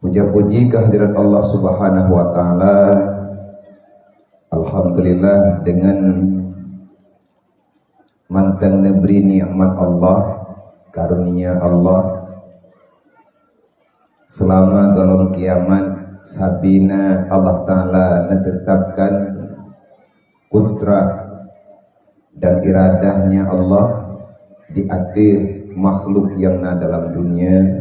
Puja-puji kehadirat Allah Subhanahu wa taala. Alhamdulillah, dengan mantang nebri nikmat Allah, karunia Allah, selama golong kiamat sabina Allah taala menetapkan kudrah dan iradahnya Allah di akhir makhluk yang ada dalam dunia.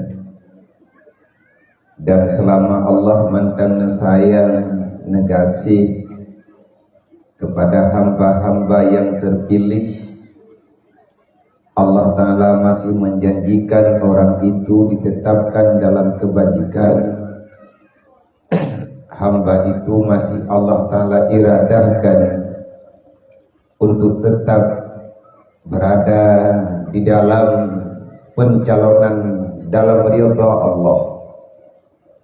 Dan selama Allah mantang sayang negasi kepada hamba-hamba yang terpilih, Allah Ta'ala masih menjanjikan orang itu ditetapkan dalam kebajikan. Hamba itu masih Allah Ta'ala iradahkan untuk tetap berada di dalam pencalonan dalam ridha Allah.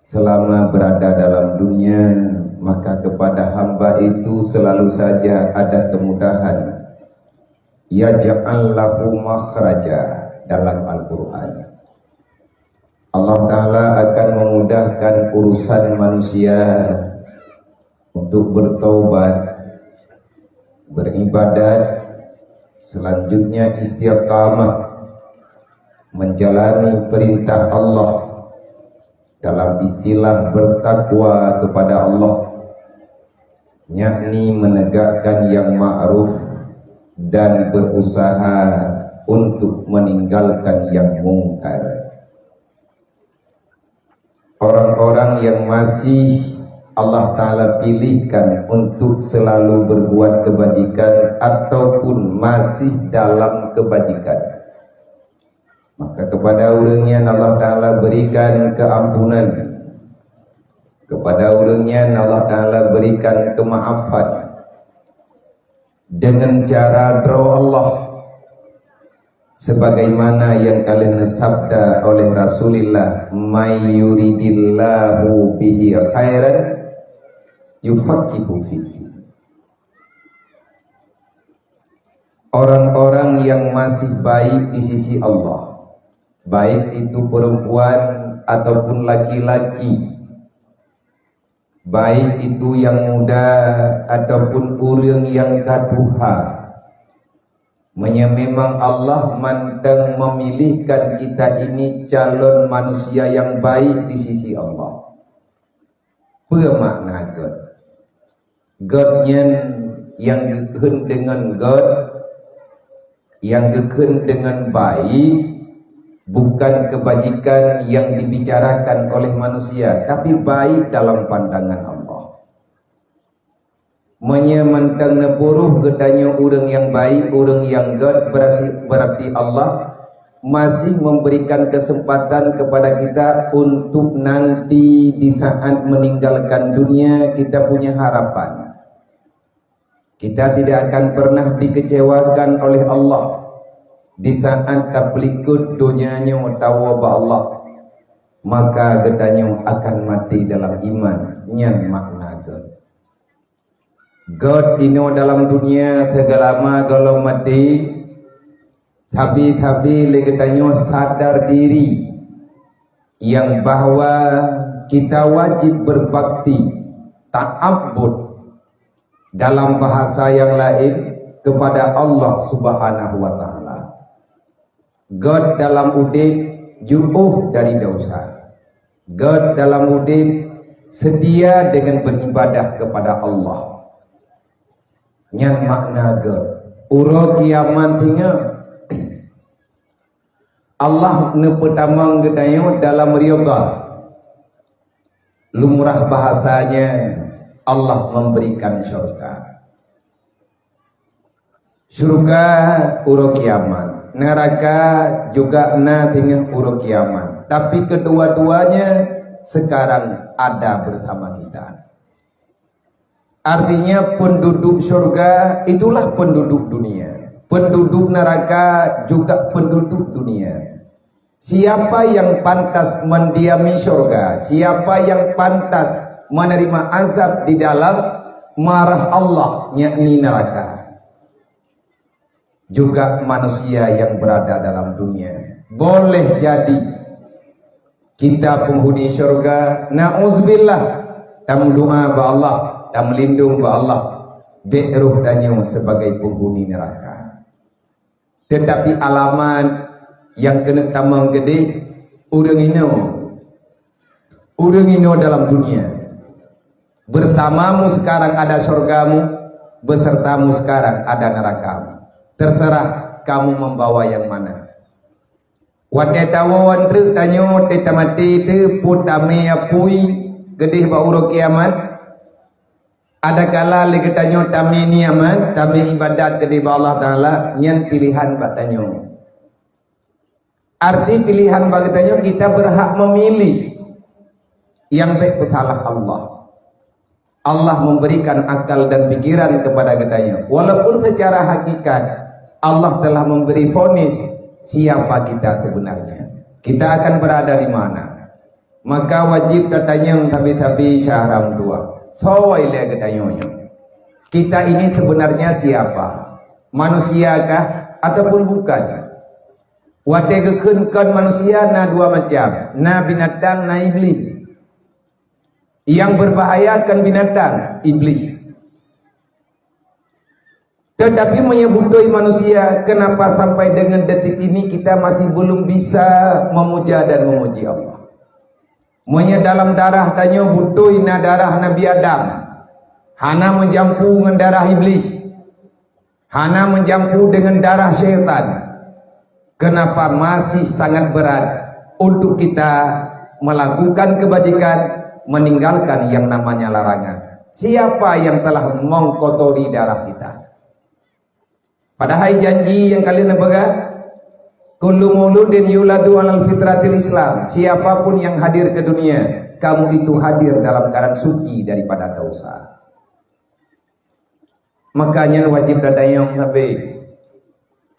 Selama berada dalam dunia, maka kepada hamba itu selalu saja ada kemudahan. Yaj'al lahu makhraja dalam Al-Quran. Allah Ta'ala akan memudahkan urusan manusia untuk bertaubat, beribadat, selanjutnya istiqamah, menjalani perintah Allah, dalam istilah bertakwa kepada Allah, yakni menegakkan yang ma'ruf dan berusaha untuk meninggalkan yang mungkar. Orang-orang yang masih Allah Ta'ala pilihkan untuk selalu berbuat kebajikan ataupun masih dalam kebajikan, maka kepada orangnya Allah Ta'ala berikan keampunan, kepada orangnya Allah Ta'ala berikan kemaafan dengan cara doa Allah, sebagaimana yang kalian sabda oleh Rasulullah, may yuridillahu bihi khairan yufaqihu fiddin. Orang-orang yang masih baik di sisi Allah, baik itu perempuan ataupun laki-laki, baik itu yang muda ataupun orang yang kaduha, memang Allah mantang memilihkan kita ini calon manusia yang baik di sisi Allah. Apa makna God? Godnya yang geken dengan God, yang geken dengan baik, bukan kebajikan yang dibicarakan oleh manusia, tapi baik dalam pandangan Allah. Menyemantang neburuh gedanya orang yang baik, orang yang God, berarti Allah masih memberikan kesempatan kepada kita untuk nanti di saat meninggalkan dunia kita punya harapan. Kita tidak akan pernah dikecewakan oleh Allah di saat taplikut dunianya tawa ba Allah, maka gedanya akan mati dalam iman. Nyan makna God ini dalam dunia segalama kalau mati, tapi legetanya sadar diri yang bahwa kita wajib berbakti, ta'abbud, dalam bahasa yang lain kepada Allah Subhanahu wa Ta'ala. God dalam udip jauh dari dosa. God dalam udip setia dengan beribadah kepada Allah. Yang makna God uro kiamat tinggal Allah ne pertama gedayo dalam riyadhah. Lumrah bahasanya Allah memberikan syurga. Syurga uro kiamat, neraka juga tinggal uro kiamat. Tapi kedua-duanya sekarang ada bersama kita. Artinya penduduk surga itulah penduduk dunia, penduduk neraka juga penduduk dunia. Siapa yang pantas mendiami surga, siapa yang pantas menerima azab di dalam marah Allah, yakni neraka. Juga manusia yang berada dalam dunia boleh jadi kita penghuni syurga, na'udzubillah, tam doa ba Allah, tam lindung ba Allah, be'ruh danyo sebagai penghuni neraka. Tetapi alamat yang kena tamang gede, urang ino dalam dunia. Bersamamu sekarang ada syurgamu, besertamu sekarang ada nerakamu. Terserah kamu membawa yang mana. Wate tawawan tu tanyo te tamati tu putame apui gedih ba uro kiamat. Ada kala lagi tanyo tami ni amat, tami ibadat gedih ba Allah Taala nyen pilihan ba tanyo. Arti pilihan bagi tanyo kita berhak memilih yang baik pesalah Allah. Allah memberikan akal dan pikiran kepada kita. Walaupun secara hakikat Allah telah memberi vonis siapa kita sebenarnya, kita akan berada di mana. Maka wajib datanya tabi-tabi syahram dua. Sawaile ketanyonya. Kita ini sebenarnya siapa? Manusiakah ataupun bukan? Wate kekenkan manusia na dua macam, na binatang na iblis. Yang berbahaya kan binatang, iblis. Tetapi menyebutui manusia, kenapa sampai dengan detik ini kita masih belum bisa memuja dan memuji Allah. Monya dalam darah tanyo butui na darah Nabi Adam, hana menjampu dengan darah iblis, hana menjampu dengan darah syaitan. Kenapa masih sangat berat untuk kita melakukan kebajikan, meninggalkan yang namanya larangan? Siapa yang telah mengkotori darah kita? Padahal janji yang kalian pegang, kullu mauludin yuladu alal fitratil Islam. Siapapun yang hadir ke dunia, kamu itu hadir dalam keadaan suci daripada dosa. Makanya wajib datang tapi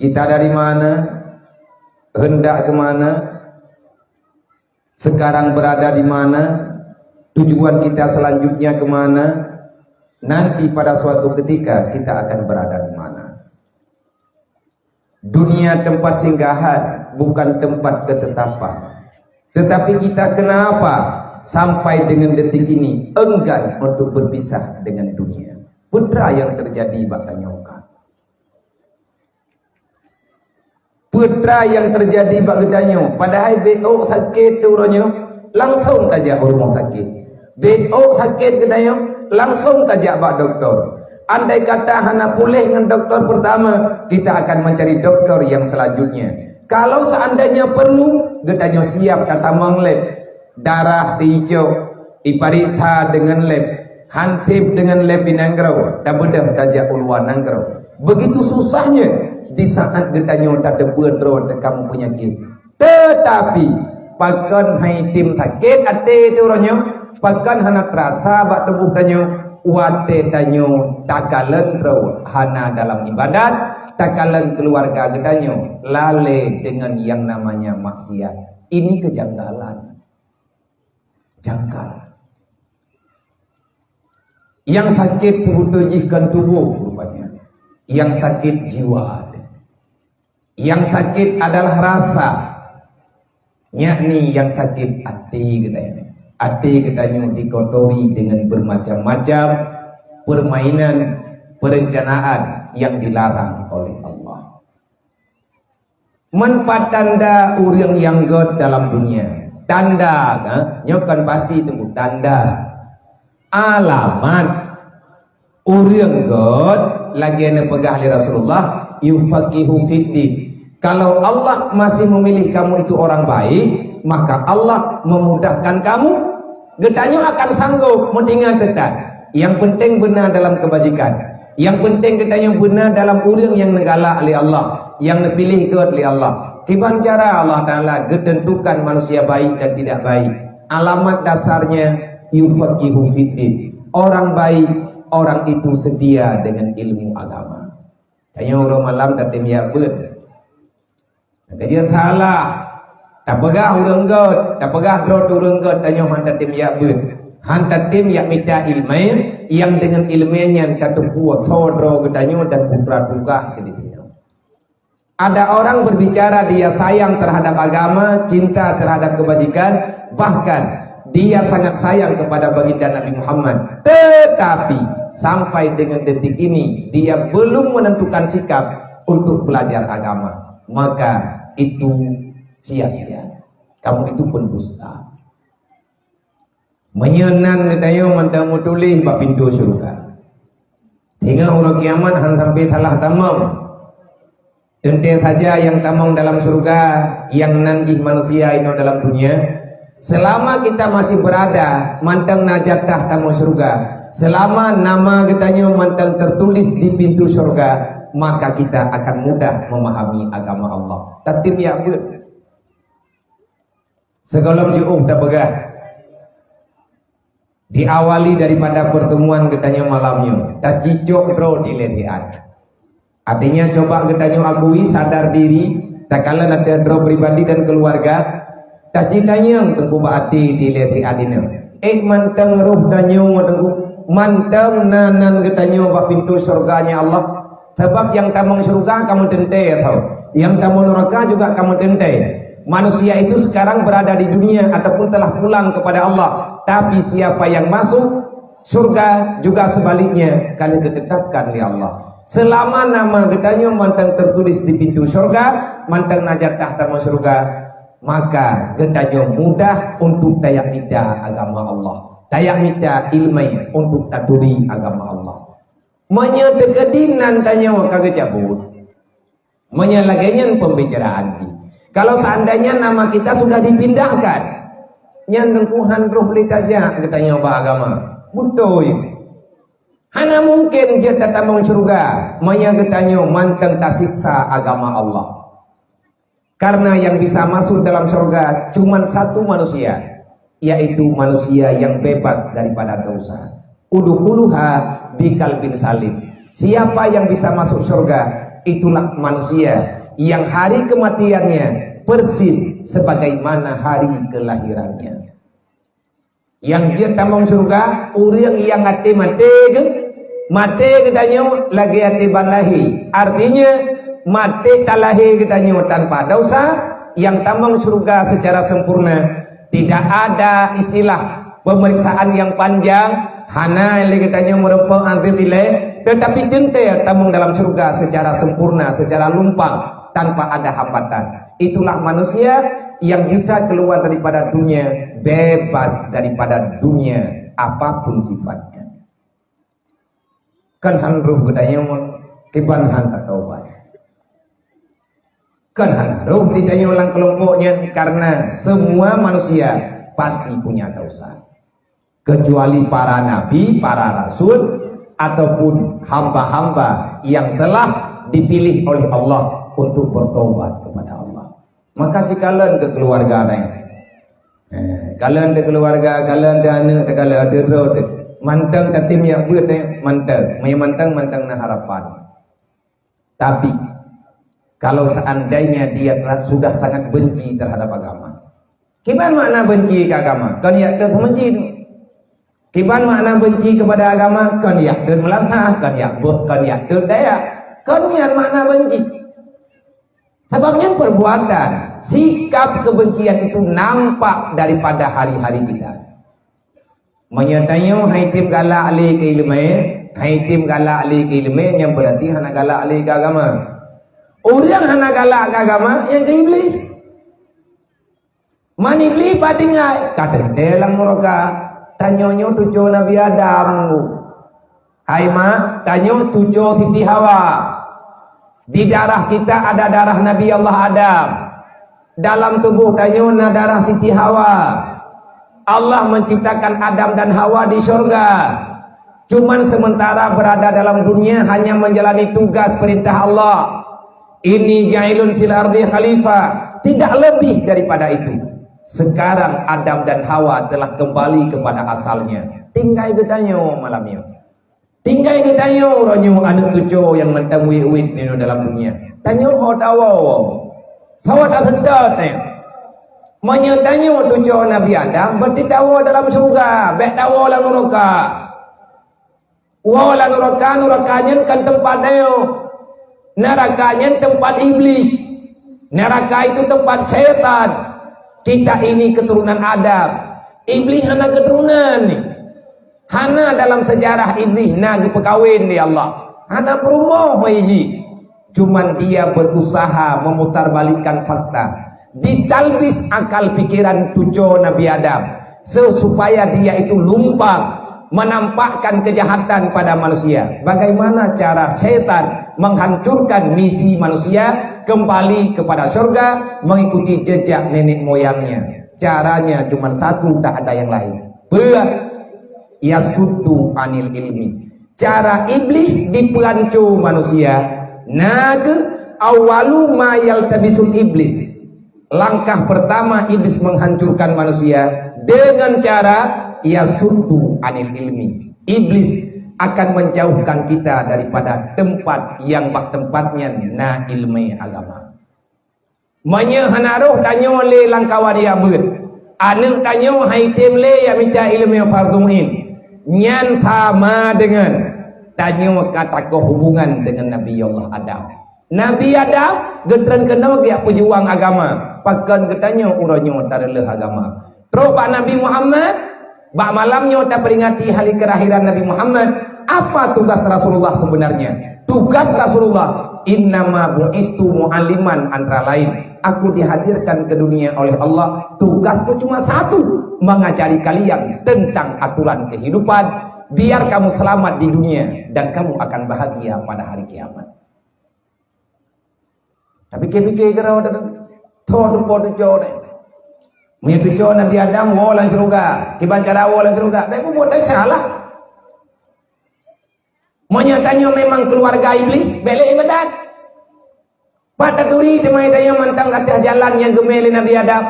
kita dari mana, hendak ke mana, sekarang berada di mana, tujuan kita selanjutnya ke mana, nanti pada suatu ketika kita akan berada di mana. Dunia tempat singgahan, bukan tempat ketetapan. Tetapi kita kenapa sampai dengan detik ini enggan untuk berpisah dengan dunia? Putra yang terjadi bak tanyokan. Putra yang terjadi bak gedanyo. Padahal BO sakit turunyo, langsung tajak rumah sakit. BO sakit gedanyo, langsung tajak bak doktor. Andai kata hana pulih dengan doktor pertama, kita akan mencari doktor yang selanjutnya. Kalau seandainya perlu, getanyo siap katamang lab, darah hijau, ipariksa dengan lab, hansip dengan lab binanggrau, tak bedah tajak ulwan nanggrau. Begitu susahnya di saat getanyo tak ada berdro kamu penyakit. Tetapi pakan hai tim sakit ate turonyo, pakan hana terasa bak tubuh tanyo. Wate tanyo takalan ro hana dalam ibadat, takalan keluarga gedanyo lale dengan yang namanya maksiat. Ini kejanggalan, janggal. Yang sakit sebutujihkan tubuh rupanya, yang sakit jiwa, yang sakit adalah rasa, yakni yang sakit hati gedanyo. Hati ketanyo dikotori dengan bermacam-macam permainan, perencanaan yang dilarang oleh Allah. Manfaat tanda orang yang god dalam dunia. Tanda, nyokan pasti temu tanda. Alamat orang god lagi yang pegah oleh Rasulullah yufaqihu fiddin. Kalau Allah masih memilih kamu itu orang baik, maka Allah memudahkan kamu. Getanyo akan sanggup mendengar tetap. Yang penting benar dalam kebajikan. Yang penting getanyo benar dalam urang yang negala oleh Allah, yang dipilih ke oleh Allah. Kiban cara Allah Taala getentukan manusia baik dan tidak baik. Alamat dasarnya yufaqihu fiddin. Orang baik, orang itu sedia dengan ilmu agama. Tanyo orang malam datim ya ber. Dia salah. Tak pegah urang god, tak pegah drot urang god tanyo hantar tim ya bun. Hantar tim ya minta ilmu yang dengan ilmunya kata buat sodro gedanyo dan putra tukah jadi. Ada orang berbicara dia sayang terhadap agama, cinta terhadap kebajikan, bahkan dia sangat sayang kepada baginda Nabi Muhammad. Tetapi sampai dengan detik ini dia belum menentukan sikap untuk belajar agama. Maka itu sia-sia. Kamu itu pendusta. Menyenan katanya mantamu tulis bab pintu syurga. Hingga orang kiamat han sampai salah tamam. Tentu saja yang tamang dalam surga, yang nanti manusia ini dalam dunia. Selama kita masih berada mantang najatah tamang surga, selama nama katanya mantang tertulis di pintu surga, maka kita akan mudah memahami agama Allah. Tatim ya bud. Segala ju'uh dah begah. Diawali daripada pertemuan katanya malamnya. Tak cicok bro di letian. Artinya coba katanya akui sadar diri. Tak kala ada draw pribadi dan keluarga. Tak cintanya tengku baati di letian ini. Mantang ruh danyo mantang nanan katanya bak pintu surganya Allah. Sebab yang tamang surga kamu tentai tahu. Yang tamang neraka juga kamu tentai. Manusia itu sekarang berada di dunia ataupun telah pulang kepada Allah. Tapi siapa yang masuk surga juga sebaliknya kalian ditetapkan oleh Allah. Selama nama katanya mantang tertulis di pintu surga, mantang najatah tamang surga, maka katanya mudah untuk dayak mita agama Allah. Dayak mita ilmai untuk taduri agama Allah. Menyedeketinan tanya kagak cabut. Menyalahkannya pembicaraan ini. Kalau seandainya nama kita sudah dipindahkan, nyandengkuhan roh aja katanya agama. Betul. Hana mungkin dia tak mau surga, maya katanya manteng tasiksa agama Allah. Karena yang bisa masuk dalam surga cuma satu manusia, yaitu manusia yang bebas daripada dosa. Udkhuluha biqalbin salim. Siapa yang bisa masuk surga, itulah manusia yang hari kematiannya persis sebagaimana hari kelahirannya. Yang dia tamang surga, orang yang mati katanya lagi hati balahi. Artinya mati talahi katanya tanpa dosa. Yang tamang surga secara sempurna, tidak ada istilah pemeriksaan yang panjang. Hana yang katanya merupakan antitilai, tetapi tente tamang dalam surga secara sempurna, secara lumpang, tanpa ada hambatan. Itulah manusia yang bisa keluar daripada dunia, bebas daripada dunia apapun sifatnya. Kan hanruh gedanya kebanhan atau banyak. Kan hanruh ditanya ulang kelompoknya, karena semua manusia pasti punya dosa. Kecuali para nabi, para rasul, ataupun hamba-hamba yang telah dipilih oleh Allah untuk bertobat kepada Allah. Maka si kalian ke keluarga lain, kalian ke keluarga, kalian ada anak, kalian ada roh, mantang katim yang buat mantang, mantang na harapan. Tapi kalau seandainya dia sudah sangat benci terhadap agama, gimana makna benci ke agama? Kan ya ter benci. Gimana makna benci kepada agama? Kan ya ter melantah, kan ya ter daya, kan ya makna benci. Sebabnya perbuatan, sikap kebencian itu nampak daripada hari-hari kita. Menyatanya haitim galak ali ke ilmu, haitim galak ali ke ilmu yang berarti hana galak ali ke agama. Orang hana galak ke agama yang ke iblis. Man iblis patingai kata dalam mereka tanyonyo tujuh Nabi Adam. Hai ma, tanyo tujuh Siti Hawa. Di darah kita ada darah Nabi Allah Adam. Dalam tubuh tanyona darah Siti Hawa. Allah menciptakan Adam dan Hawa di surga. Cuman sementara berada dalam dunia hanya menjalani tugas perintah Allah. Ini ja'ilun fil ardi khalifah. Tidak lebih daripada itu. Sekarang Adam dan Hawa telah kembali kepada asalnya. Tinggal gedanyo malamnya. Tinggal kita yo ronyo anu tujuh yang mentang wit di dalam dunia. Tanyo hotawo. Hawa tak sedot ni. Menyetanyo tujuh Nabi Adam berarti tawo dalam surga, bek tawo dalam neraka. Wa la neraka, nerakanya kan tempat dia. Nerakanya tempat iblis. Neraka itu tempat setan. Kita ini keturunan Adam. Iblis hana keturunan nih. Hana dalam sejarah iblis naga pekawin di Allah. Hana berumah waji. Cuman dia berusaha memutarbalikkan fakta. Ditalbis akal pikiran tujuh Nabi Adam. Supaya dia itu lumpang menampakkan kejahatan pada manusia. Bagaimana cara setan menghancurkan misi manusia kembali kepada surga mengikuti jejak nenek moyangnya. Caranya cuma satu, tak ada yang lain. Yasuddu anil ilmi. Cara iblis dipelancu manusia. Awalu ma yaltabisul iblis. Langkah pertama iblis menghancurkan manusia dengan cara yasuddu anil ilmi. Iblis akan menjauhkan kita daripada tempat yang bak tempatnya na ilmu agama. Menyehanaruh tanya oleh langkawan dia ber. Anu tanya hai temle yang minta ilmu farduin. Nyan sama dengan tanya kata hubungan dengan Nabi Allah Adam. Nabi Adam getran kenal dia pejuang agama. Pakan ketanya uranyo tareleh agama. Terus Pak Nabi Muhammad bak malamnya tak peringati hari kelahiran Nabi Muhammad. Apa tugas Rasulullah sebenarnya? Tugas Rasulullah innama bu'istu mu'alliman, antara lain aku dihadirkan ke dunia oleh Allah. Tugasku cuma satu, mengajari kalian tentang aturan kehidupan biar kamu selamat di dunia dan kamu akan bahagia pada hari kiamat. Tapi kepikir kira ada tuh podo jore. Menyepikir Nabi Adam walang surga, kibancara walang surga. Tapi buat salah. Menyatanya memang keluarga iblis belek ibadat. Pada turi demai daya mantang ratih jalan yang gemeli Nabi Adam.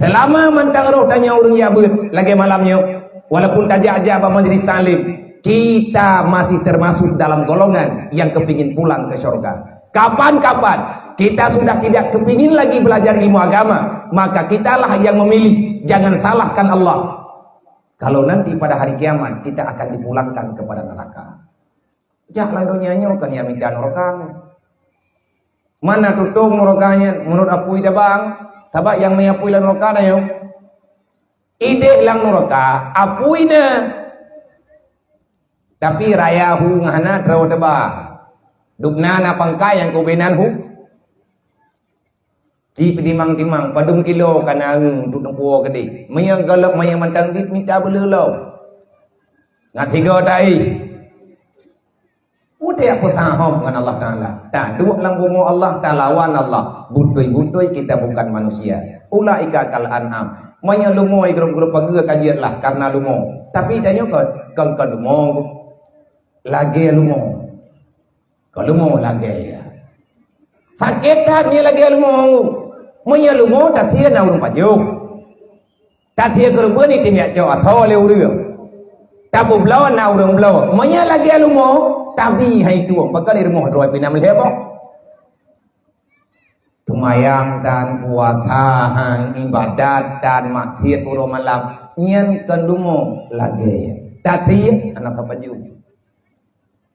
Selama mantang roh tanya urang yabut lagi malamnya. Walaupun tajak aja apa majelis taklim, kita masih termasuk dalam golongan yang kepingin pulang ke surga. Kapan-kapan kita sudah tidak kepingin lagi belajar ilmu agama, maka kitalah yang memilih. Jangan salahkan Allah. Kalau nanti pada hari kiamat kita akan dipulangkan kepada neraka. Jangan dunianya kan yang minta neraka. Mana tutup nerakanya? Menurut aku ida bang, tabak yang menyapui neraka na yo. Ide lang neraka, aku ina. Tapi rayahu ngana draw teba. Dugna na pangkay yang kubenanhu. Di pedimang-timang padung kilo kana duduk puo gede. Mayang galak mayang mantang dit minta belelau. Ngatiga dai. Udah aku tahom dengan Allah Ta'ala. Tak dua lang bungo Allah, tak lawan Allah. Butoi-butoi kita bukan manusia. Ulaika kal an'am. Manya lumoy grup-grup pagi kajian lah karena lumo. Tapi tanya kan lumo. Lagi lumo. Kalau lumo lagi ya. Sakit hati lagi lumo. Manya lumo tak sia na urung pajuk. Tak sia kerubuan ni timyak jauh atau oleh urang. Tak bublawan na urang belaw. Manya lagi lumo. Tapi hai tu bakal rumah roy pinam lebo. Tumayang dan puasa ibadat dan maksiat uro malam nyen kandumo lagi. Tati anak apa ju.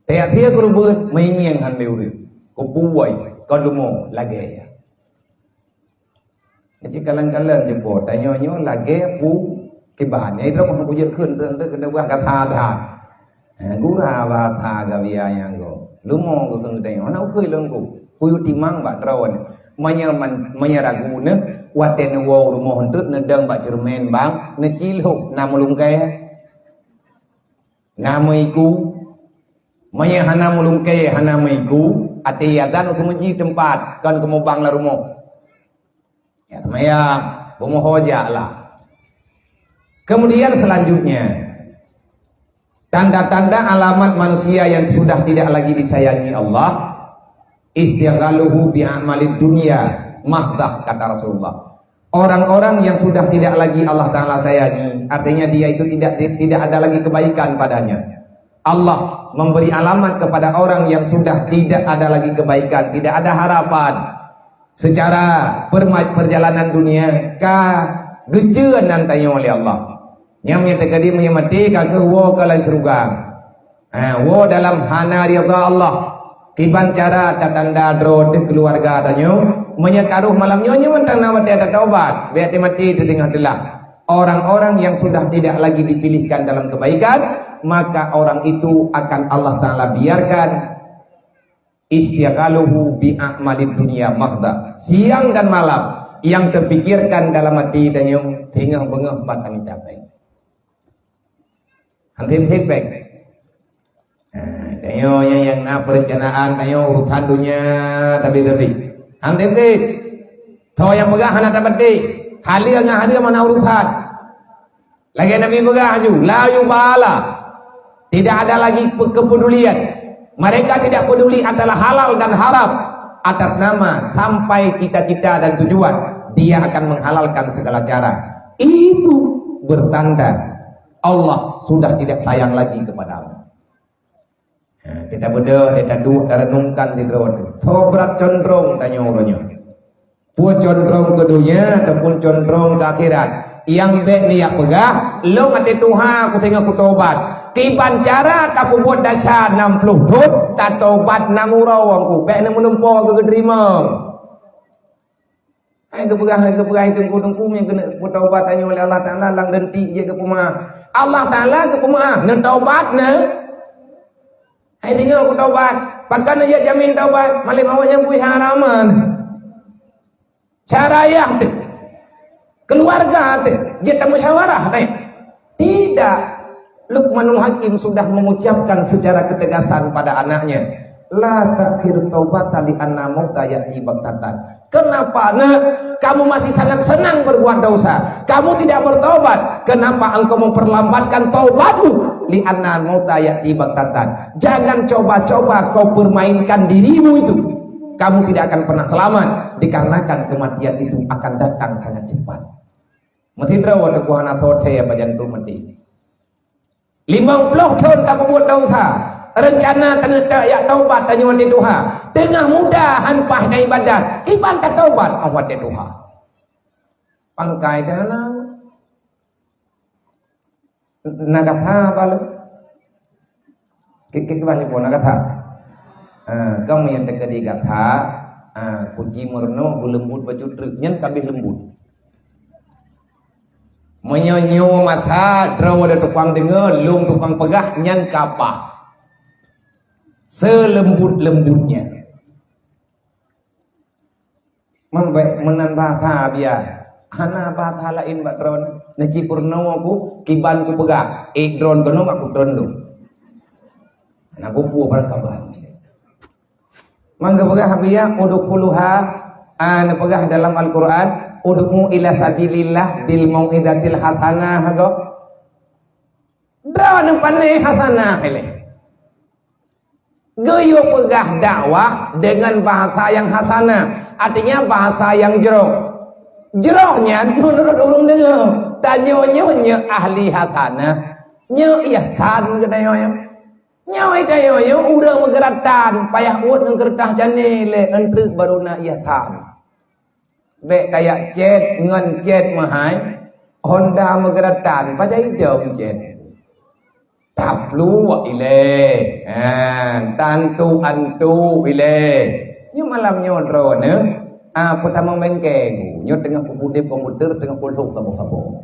Tati kerubun mainyang han leuri. Kubuai kandumo lagi. Jadi kalang-kalang jemput tanya-nyo lagi pu kiban. Ini dah aku je kun tu kena buat kata. Gura bata gavia yang go. Lumo go keng tengok. Nak ukui lengku. Puyu timang bak drawan. Menyeragu ne. Waten wo rumo hentut nedang bak cermen bang. Neciluk nama lungkai. Nama iku. Hana mulungkai hana iku. Ati yadan usumuji tempat. Kan kemu bang la rumo. Ya temayang. Bumo hoja lah. Kemudian selanjutnya. Tanda-tanda alamat manusia yang sudah tidak lagi disayangi Allah, istighaluhu bi'amalid dunia mahdah, kata Rasulullah. Orang-orang yang sudah tidak lagi Allah Ta'ala sayangi, artinya dia itu tidak ada lagi kebaikan padanya. Allah memberi alamat kepada orang yang sudah tidak ada lagi kebaikan, tidak ada harapan secara perjalanan dunia ka gejeun nantanya oleh Allah. Yang menyatakan menyamati kagak wo kalan surga. Wo dalam hana rida Allah. Kiban cara tatanda dro de keluarga tanyo menyekaruh malam nyonya mentang nawat ada taubat biar mati di tengah delah. Orang-orang yang sudah tidak lagi dipilihkan dalam kebaikan, maka orang itu akan Allah Ta'ala biarkan istiqaluhu bi a'malid dunia maghda. Siang dan malam yang terpikirkan dalam hati dan yang tengah bengah batang capai. Hampir baik. Tayo yang na perencanaan tayo urusan dunia tapi. Hampir tahu yang megah anak dapat deh. Halia ngah halia mana urusan. Lagi Nabi megah aju, la yubala. Tidak ada lagi kepedulian. Mereka tidak peduli antara halal dan haram atas nama sampai cita-cita dan tujuan. Dia akan menghalalkan segala cara. Itu bertanda Allah sudah tidak sayang lagi kepadamu. Nah, kita beda, kita renungkan di dalam sobrat condrong tanya orangnya. Pun condrong ke dunia ataupun condrong ke akhirat. Yang baik niat pegah, lo ngati Tuhan aku tengok aku tobat. Tiban cara tak buat dasar 60 tut, tak tobat 6 urau aku. Baik nak menumpang ke terima. Hai kepegah itu tunggu yang kena taubat tanya oleh Allah Taala lang denti je ke pemaah. Allah Taala ke pemaah nak taubat na. Hai tengok aku taubat. Pakan aja jamin taubat, malih mau yang puih haraman. Carayah tu. Keluarga tu, dia tak musyawarah ni. Tidak. Luqmanul Hakim sudah mengucapkan secara ketegasan pada anaknya, la takhir taubata li anna mauta ya'ti baghtatan. Kenapa nak kamu masih sangat senang berbuat dosa? Kamu tidak bertobat. Kenapa engkau memperlambatkan taubatmu? Li anna mauta ya'ti baghtatan. Jangan coba-coba kau permainkan dirimu itu. Kamu tidak akan pernah selamat dikarenakan kematian itu akan datang sangat cepat. Mati berapa tu kuhana thote apa jantung mati. 50 tahun tak berbuat dosa. Rencana tanda ya taubat tanya wali Tuhan. Tengah muda hanpah na ibadat. Kiban tak taubat awat de Tuhan. Pangkai dalam nagatha bal. Kikiban ni pun nagatha. Kamu yang terkedi gatha kuci murno lembut baju truknya kabeh lembut. Menyonyo mata draw ada tukang dengar lung tukang pegah nyan kapah selembut-lembutnya membaik menan bahasa biar hana bahasa lain bak drone naci purno aku kiban ku pegah drone kono aku drone lu aku pu ban kaban mangga pegah biar udukuluha ana pegah dalam Al-Qur'an ud'u ila sabilillah bil mau'izatil hasanah go. Drone pane hasanah ele. Goyo pegah dakwah dengan bahasa yang hasanah, artinya bahasa yang jero. Jerohnya menurut ulun dengar, tanyo-nyo ahli hasanah. Nyo ihsan katayo. Nyo itayo urang mengeratan payah uut nang kertas jane le entru baruna ihsan. Bek kayak jet ngan jet mahai Honda mengeratan pada hidung jet tak luak ile tantu antu ile nyu malam nyodro ne pertama bengkeng nyu tengah pemudip komputer tengah puluk sabo-sabo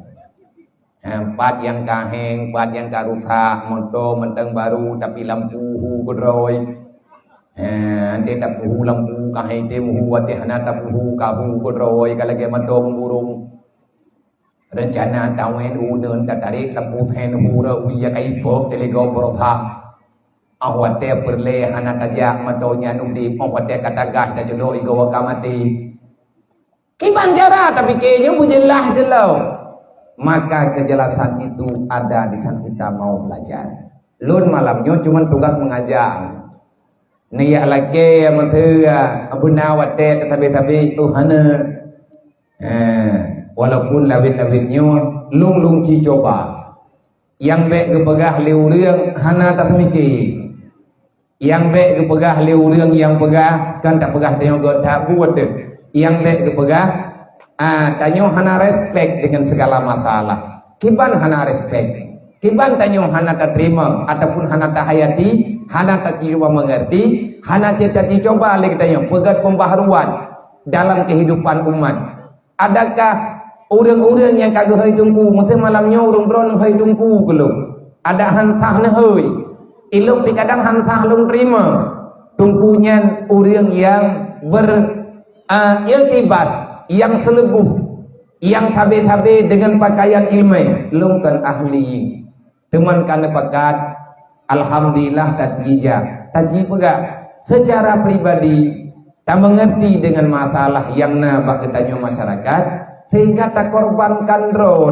empat yang kaheng empat yang karusak motor menteng baru tapi lampu godroy ante tak puhu lampu kahai temu wate hana tak puhu kabu kodroy kalage matong burung rencana tawen uneun tatarik lampu ten hura uya kai pok telego borotha awate perle hana tajak matonya nudi awate katagah ta jelo igo wakamati kiban cara tapi kayaknya bujelah delau maka kejelasan itu ada di saat kita mau belajar lun malamnya cuma tugas mengajar niat lagi yang mentua abu nawat tapi Tuhana walaupun lawin-lawinnya lung coba yang baik kepegah liu riang hana tak mikir yang baik kepegah liu riang yang pegah kan tak pegah tengok tak buat yang baik kepegah tanya hana respect dengan segala masalah kiban hana respect Kiban tanyo hana tak terima ataupun hana tak hayati, hana tak cuba mengerti, hana kita coba lagi tanyo pegat pembaharuan dalam kehidupan umat. Adakah orang-orang yang kagak hai tungku, mesti malamnya orang dron hai tungku belum? Ada hantah ne hai. Ilmu di kadang hantah belum terima. Tungkunya orang yang iltibas, yang selebuh, yang tabe-tabe dengan pakaian ilmu, belum kan ahli. Teman kana pakat alhamdulillah tajib pegak secara pribadi tak mengerti dengan masalah yang nabak ketanya masyarakat sehingga tak korbankan ro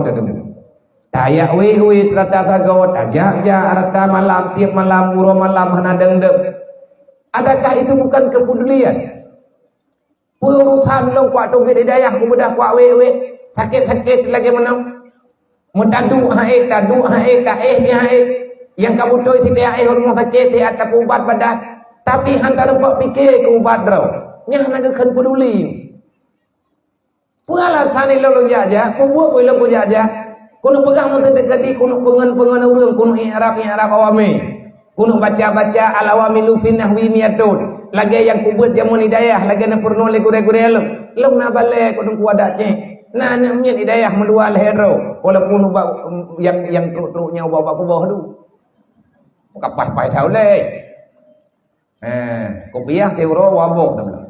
tayak we rata gawa tajak arta malam tiap malam uro malam hana dengdep. Adakah itu bukan kepedulian? Urusan long kuat tunggu hidayah ku bedah kuat we sakit lagi menang mutadu hae tadu hae kae ni hae yang kamu tu ti hae hormon sakit ti atas ubat badan tapi hantar buat fikir ke ubat draw nya nak kan peduli pula tani lo jaja ku buat lo ku jaja kuno pegang mun dekati kuno pengen urang kuno i'rab awami kuno baca al awamilu fi nahwi miyatun lagi yang ku buat jamun hidayah lagi na purno le gure-gure lo na balik kuno ku ada ce nah namanya hidayah mendua lehero walaupun yang truk-truknya bawa ke bawah tu kapas pai thau le kopiah teuro wabok dah belum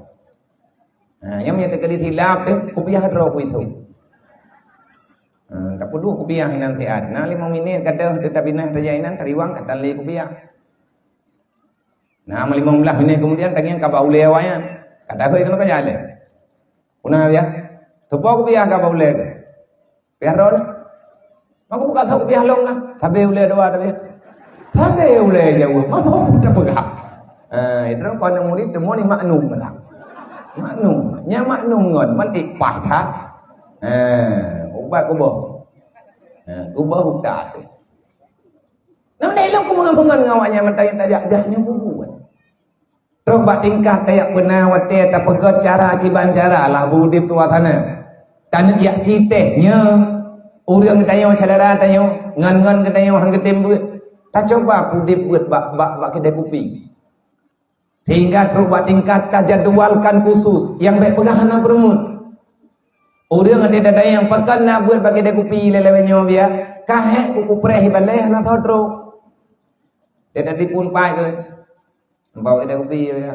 yang punya tekali hilap tu kopiah ro ku itu tak perlu kopiah hinan sehat nah 5 minit kata tetap binah tajainan teriwang kata le kopiah nah 15 minit kemudian tangian ka baule wayan kata ko ikon ka jale una ya Tupo ko biya ka baule ke. Pero aku buka tahu biya long lah. Tabe ule doa tabe. Tabe ule jauh. Mama tak pegak. Itu kon murid demo ni maknum lah. Maknum, nya maknum ngon man ikpai tha. Ubat ko boh. Ko boh udat. Nang dai long ko mengan ngawanya mentai tajak-jaknya bubuan. Coba tingkah tayak benar wate tak pegat cara akibat cara lah budip tua sana. Tanah yak citehnya orang tanya saudara tanya ngan tanya hang ketem duit. Tak coba budip buat bak kedai kopi. Sehingga coba tingkat jadwalkan khusus yang baik pegangan bermut. Orang ada yang pekan nak buat bagi kedai kopi lelewenya dia. Kahek kuku prehi baleh na thodro. Dia tadi pun pai ke. Bawa kedai kopi ya.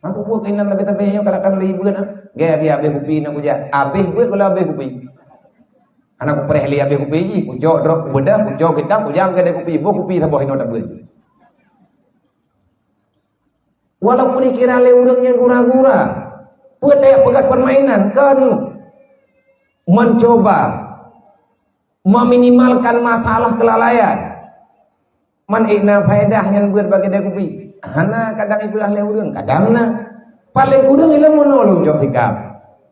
Aku buat kainan tapi yang kadang libur nah. Gaya biar habis kopi nak puja. Habis gue kalau habis kopi. Anak aku perih li habis kopi ji, pucuk drop bedah, pucuk kita pujang kedai kopi, bo kopi sabah ino tak boleh. Walaupun dikira le urang yang gura-gura, buat kayak pegat permainan kan mencoba meminimalkan masalah kelalaian. Man ikna faedah yang buat bagi kedai kopi. Hana kadang itu ahli urang, kadang na paling urang ilang menolong jok sikap.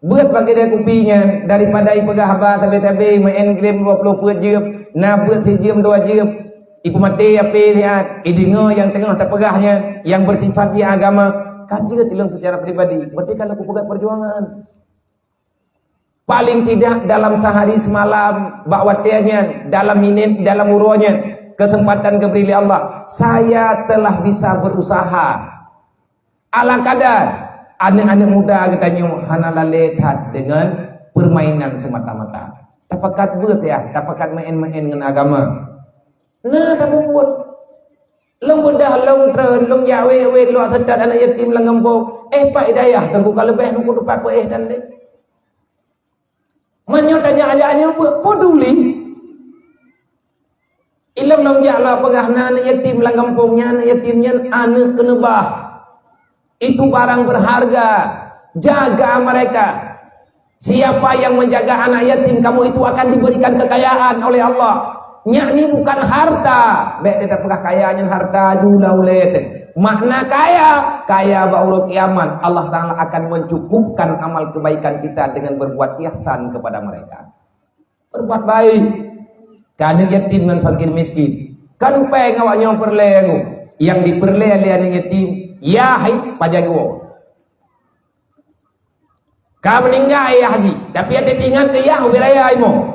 Buat bagi dia kopinya daripada ipegah haba tabe-tabe main game 20 put jeup, na buat si jeup 2 jeup. Ipu mati ape lihat, idingo yang tengah terpegahnya yang bersifat dia agama, kaji tilang secara pribadi. Berarti kalau aku pegat perjuangan. Paling tidak dalam sehari semalam bakwatianya, dalam minit, dalam uruannya kesempatan keberi Allah, saya telah bisa berusaha ala kadar anak-anak muda katanya hana laletat dengan permainan semata-mata tapakat buat ya, tapakat main-main dengan agama nah tak buat long bedah, long tren, long yawe lo sedat anak yatim lang gembok pak hidayah terbuka lebih nunggu depan dan dek manyo tanya-tanya peduli ilam long jala pegahna anak yatim lang kampungnya anak yatimnya anak kenebah itu barang berharga jaga mereka siapa yang menjaga anak yatim kamu itu akan diberikan kekayaan oleh Allah ini bukan harta baik tidak pegah kayanya harta jula ulet makna kaya ba'urul kiamat Allah Ta'ala akan mencukupkan amal kebaikan kita dengan berbuat ihsan kepada mereka berbuat baik kadang yatim dan fakir miskin kan pengen awaknya perlengu yang diperle oleh anak yatim ya hai pajago ka meninggal ya haji tapi ada tinggal ke ya ubiraya imo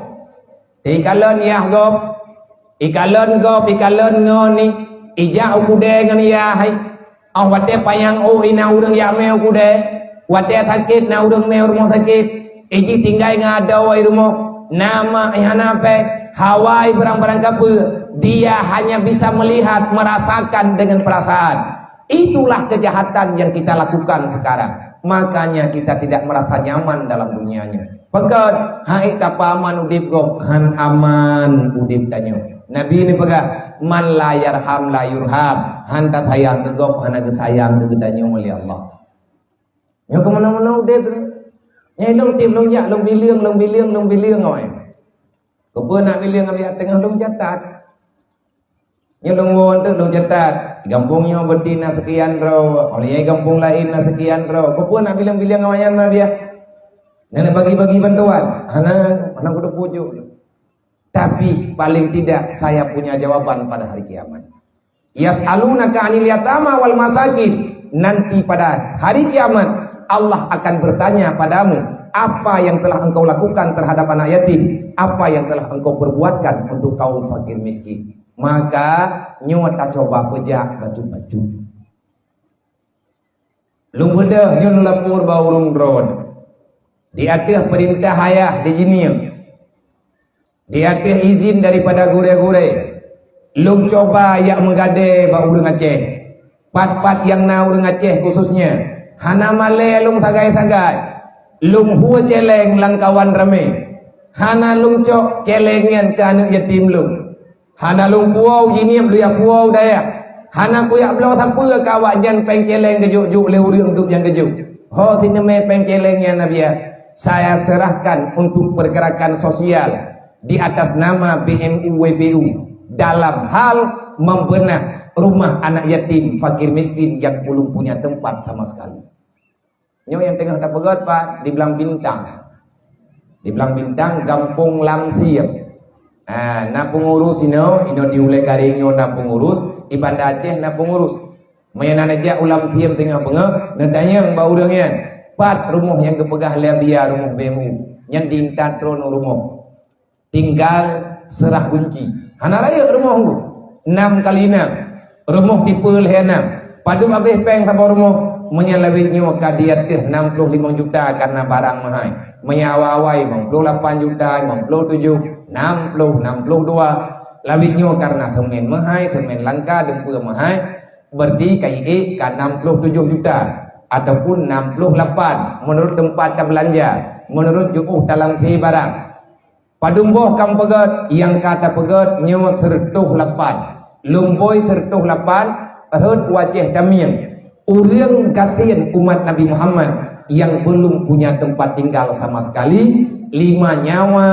tinggalan ya gop Ikalon ngo ni ija ukude ngan ya hai au wate payang ina urang ya me ukude wate sakit na urang me rumah sakit iji tinggal ngada wai rumah nama ihana pe hawai barang-barang kapu dia hanya bisa melihat merasakan dengan perasaan. Itulah kejahatan yang kita lakukan sekarang. Makanya kita tidak merasa nyaman dalam dunianya. Pegat hai tapaman udip gop han aman udip tanyo. Nabi ini pegang man la yarham la yurham han tat hayang gegop hana gesayang gedanyo oleh Allah. Nyo kemana-mana udip nyai long tim long yak long biliang ngoi. Kebeun nak biliang abia tengah long catat. Nyo long won tu long catat. Gampungnya betina sekian ro, oleh gampung lain na sekian ro. Kebeun nak biliang ngawayan abia. Nenek bagi-bagi bantuan. Hana kudu pujuk. Tapi paling tidak saya punya jawaban pada hari kiamat. Yas'alunaka 'anil yatama wal masakin. Nanti pada hari kiamat Allah akan bertanya padamu, apa yang telah engkau lakukan terhadap anak yatim, apa yang telah engkau perbuatkan untuk kaum fakir miskin. Maka nyuat coba pejak baju-baju. Lung bedah nyun lapur baurung drone. Di atas perintah ayah di jinim. Di atas izin daripada gure-gure. Lung coba yang menggade ba urang Aceh. Pat-pat yang na urang Aceh khususnya. Hana male lung sagai-sagai. Lung hua celeng lang kawan rame. Hana lung cok celengan ke anak yatim lung. Hana lung puau jinim lu ya puau daya. Hana kuyak belau sampai kawak jan peng celeng gejuk-juk le urang duk yang gejuk. Ho tineme peng celengnya nabiya. Saya serahkan untuk pergerakan sosial di atas nama BMU WBU dalam hal membenah rumah anak yatim fakir miskin yang belum punya tempat sama sekali. Nyo yang tengah tak pegat Pak di Belang Bintang. Di Belang Bintang Gampung Lamsiap. Na pengurus ino diulai garingnya na pengurus di Banda Aceh na pengurus. Mayan aja ulam siam tengah pengah nadanya mbak urangnya. Pat rumah yang kepegah lebia rumah BMU yang diintat trono rumah. Tinggal serah kunci. Hana raya rumah nggu 6 kali 6 rumah tipe lehenam. Padu habis peng sama rumah menyalawitnya kadiat 65 juta karena barang mahal. Menyawawai 58 juta, 57, 60, 62. Lawitnya karena temen mahal, temen langka dempur mahal. Berarti KIE kan 67 juta ataupun 68 menurut tempat belanja, menurut juuh dalam si barang. Padumboh kam pegat yang kata pegat nyo sertuh lapan lumboy sertuh lapan ahut wajah damiang urang kasihan umat Nabi Muhammad yang belum punya tempat tinggal sama sekali 5 nyawa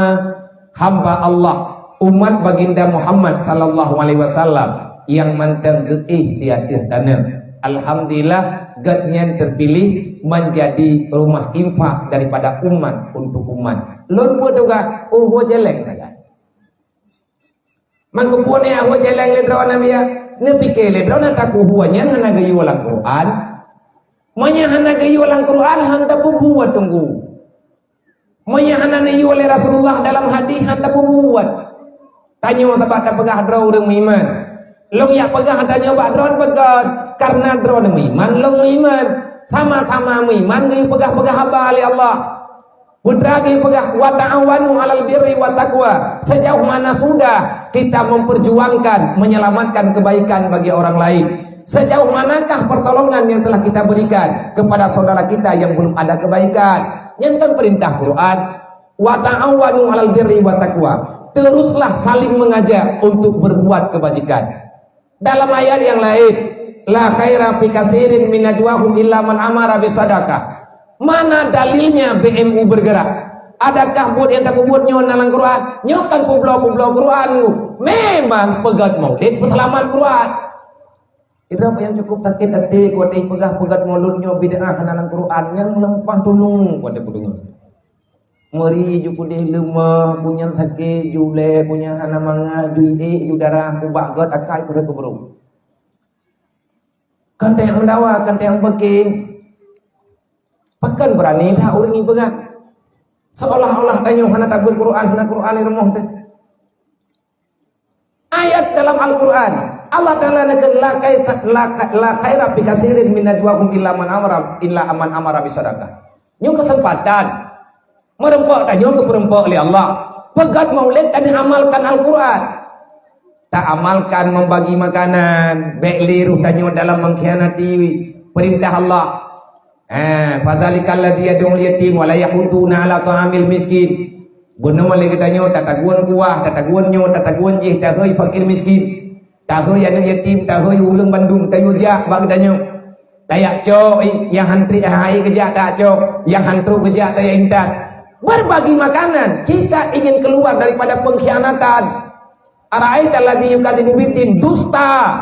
hamba Allah umat baginda Muhammad sallallahu alaihi wasallam yang manteng geih di atas tanah. Alhamdulillah gatnya terpilih menjadi rumah infak daripada umat untuk umat. Lon buat juga hua jeleng saja. Mangkupunya hua jeleng le draw nabiya. Ne pikir le draw nak aku huanya hana gayu walang Quran. Manya hana gayu walang Quran handa buat tunggu. Manya hana gayu oleh Rasulullah dalam hadis handa buat. Tanya tempat pegah draw urang iman. Long ya pegah tanya bak draw pegah karena draw iman long iman. Sama-sama iman gayu pegah-pegah haba oleh Allah. Putra gayu pegah wa ta'awanu 'alal birri wa taqwa. Sejauh mana sudah kita memperjuangkan menyelamatkan kebaikan bagi orang lain? Sejauh manakah pertolongan yang telah kita berikan kepada saudara kita yang belum ada kebaikan? Yang kan perintah Quran, wa ta'awanu 'alal birri wa taqwa. Teruslah saling mengajak untuk berbuat kebajikan. Dalam ayat yang lain, la khaira fi katsirin min najwahum illa man amara bisadaqah. Mana dalilnya BMU bergerak? Adakah buat yang tak buat nyon dalam Quran? Nyokan publo Quran. Memang pegat maulid perselamat Quran. Itu yang cukup sakit hati kuat pegat mauludnya bid'ah dalam Quran yang lempah tulung kuat pedungan. Meri juku deh lemah punya sakit jule punya hana manga juie judara kubak got akai kuda keberung. Kan yang mendawa kan yang beking. Pakan berani dah orang ini pegang. Seolah-olah tanya hana takbir Quran, hana Quran remah teh. dalam Al-Quran. Allah Ta'ala nakal la khaira fi katsirin min najwahum illa man amara bisadaqah. Nyo kesempatan merempok tak nyo ke perempok oleh Allah. Pegat maulid dan amalkan Al-Quran. Tak amalkan membagi makanan, liru tak nyo dalam mengkhianati perintah Allah. Fadzalikal ladzi yad'ul yatim wa la yahuduna ala ta'amil miskin. Benar oleh katanya tataguan kuah, tataguan nyo, tataguan jih, tahoi fakir miskin, tahoi anak yatim, tahoi ulang Bandung, tayu jak bang katanya. Tayak cok, yang hantri hai kerja tak cok, yang hantru kerja tak intan. Berbagi makanan, kita ingin keluar daripada pengkhianatan. Ara'aita alladzi yukadzibu biddin, dusta.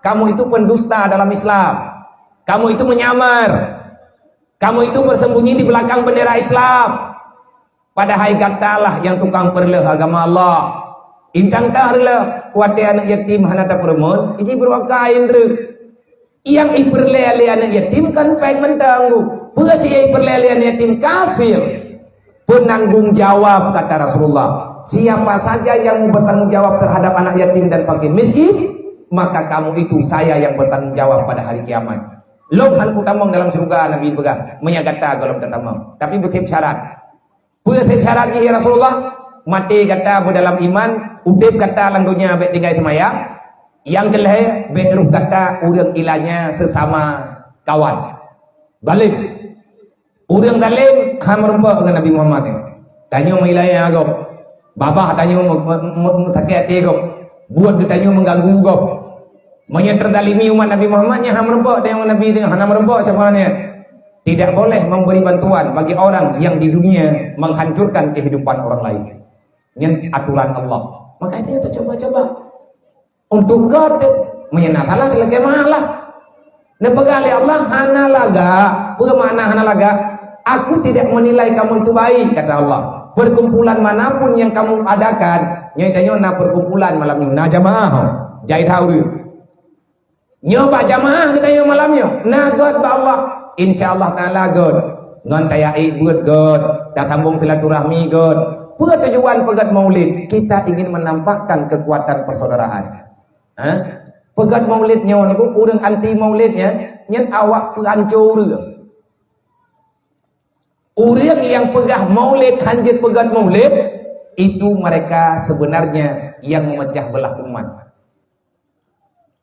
Kamu itu pendusta dalam Islam. Kamu itu menyamar. Kamu itu bersembunyi di belakang bendera Islam. Padahal katalah yang tukang perleh agama Allah. Intang tahrlah kuat anak yatim hanata peremon, iji berwakain re. Yang iperleh anak yatim kan peng mentanggu. Bukan si iperleh anak yatim kafir. Penanggung jawab kata Rasulullah. Siapa saja yang bertanggung jawab terhadap anak yatim dan fakir miskin, maka kamu itu saya yang bertanggung jawab pada hari kiamat. Lo kan kutamong dalam surga Nabi pegang menyagata golong tatamong. Tapi betul syarat. Betul syarat ya Rasulullah. Mati kata dalam iman, udip kata lang dunia bet tinggal semayang. Yang kelih bet ruh kata urang ilahnya sesama kawan. Balik. Urang dalim hamrempa dengan Nabi Muhammad. Tanya ilahnya agak. Babah tanya sakit hati agak. Buat ditanya mengganggu agak. Menyeterdalimi umat Nabi Muhammadnya hamrempa dengan Nabi itu hamrempa siapanya. Tidak boleh memberi bantuan bagi orang yang di dunia menghancurkan kehidupan orang lain. Ini aturan Allah. Maka itu kita coba-coba. Untuk God menyenatalah lagi malah. Nepegali Allah hanalaga. Bagaimana hanalaga? Aku tidak menilai kamu itu baik kata Allah. Perkumpulan manapun yang kamu adakan, nyatanya na perkumpulan malamnya na jamaah. Jahit hauri. Nyoba jamaah kita yang malamnya. Na God ba Allah. InsyaAllah ta'ala God ngon tayai buat God dah sambung silaturahmi God buat tujuan pegat maulid kita ingin menampakkan kekuatan persaudaraan. Pegat maulidnya niku urang anti maulidnya nyen awak perancur urang yang pegah maulid hanjit pegat maulid itu mereka sebenarnya yang memecah belah umat.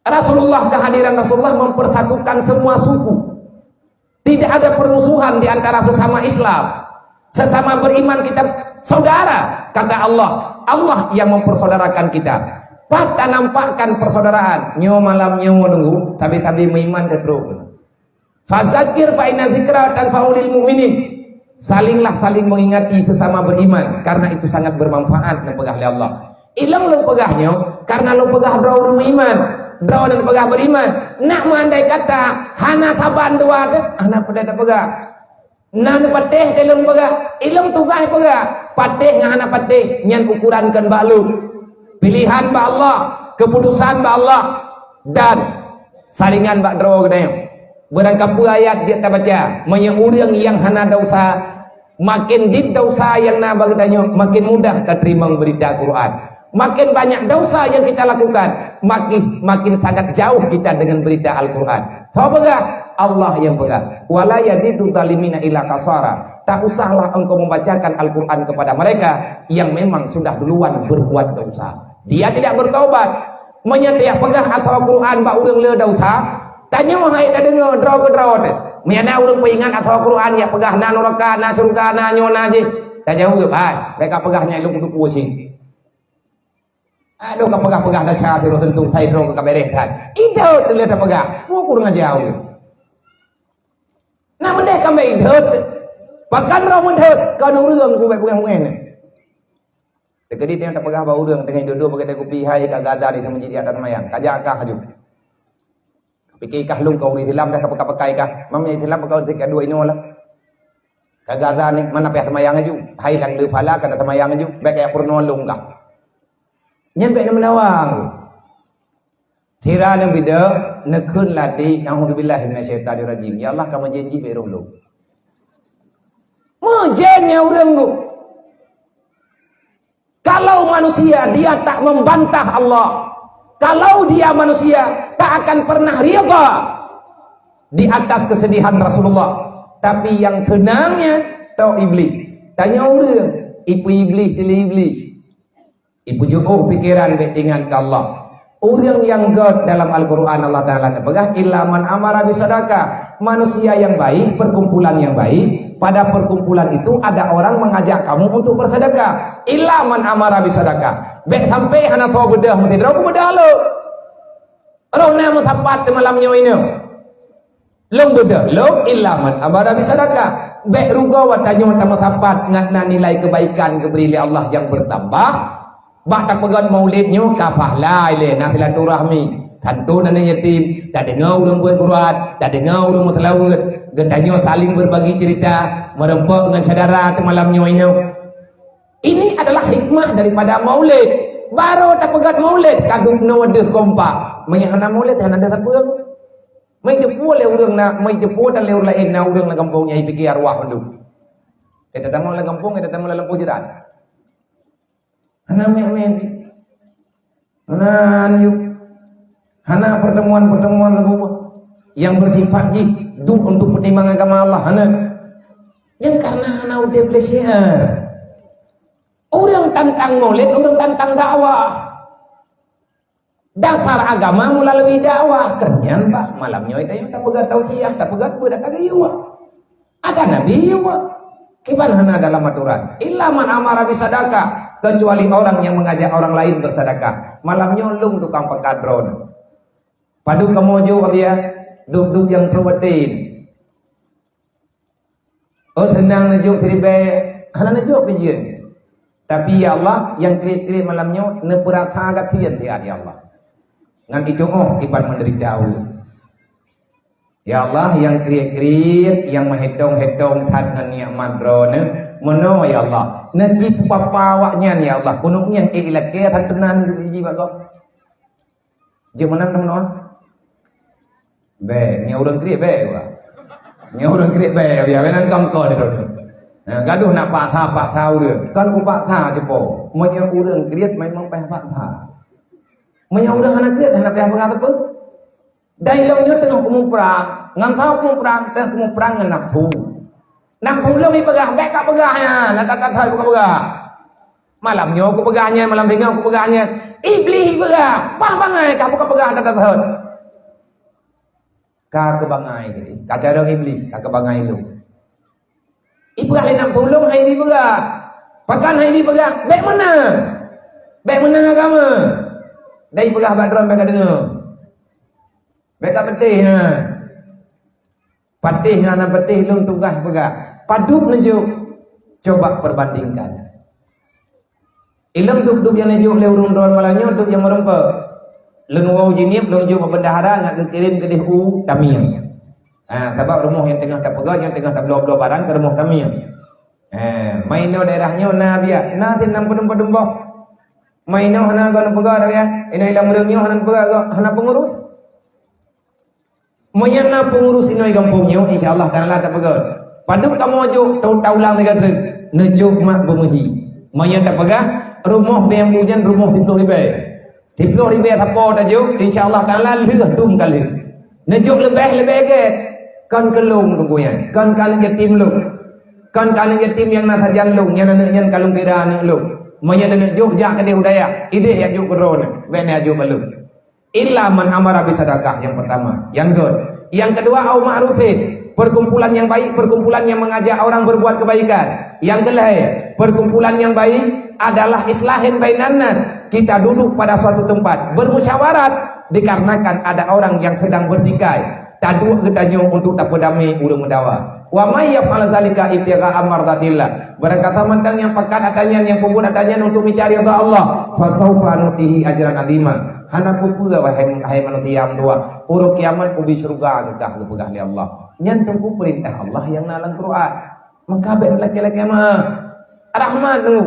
Rasulullah, kehadiran Rasulullah mempersatukan semua suku. Tidak ada permusuhan di antara sesama Islam. Sesama beriman kita saudara. Kata Allah. Allah yang mempersaudarakan kita. Pada nampakkan persaudaraan. Nyo malam nyo nunggu. Tapi meiman dan bro. Fazakir fa'ina zikra tanfa'ulil mu'minin. Salinglah saling mengingati sesama beriman. Karena itu sangat bermanfaat. Dan pegah oleh Allah. Ilang lo pegahnya. Karena lo pegah bro iman. Draw dan pegah beriman. Nak mandai kata hana saban dua de, hana pada tak pegah. Nak pateh telung pegah, ilung tugas pegah. Pateh ngana pateh nyan ukuran kan balu. Pilihan ba Allah, keputusan ba Allah dan saringan ba draw gede. Berangkapu ayat dia tak baca, menyurang yang hana dosa makin dit dosa yang na bagdanya makin mudah terima berita Quran. Makin banyak dosa yang kita lakukan, makin sangat jauh kita dengan berita Al-Quran. Tahu pegah? Allah yang pegah. Wala yazidu zalimina illa khasara. Tak usahlah engkau membacakan Al-Quran kepada mereka yang memang sudah duluan berbuat dosa. Dia tidak bertobat. Menyetiak pegah atau Al-Quran ba urang le dosa. Tanya wahai dah dengar draw ke draw teh. Miana urang peingat atau Al-Quran ya pegah na neraka na surga na nyona je. Tanya urang, mereka pegahnya ilmu untuk pusing. Aduh kapegah-pegah dah cara terus tentu thai drong ke kabereh kan. Idot terlihat pegah. Mau kurang jauh. Nah mendek kami idot. Bahkan raw mendek kau urang ku baik pengen. Tekedi dia tak pegah ba urang dengan dodo bagai kopi hai ka gaza di menjadi adat mayang. Kajak kah haju. Pikir kah lung kau di dalam dah pakai kah. Mamnya dalam kau tiga dua ini lah. Ka gaza ni mana peh mayang haju. Hai lang de phala kana mayang haju. Baik kayak purno lung kah. Nyampe na melawang tira yang beda nekun lati a'udzubillahi minasyaitonir rajim. Ya Allah kamu janji berong lu mujennya urang lu. Kalau manusia dia tak membantah Allah, Kalau dia manusia tak akan pernah rida di atas kesedihan Rasulullah. Tapi yang tenangnya tahu iblis. Tanya orang, ipu iblis tili iblis. Ipu jauh pikiran ketinggan ke Allah. Orang yang God dalam Al-Quran Allah Ta'ala nebagah illa man amara bisadaqah. Manusia yang baik, perkumpulan yang baik. Pada perkumpulan itu ada orang mengajak kamu untuk bersedekah. Illa man amara bisadaqah. Bek sampai hana tahu bedah mesti draw ku bedah lo. Orang nama tempat malamnya ini. Long bedah lo illa man amara bisadaqah. Bek ruga watanya tama tempat ngatna nilai kebaikan keberi Allah yang bertambah. Bak tak pegang maulidnya kafah lain nak silaturahmi tentu dan yatim dah dengar orang buat Quran dah dengar orang mutlawat gendanya saling berbagi cerita merempok dengan saudara ke malamnya ini adalah hikmah daripada maulid. Baru tak pegang maulid kadung no ada kompak menyana maulid dan ada tak pegang mai jepu le orang nak mai jepu dan le lain na orang na kampungnya fikir arwah dulu kita tamu la kampung kita tamu la lampu jiran hana men hana pertemuan yang bersifat hidup untuk pertimbangan agama Allah hana yang karena hana udah belajar orang tantang maulid orang tantang dakwah dasar agama melalui dakwah kenyan pak malamnya itu tak pegat tausiah tak pegat budak tak gayuah ada nabi yuah kiban hana dalam aturan illa man amara bisadaqah kecuali orang yang mengajak orang lain bersedekah. Malamnya lung tukang pekadron. Padu kamu jauh ya, duk yang protein. Oh senang najuk seribe, hana najuk pijen. Tapi ya Allah yang kiri malamnya nepurata gatian dia ya Allah. Ngan itu ibarat menderita ya Allah yang kiri yang menghitung tad dengan nikmat drone Mono ya Allah. Nanti papawaknya ya Allah. Kunungnya ilah ke tantenan ji ba ko. Je menan teman. Be, nya urang kri be wa. Nya urang kri be ya benan kongko de. Nah, gaduh nak pak tha urang. Kan ku pak tha je po. Nya urang kri memang peh pak tha. Nya urang anak kri anak peh apa pun. Dai long nyo tengah kumu perang. Ngan thau kumu perang, tengah kumu perang ngan nak thu. Nak sebelum ni pegah, baik tak pegahnya, nak tak saya bukan pegah. Malamnya aku pegahnya, malam tengah aku pegahnya. Iblis pegah, bangai, kamu bukan pegah tak tahu. Kau kebangai gitu, kau cara iblis, kau kebangai lu. Ibu ahli nak tolong hai di pegah, pakan hai di pegah, baik mana agama. Dari pegah badron mereka dengar, mereka petih ha. Patih ngana patih lung tunggah pegah. Paduk nejuk coba perbandingkan. Ilmu duk yang nejuk le urung don malangnya duk yang merempa. Lenwau jinip lung juk bendahara ngak kirim ke dehu tamim. Sebab rumah yang tengah tak pegah yang tengah tak belah barang ke rumah tamim. Maino daerahnya na biya. Na tin nam pedem pedembok. Maino hana gana pegah ya. Ina ilang merengnya hana pegah hana pengurus. Mayana pengurus inoi kampungnya insyaallah taala tak pegah. Padahal kamu ajuk tahu lang negara nejuk mak bermuhi. Maya tak pegah rumah yang hujan rumah 10 ribu apa dah juk insyaallah taala leh dum kali. Nejuk lebih ke kan kelung tunggunya. Kan kali yatim lu. Kan kali yatim yang nasajan lu yang nanyan kalung piraan lu. Maya nejuk jak ke udaya. Ide ya juk ron. Bene ajuk balu. Illa man amara bisadaqah yang pertama. Yang kedua au ma'rufin. Perkumpulan yang baik, perkumpulan yang mengajak orang berbuat kebaikan. Yang kedua, perkumpulan yang baik adalah islahin bainan nas. Kita duduk pada suatu tempat bermusyawarat dikarenakan ada orang yang sedang bertikai. Tadu ketanya untuk tak berdamai urang mendawa. Wa may yaf'al zalika ibtigha'a mardatillah. Berkata mentang yang pekat adanya yang pembun adanya untuk mencari ridha Allah, fasaufa nutihi ajran azima. Hana pupua wahai manusia dua. Urang kiamat ubi surga gegah kepegah li Allah. Nyan tunggu perintah Allah yang nalang Quran. Maka ben laki-laki mah rahmat tu.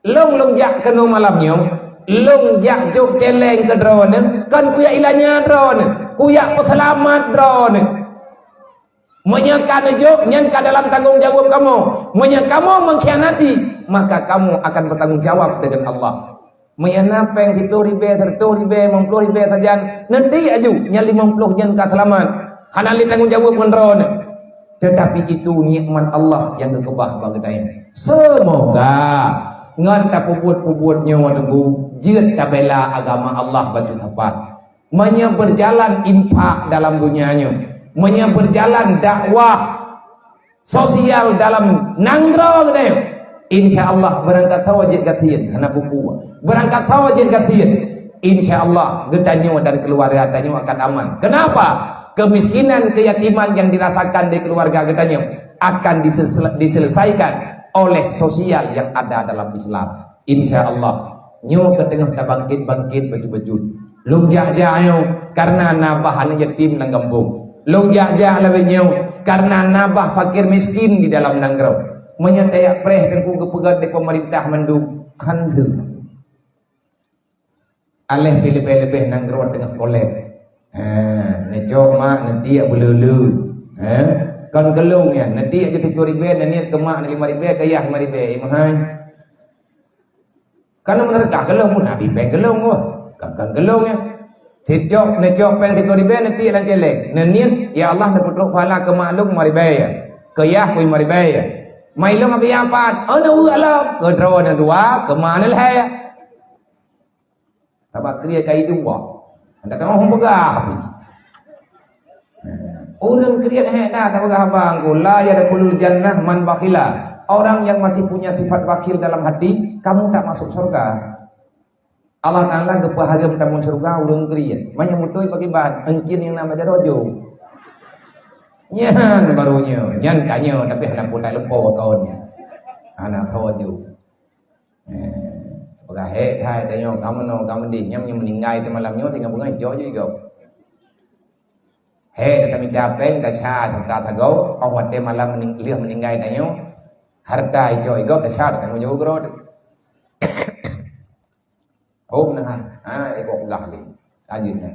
Long jak kenu malamnya, long jak juk celeng ke drone, kan kuya ilanya drone, kuya peselamat drone. Menyakan juk nyanka dalam tanggung jawab kamu. Menyak kamu mengkhianati, maka kamu akan bertanggung jawab dengan Allah. Mayana peng 10 ribe 30 ribe 50 ribe tajan nanti aju nya 50 jen ka selamat hanali tanggung jawab ngendron tetapi itu nikmat Allah yang kekebah bagedai semoga ngan ta puput-puputnya wadengku jeut ta bela agama Allah batu tepat manya berjalan impak dalam dunianya manya berjalan dakwah sosial dalam nanggro gede insyaallah berangkat tawajid gatian anak buku berangkat tawajid gatian insyaallah gedanyo dan keluarga gedanyo akan aman. Kenapa? Kemiskinan keyatiman yang dirasakan di keluarga gedanyo akan diselesaikan oleh sosial yang ada dalam Islam insyaallah. Nyo ketengah ta bangkit baju-baju lung jajayo karena nabahan yatim nang kampung lung jajah lebihnya karena nabah fakir miskin di dalam nanggro menyetek preh dan ku kepegat di pemerintah mendung handel aleh lebih-lebih nanggro tengah kolep nejok mak nanti belulu kon gelung ya nanti aja 10 ribu niat ke mak 5 ribu kayah 5 ribu imahai karena menerkah gelung pun habis pe gelung kan gelung ya nejok peng 10 ribu nanti lan celek niat ya Allah nak putruk pahala ke maklum 5 ribu ya kayah ku 5 ribu ya mai long abi empat na ualam ke drone dua ke mana lah tabak kriya kai dua anda tahu hom begah orang kriya dah tak begah bang la yadkhulul jannah man bakhila orang yang masih punya sifat bakhil dalam hati kamu tak masuk surga Allah Taala kebahagiaan tamu surga urang kriya manya mutoi pakai ban encin yang nama jarojo nyan barunya nyan kanya tapi anak pun tak lupa tahunnya anak tahu je apakah hai tanya kamu di nyam meninggal itu malamnya tinggal bunga hijau juga tapi dapeng dasar tak tahu awak dia malam meninggal tanya harta hijau juga dasar kamu jauh gerod nah ikut gah ni kajinya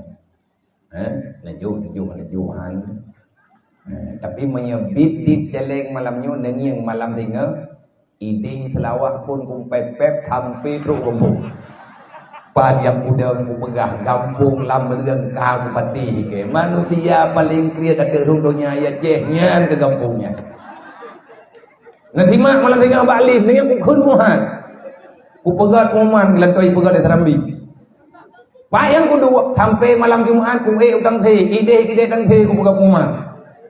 lajuan tapi menyebit di celeng malamnya nengiang malam tinggal ide telawah pun kumpet-pet hampir teruk gembung pan yang udah pegah kampung lambereng kamu pati ke manusia paling kriat ada rundonya ya jehnya ke kampungnya nanti mak malam tinggal balik dengan kukun muhan ku pegat muman gelantoi pegat di terambi pak yang kedua sampai malam Jumat ku utang thi ide tang thi ku pegat muman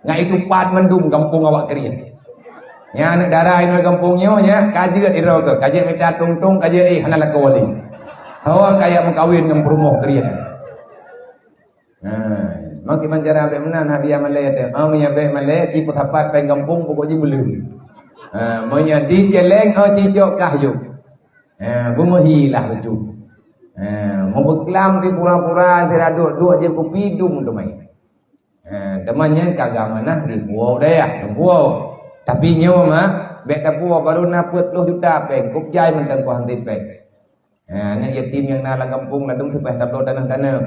nggak itu pat mendung kampung awak kerian ya anak darah ini kampungnya ya kaji di roga kaji minta tungtung kaji hanala kawali hawa kayak mengkawin dengan perumah kerian makin menjara abe menan habia malay tu ya abe malay ci putapat pen kampung pokoknya belum monya di celeng cicok kahyu bumohi lah betul mau beklam di pura-pura tidak dua je kopi dum tu mai temannya kagak mana di pulau dah pulau tapi nyawa mah beta pulau baru naput 10 juta peng kup jai mentang ku hanti peng ni yatim yang nala kampung ladung tepeh tablo tanah-tanah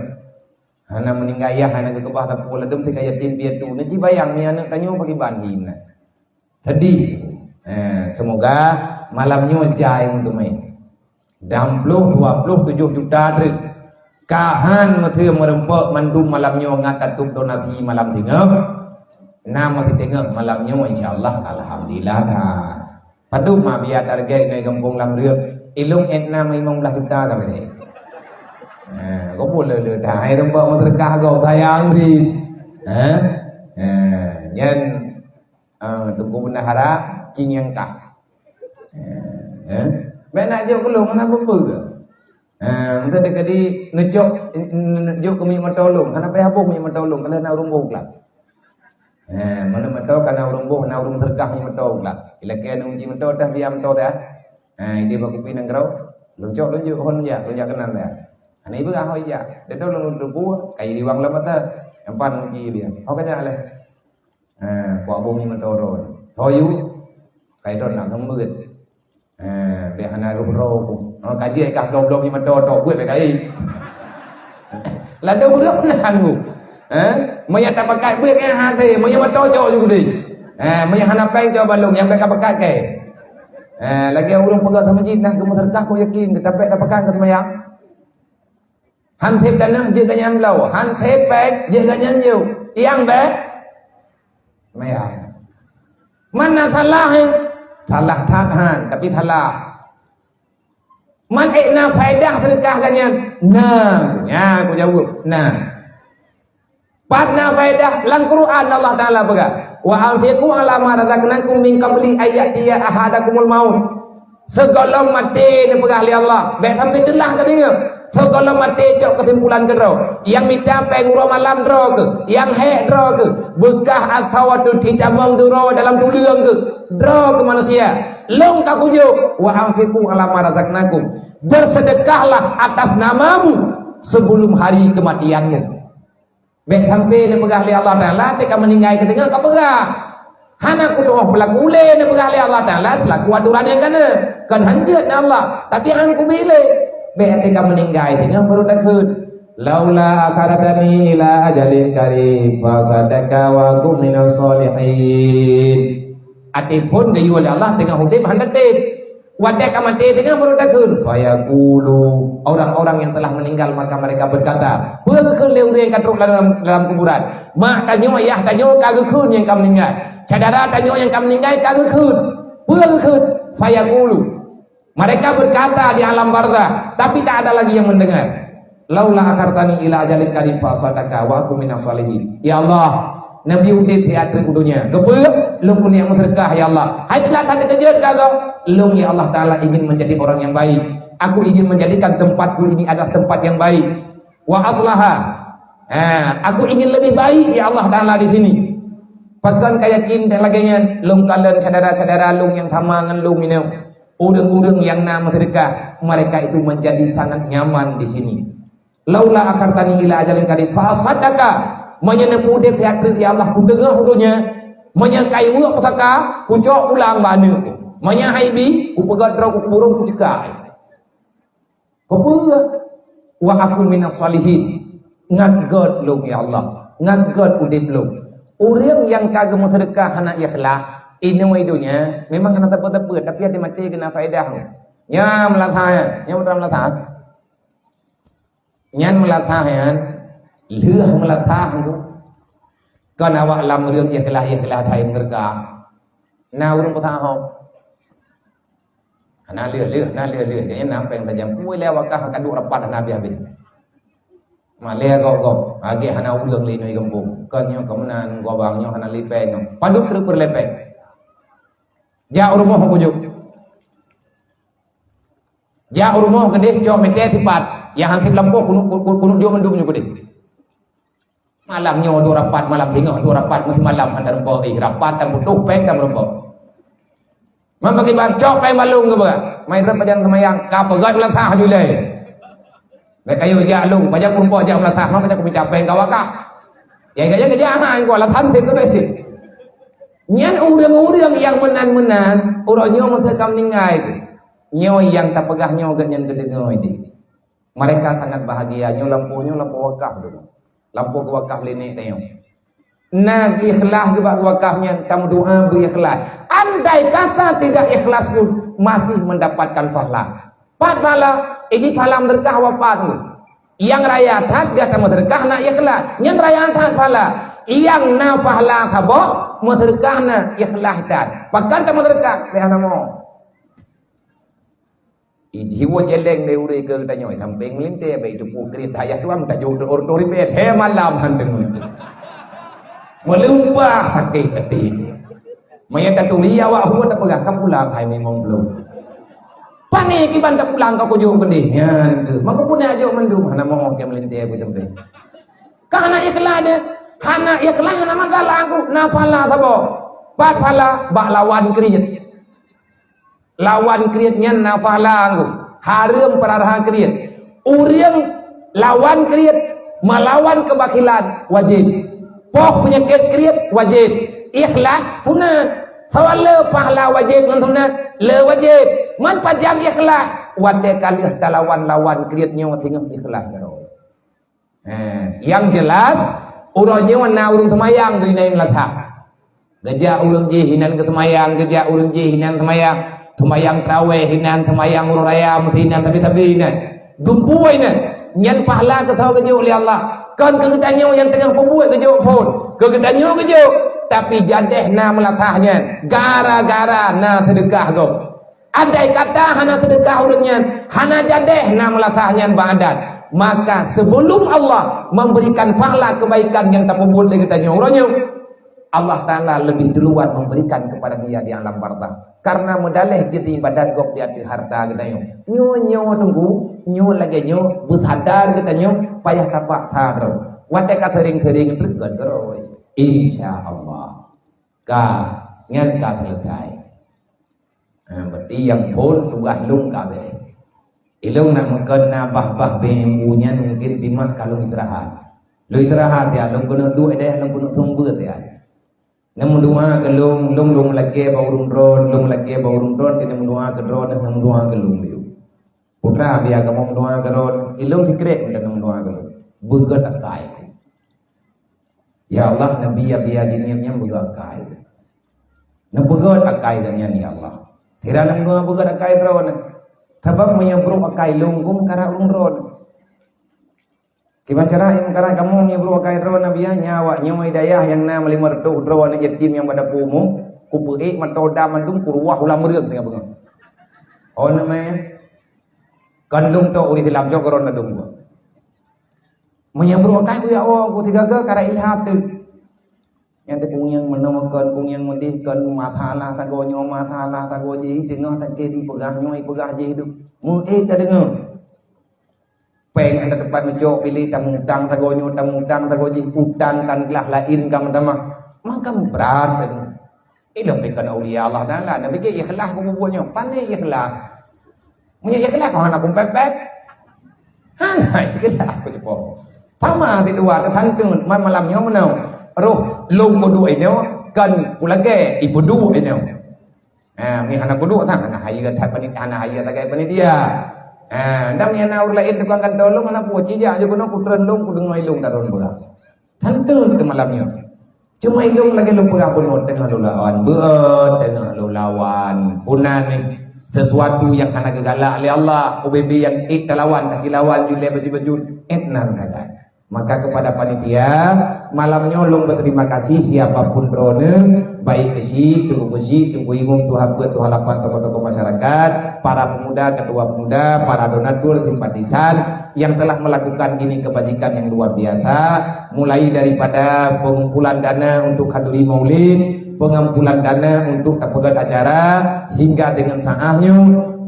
hana meninggal ayah hana ke kebah tapu ladung teka yatim piatu ni ci bayang ni anak tanyo bagi banhin sedih semoga malamnya jai untuk mai 27 juta truk kahan masih merempok mandum malamnya ngatatuk donasi malam tinggal nah masih tengok malamnya insyaallah alhamdulillah dah padu mah biar targetในkampung lam rước ilung etna 15 juta tak boleh có buồn lừa thải rempok mereka kau tayang di nhân tunggu benahara cinyang kah benak je kelung ana apa Mungkin dekat di nejok kami matolong, karena pihak kami matolong, kalau nak urung lah. Mana matol karena urung boh, nak urung terkah kami matol lah. Ilakian uji matol dah biar matol dah. Ini bagi pinang kerau, lonjok hon ya, lonjak kenan dah. Ini berah hoi ya, dia tu lonjok buah, kayak di wang lepas tu, empan uji dia. Kau kata lah, kuah bumi matol ron, toyu, kayak don nak tembut. Biar hana roh kaji kah dom-dom ni mado buat kai lada budak nangu maya tak pakai buat kan hati maya mado jo juga di maya hana peng jo balung yang mereka pakai ke Lagi orang pegang sama masjid nah gemuk terkah aku yakin kita dapat dapatkan ke semayang. Han thép tanah je ganyan lau, han thép pek je ganyan nhiều, yang bek semayang. Mana salah salah tahan tapi salah. Man na faedah terkah ganyan. Nah, ya aku jawab. Nah. Padna faedah lang Quran Allah Taala berkata wa anfiqu ala ma razaqnakum min qabli ayatiya ahadakumul maut. Segala mati ni perah li Allah. Baik sampai telah katanya. Segala mati cok kesimpulan ke draw. Yang minta penguro malam draw ke, yang hek draw ke, bekah asawatu dicabang draw dalam duliang ke, draw ke manusia. Long kakujo wa anfiqu ala ma razaqnakum. Bersedekahlah atas namamu sebelum hari kematianmu. Baik sampai ni perah li Allah Taala tika meninggal ketinggal kau perah. Hana ku doa pelaku ule ni perah li Allah Taala selaku aturan yang kana. Kan hanjat na Allah, tapi hang ku bile. Baik tika meninggal tinggal baru dak keun. Laula akharatani ila ajalin qarib fa sadaka wa kum minas solihin. Atipun gayu oleh Allah tengah hudib handatin. Wadah kamati tengah baru dak keun. Fayaqulu orang-orang yang telah meninggal maka mereka berkata, "Beukun le urang kadruk dalam kuburan." Mak tanyo ayah tanyo kageukun yang kam meninggal. Saudara tanyo yang kam meninggal kageukun. Beukun. Fayaqulu. Mereka berkata di alam barzah, tapi tak ada lagi yang mendengar. Laula akhartani ila ajalin qarib fa sadaka wa aku minas solihin. Ya Allah, Nabi udit teater kudunya. Gebeuk lu punya berkah ya Allah. Hai telah tanda kejut kagak. Lu ya Allah Taala ingin menjadi orang yang baik. Aku ingin menjadikan tempatku ini adalah tempat yang baik. Wa aslaha. Aku ingin lebih baik ya Allah Taala di sini. Pakan kayakin dan laganya lung kalian saudara-saudara lung yang tamangan lung minum. Urang-urang yang nama sedekah, mereka itu menjadi sangat nyaman di sini. Laula akhartani ila ajalin qarib fa sadaka. Menyenepu dia teater ya Allah ku dengar hudunya. Menyakai uak pusaka, ku cok ulang bana. Menyahai bi, ku pegat draw ku burung ku cekai. Kebuah wa aku minas salihin. Ngagot lu ya Allah. Ngagot udip lu. Orang yang kagak mau sedekah anak ikhlas, ini hidunya memang kena tepat-tepat tapi ada mati kena faedah. Ya melatah, ya betul melatah. Nyan melatah ya. Leuh melatah tu. Kan awak lam reung ikhlas thai sedekah. Nah urang patah. Ana leuh kayaknya nampeng tajam. Puai lewakah kaduk rapat nabi habis. Malia go agi hana ulang li noi gembung kanyo kemenan go bangnyo hana lipeng paduk per lepeng ja rumah kujuk ja rumah gede jo mete tipat yang hantip lampu kunu jo mendung nyo gede malam nyo do rapat malam tinggal do rapat mesti malam hantar rempo rapat dan butuh peng dan rempo membagi bancok peng malung ke ba main repajan semayang ka pegat lan sah julai. Kayu jalung, banyak perempuan jauh latah, mana banyak mencapai kawakah? Ya gaya hang gua latan sih tu besi. Nyan urang-urang yang menan, urangnya mesti kam ningai. Nyo yang tak pegah nyo ganyan gede ngoi di. Mereka sangat bahagia. Nyo lampu wakaf dulu. Lampu wakaf lene teo. Nah ikhlas ke wakafnya, kamu doa berikhlas. Andai kata tidak ikhlas pun masih mendapatkan pahala. Pahala iji pahala berkah wapat yang raya tad gak berkah na ikhlas yang raya tad pahala yang na pahala khaboh berkah na ikhlas tad pakan ta berkah behana mo idi wo jeleng de ure ke ta nyoy samping linte be itu pukrit hayah tuam ta jod or bet he malam hanteng melumpah hakikati maya ta turia wa huwa ta pegah kapulang hai memang belum Pani kiban tak pulang kau kujung gede, ya. Maka punya aja mendung, hana mau yang melintir aku sampai. Karena ikhlas deh, hana ikhlas hana masalah aku, nafala sabo, pat pala bak lawan kriat, lawan kriatnya nafala aku, harum perarahan kriat, uriang lawan kriat, melawan kebakilan wajib, poh penyakit kriat wajib, ikhlas sunat. Sawal le pahala wajib dengan sunat, le wajib. Man pajang ikhlas, wade kali lawan kriatnya tinggal ikhlas karo. Yang jelas urangnya wana urang semayang tu inai melatah. Gejak urang jihinan ke semayang, gejak urang jihinan semayang. Temayang tarawih hinan, temayang uraya mutinan tapi nan. Dumpuai nan. Nyan pahala ke tahu kejo oleh Allah. Kan kegedanyo yang tengah pembuat kejo pun. Kegedanyo kejo. Tapi jadeh na melatahnya. Gara-gara na sedekah go. Andai kata hana sedekah ulunnya, hana jadeh na melatahnya badan. Maka sebelum Allah memberikan pahala kebaikan yang tak membuat lagi tanya orangnya, Allah Ta'ala lebih duluan memberikan kepada dia di alam barzah. Karena medalih kita ibadat gok di hati harta kita nyo tunggu nyo lagi nyo bersadar kita nyo payah tapak sadar wadah kata sering tergan keroi insya Allah ngan selesai. Berarti yang pun tugas lung kabeh. Ilung nak makan na bah bemunya mungkin bimah kalau istirahat. Lu istirahat ya, lung kena duit deh, lung kena tunggu ya. Namun dua ke lung lagi baurung drone, tidak mendua ke drone, namun dua ke lung dia. Putra biar kamu mendua ke drone, ilung dikrek dan mendua ke lung. Begat akai. Ya Allah, Nabi ya biar jinnya begat akai. Nabegat akai dengan ya Allah. Tidak nak mendua begat akai drone. Sebab menyebruh akai lunggung karena ulung. Gimana cara yang karena kamu menyebruh akai drone nabiya nyawa nyawa hidayah yang na melimar tu drone yatim yang pada pumu kupuik matoda mandung kurwah ulam merek tengah bengang. Oh namanya kandung tu uri hilam jok koron nadung gua. Menyebruh akai tu ya Allah ku tiga ke karena ilham tu. Yang tepung yang menamakan pung yang mendihkan mathalah tagonyo mathalah tagoji tengah tak di pegah nyoi pegah je hidup muik tak dengar peng anda depan mejo pilih tamudang tagoji udang dan gelah lain kamu tamah makam berat ilah pekan aulia Allah Taala nabi ke ikhlas ku bubunya pandai ikhlas punya ikhlas kau anak kumpet hana ikhlas ku cepo sama di luar tertantun malamnya menau roh lung kudu enyo kan kulage ibudu enyo mi hana kudu tang hana hayi kan panit hana hayi tagai panitia ndam yana lain tukang kan tolong hana puci ja aja kuno putren lung kudu ngai lung daron bega tantun ke malamnya cuma ilung lagi lung bega pun tengah lulawan beut tengah lulawan punan ni sesuatu yang hana gegalak oleh Allah UBB yang lawan lawan jule baju etnan tagai. Maka kepada panitia malamnya long berterima kasih siapapun drone baik kesi, tunggu imum, tuhan halapan tokoh-tokoh masyarakat, para pemuda, ketua pemuda, para donatur, simpatisan yang telah melakukan ini kebajikan yang luar biasa, mulai daripada pengumpulan dana untuk haduri maulid, pengumpulan dana untuk pegat acara, hingga dengan saahnya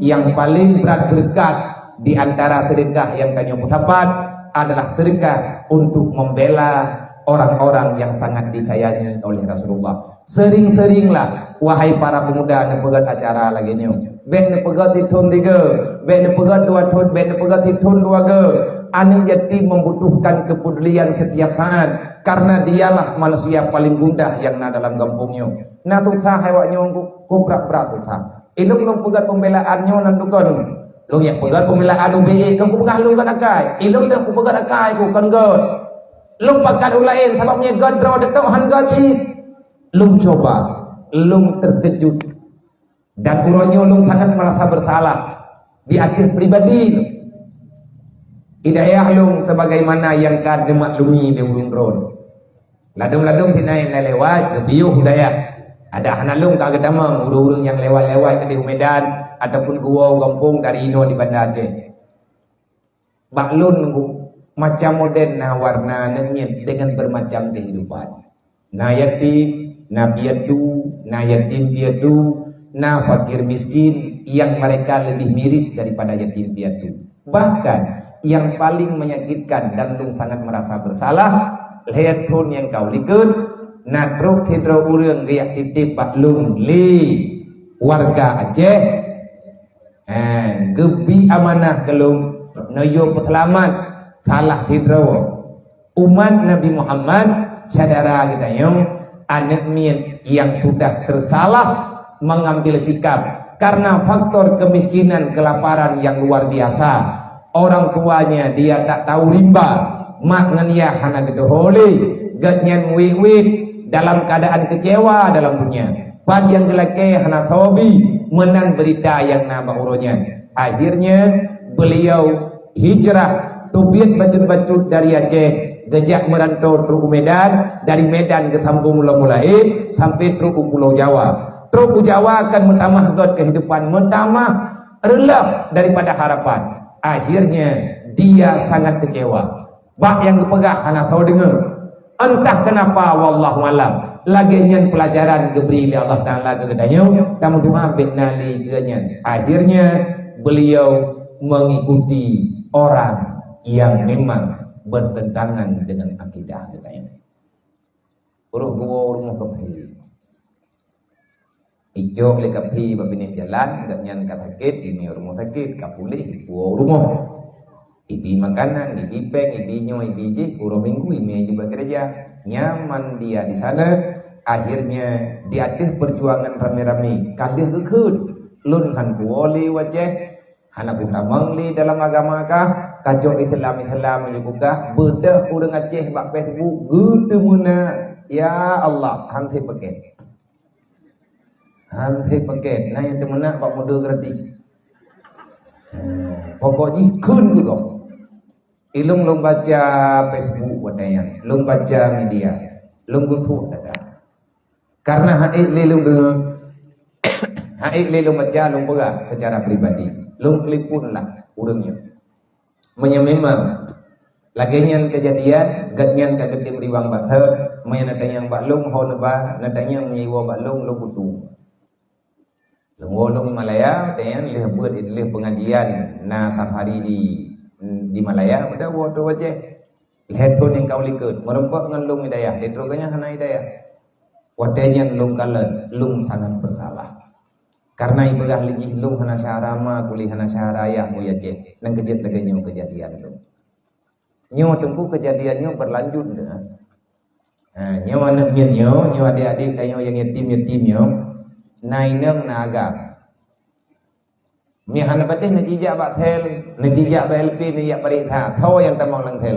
yang paling berat berkat di antara sedekah yang tanya mutabat adalah sedekah untuk membela orang-orang yang sangat disayangi oleh Rasulullah. Sering-seringlah wahai para pemuda nepegat acara lagi nyo. Ben nepegat titun 3, ben nepegat 2 tun, ben nepegat titun 2 ge. Ani yatim membutuhkan kepedulian setiap saat karena dialah manusia paling gundah yang na dalam kampungnya. Na susah hewaknya ku berat susah. Ilung pegat pembelaannya nandukan. Lu yang pegat pembelaan UBE kan ku pegah lu kan akai ilung dah ku pegat akai ku kan god lu pakat ulain sebabnya god draw detok han gaci lu coba lu terkejut dan uronyo lu sangat merasa bersalah di akhir pribadi hidayah lu sebagaimana yang kad demaklumi di urung drone ladung-ladung sinai lewat biuh hidayah ada hanalung kagak damang urung-urung yang lewat-lewat ke di Medan ataupun gua kampung dari Ino di Banda Aceh. Baklun macam modern nah warna nengit dengan bermacam kehidupan. Na yatim, na piatu, na yatim piatu, na fakir miskin yang mereka lebih miris daripada yatim piatu. Bahkan yang paling menyakitkan dan lung sangat merasa bersalah, lihat pun yang kau likut, na truk hidro urang riak titip baklun li warga Aceh. Gebi amanah kelum noyo peselamat salah hidro umat Nabi Muhammad saudara kita yang anak min yang sudah tersalah mengambil sikap karena faktor kemiskinan kelaparan yang luar biasa orang tuanya dia tak tahu rimba mak ngania hana gedoholi gatnyan wiwit dalam keadaan kecewa dalam dunia pad yang gelake hana thobi menang berita yang nama uronya. Akhirnya beliau hijrah tubiat bacut-bacut dari Aceh, gejak merantau ke Medan, dari Medan ke sambung mulai sampai ke Pulau Jawa. Terus Jawa akan mentamah kehidupan, mentamah relaf daripada harapan. Akhirnya dia sangat kecewa. Bak yang kepegang anak tahu dengar. Entah kenapa wallahu alam. Laginya pelajaran diberi oleh Allah Taala kepadanya, tamu doa benali kenya. Akhirnya beliau mengikuti orang yang memang bertentangan dengan akidah katanya. Uruh gua rumah kepi. Ijo le kepi babinih jalan, ganyan katakit ini rumah sakit, kapulih gua rumah. Ibi makanan, ibi peng, ibi nyo, ibi je, urung minggu ini juga kerja. Nyaman dia di sana. Akhirnya di atas perjuangan rame-rame kalih kekut lun han boleh wajah anak utamang li dalam agama kah kacau Islam juga bedah urang Aceh bak Facebook gitu muna ya Allah hanti paket nah yang temena bak muda gratis pokoknya kun gitu ilung lung baca Facebook wadanya lung baca media lung gufu ada karena haik lelung baca lung pegah secara pribadi lung kelipun lah urangnya menyememang laginya kejadian gatnyan kaget meriwang bakher mayan nadanya yang baklung ho neba nadanya menyewa baklung lung butuh lung Malaya tayan leh buat leh pengajian na safari di Malaya pada waduh wajah leton yang kau likut merempak ngan lung hidayah letroganya hana hidayah wadanya lung kalan lung sangat bersalah karena ibagah lagi lung hana syarama kulih hana syaraya mu yaje nang kejadian laganya kejadian lung nyo tunggu kejadiannya berlanjut dah nyo anaknya nyo adik-adik kayo yang yatim-yatimnya nainang naga mi hana patih natijah bak thel natijah BLP ni yak paritha tho yang tamang lang thel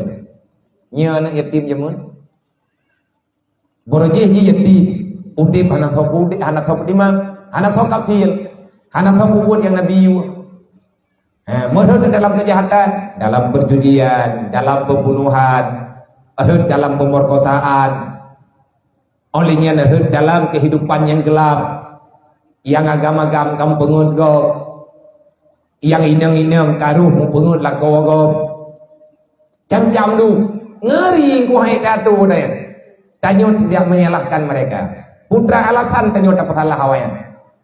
nyo anak yatim jamun borojeh ji yatim udip anak sokudi anak sokudima anak sokafil anak sokubun yang Nabi mereka dalam kejahatan, dalam perjudian, dalam pembunuhan, dalam pemerkosaan, olehnya dalam kehidupan yang gelap, yang agama-agama kamu pengut go, yang inang-inang karuh mu pengut lakau go, jam-jam du ngeri ku hai datu deh. Tanyo tidak menyalahkan mereka. Putra alasan tanyo dapat salah hawayan.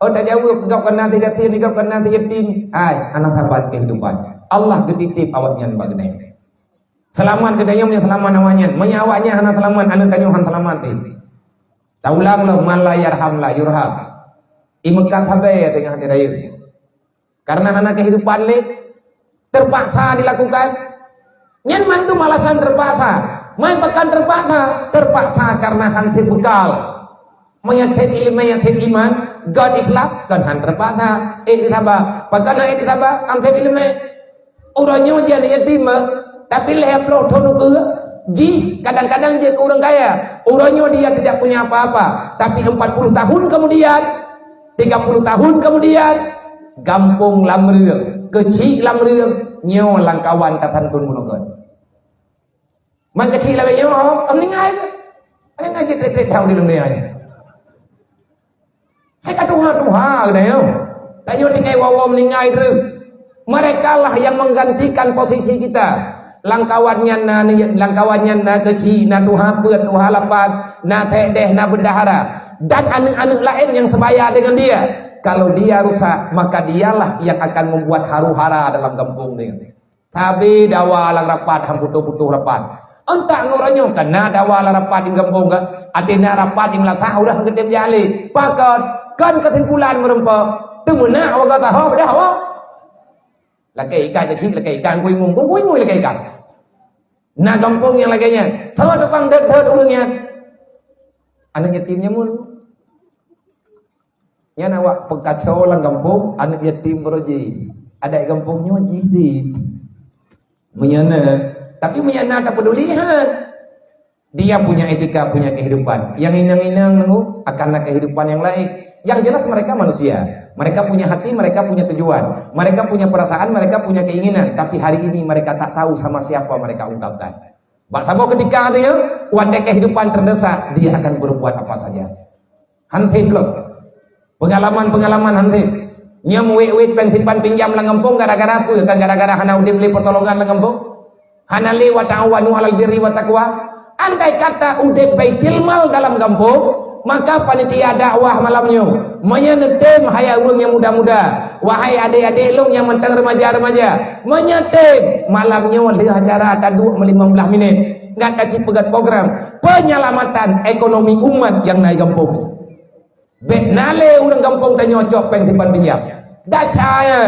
Oh tak jauh kau kena tidak sini kau kena yatim. Ai anak sahabat kehidupan. Allah getitip awaknya bagne. Selamat kedanya punya selamat namanya. Menyawanya anak selamat anak tanyo han selamat ti. Taulang lo mala yarham la yurham. Imekat habe tengah hati rayu. Karena anak kehidupan ni terpaksa dilakukan. Nyan mantu malasan terpaksa. Main pekan terpaksa karena hansi bekal menyatin iman God Islam kan han terpaksa ditambah pakana ditambah hansi ilmu orangnya jadi yatim tapi leh pro thonu ke ji kadang-kadang je ke orang kaya orangnya dia tidak punya apa-apa tapi 40 tahun kemudian 30 tahun kemudian gampung lamreung kecil lamreung nyo langkawan tatan pun mulogon man kecil lah yo am ningai ke ada ngaji tet tahu di dunia ni hai ka tuha gede yo kayo tingai wawom ningai tu mereka lah yang menggantikan posisi kita langkawannya na kecil na tuha peut tuha lapan na tedeh na bendahara dan anak-anak lain yang sebaya dengan dia kalau dia rusak maka dialah yang akan membuat haru-hara dalam kampung ni tapi dawa lang rapat ham putuh-putuh rapat entah ngorangnya kena dawa lang rapat di kampung kan atina rapat di melatah udah ketep jali pakat kan kesimpulan merempak temuna awak kata ha dah awak laki ikan kecil laki ikan kuing laki ikan nah kampung yang laginya tahu depan third urangnya anak yatimnya mun nya awak pekacau lang kampung anak yatim beroji ada kampungnya jihdi menyana tapi menyana tak pedulihan dia punya etika punya kehidupan yang inang-inang akan kehidupan yang lain yang jelas mereka manusia Mereka punya hati, mereka punya tujuan, mereka punya perasaan, mereka punya keinginan, tapi hari ini mereka tak tahu sama siapa mereka ungkapkan. Bahkan ketika dia wadai kehidupan terdesak, dia akan berbuat apa saja. Hantip loh, pengalaman hantip. Nyam wet simpan pinjam lang kampung gara-gara apa? Kan gara-gara hana udah beli pertolongan lang kampung. Hana lewat ta'awanu alal birri wa taqwa. Andai kata udah baitil mal dalam kampung, maka panitia dakwah malamnya menyetem hai urang yang muda-muda, wahai adik-adik long yang mentang remaja-remaja, menyetem malamnya oleh acara tadu 15 minit nggak kaki pegat program penyelamatan ekonomi umat yang naik kampung. Benale urang kampung tak nyocok peng simpan pinjam dasarnya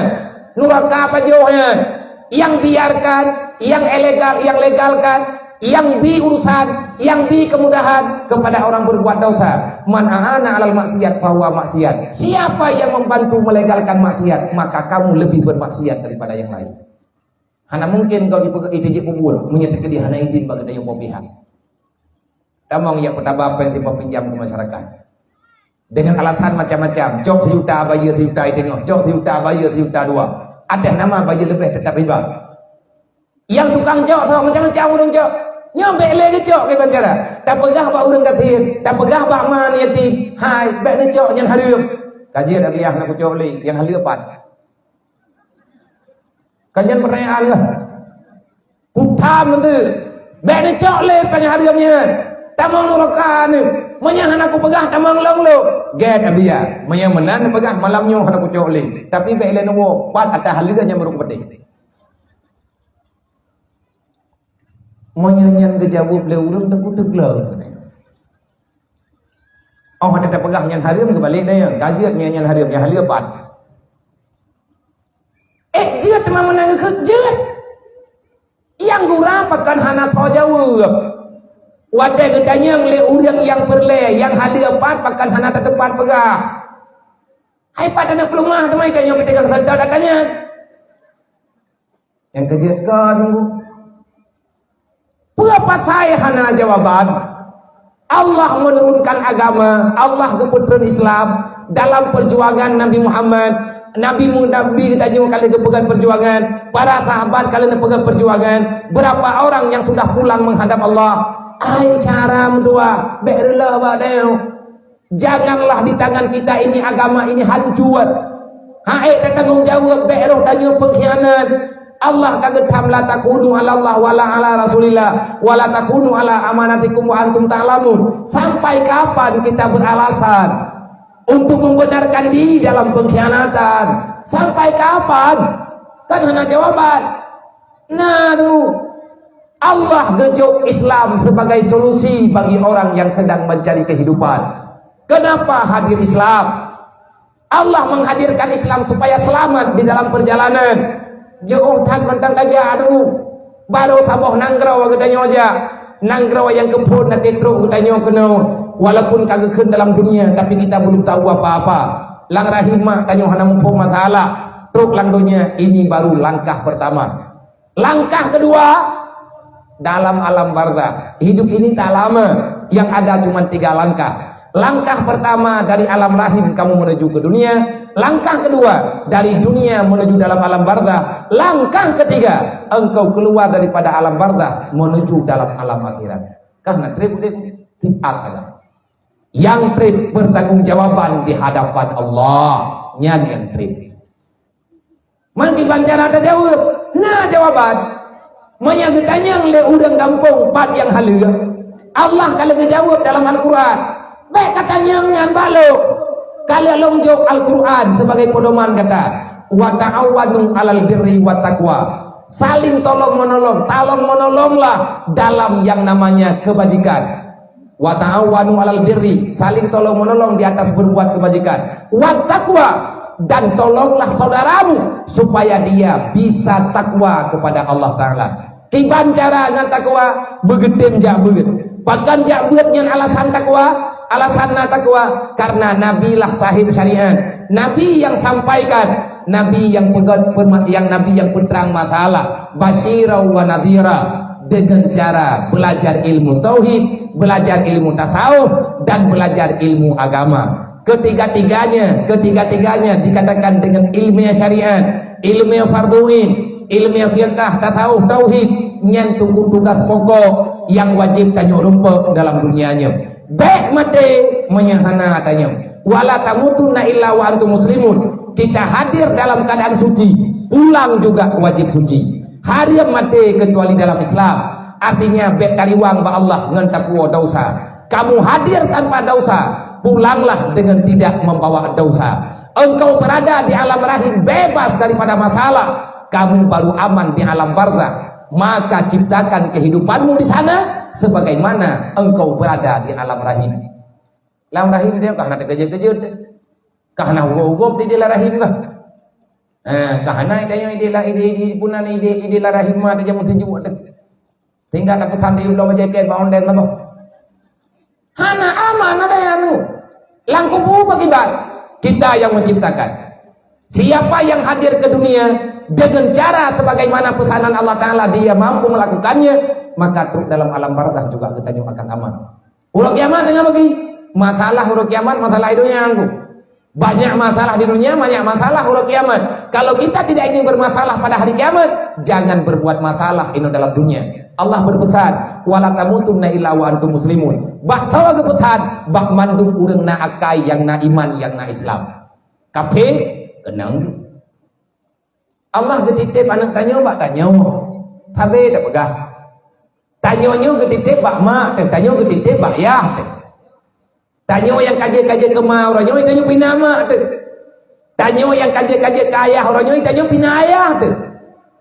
nuraka apa jauhnya yang biarkan, yang ilegal, yang legalkan, yang bi urusan, yang bi kemudahan kepada orang berbuat dosa. Man ahana alal maksiat fahuwa maksiat. Siapa yang membantu melegalkan maksiat, maka kamu lebih bermaksiat daripada yang lain. Hana mungkin kau itiji kubur menyatakan di hana izin bagi dayung pihak. Damang yang pertama apa yang tiba pinjam ke masyarakat dengan alasan macam-macam. Jok sejuta bayar sejuta tengok, jok sejuta bayar sejuta dua. Ada nama bayar lebih tetap riba. Yang tukang jok tahu macam-macam orang jok. Nyampe lagi cok ke bandara. Tak pegah bak urang kathir, tak pegah bak man yatim. Hai, bak ne cok yang harium. Kajian abiah nak cok li yang haliupan. Kajian pertanyaan ke? Kutam tu. Bak ne cok li pang hariumnya. Tamang nurakan ni. Menyang aku pegah tamang long lo. Get abiah. Menyang menan pegah malamnya aku cok li. Tapi bak le no pat ada halium yang merung pedih. Menyanyian kejawab le urang tak kutuk lah. Oh ada tak pegah nyan harium ke balik dah ya. Gajiat nyan harium yang harium pat. Jeut mah menang ke jeut. Yang gura pakan hana tho jawab. Wadai gedanyang le urang yang perle yang harium pat pakan hana tetepat pegah. Hai pat ada pelumah temai tanya petegang sedar datanya. Yang kejeut kan tunggu. Berapa saya hana jawaban? Allah menurunkan agama, Allah keputusan Islam dalam perjuangan Nabi Muhammad. Nabi ditanya kali kepegang perjuangan, para sahabat kali kepegang perjuangan. Berapa orang yang sudah pulang menghadap Allah? Ai cara mendua, berlah badeu. Janganlah di tangan kita ini agama ini hancur. Hai tanggung jawab beroh tanya pengkhianat. Allah kagak la takunu ala Allah wala ala Rasulillah wala takunu ala amanatikum wa antum ta'lamun. Sampai kapan kita beralasan untuk membenarkan diri dalam pengkhianatan? Sampai kapan? Kan hanya jawaban. Nah tu Allah gejok Islam sebagai solusi bagi orang yang sedang mencari kehidupan. Kenapa hadir Islam? Allah menghadirkan Islam supaya selamat di dalam perjalanan. Jauh tan mentang aja aduh baru taboh nanggraw katanya aja nanggraw yang kempun nanti truk katanya kena walaupun kagak keun dalam dunia tapi kita belum tahu apa-apa lang rahimah tanya hana mumpung masalah truk lang dunia ini baru langkah pertama. Langkah kedua dalam alam barzakh. Hidup ini tak lama, yang ada cuma 3 langkah. Langkah pertama dari alam rahim kamu menuju ke dunia. Langkah kedua dari dunia menuju dalam alam barzakh. Langkah ketiga engkau keluar daripada alam barzakh menuju dalam alam akhirat. Karena trip tiat yang trip bertanggung jawaban di hadapan Allah. Nyan yang trip. Mandi bancara ada jawab. Nah jawaban. Maya getanyang le udang kampung pat yang halia. Allah kalau jawab dalam Al-Quran. Baik katanya ngan balo. Kalian longjok Al-Quran sebagai pedoman kata. Wa ta'awanu 'alal birri wa taqwa. Saling tolong menolonglah dalam yang namanya kebajikan. Wa ta'awanu 'alal birri, saling tolong menolong di atas berbuat kebajikan. Wa taqwa, dan tolonglah saudaramu supaya dia bisa takwa kepada Allah Ta'ala. Kiban cara dengan takwa begetem jak beget. Bahkan jak beget dengan alasan takwa. Alasan takwa karena Nabi lah sahib syariat, Nabi yang sampaikan, Nabi yang Nabi yang penerang masalah, basyira wa nadhira, dengan cara belajar ilmu tauhid, belajar ilmu tasawuf dan belajar ilmu agama. ketiga-tiganya dikatakan dengan ilmiah syariat, ilmiah fardhuin, ilmiah fiqh, tasawuf, tauhid, nyentuh tugas pokok yang wajib tanyo rumput dalam dunianya. Baik mati menyahana tanya, wala tamutunna illa wa antum muslimun. Kita hadir dalam keadaan suci, pulang juga wajib suci. Hari mati kecuali dalam Islam. Artinya baik dari wang ba Allah ngentapu dosa. Kamu hadir tanpa dosa, pulanglah dengan tidak membawa dosa. Engkau berada di alam rahim bebas daripada masalah, kamu baru aman di alam barzakh. Maka ciptakan kehidupanmu di sana sebagaimana engkau berada di alam rahim. Alam rahim dia kahana terkejut-kejut, kahana ugob di dalam rahim kah? Kahana idanya ide punan ide rahim mah dia mesti jual. Tinggal nak pesan di ulo majaket baon den lah. Hana aman ada yang langkubu bagi kita yang menciptakan. Siapa yang hadir ke dunia dengan cara sebagaimana pesanan Allah Ta'ala dia mampu melakukannya, maka truk dalam alam barzakh juga kita akan aman. Urut kiamat dengan bagi masalah urut kiamat, masalah hidupnya aku. Banyak masalah di dunia, banyak masalah urut kiamat. Kalau kita tidak ingin bermasalah pada hari kiamat, jangan berbuat masalah ini dalam dunia. Allah berpesan, wala tamutunna illa wa antum muslimun. Bak tawa kepesan, bak mandung urang na akai yang na iman yang na Islam. Kape kenang. Allah getitip anak tanya bak tanya. Tabe dak pegah. Tanyonyo getitip bak mak, tanya getitip bak yah. Tanya yang kaje-kaje kemau, orangnya tanya pina mak tu. Tanya yang kaje-kaje ke ayah, orangnya tanya pina ayah tu.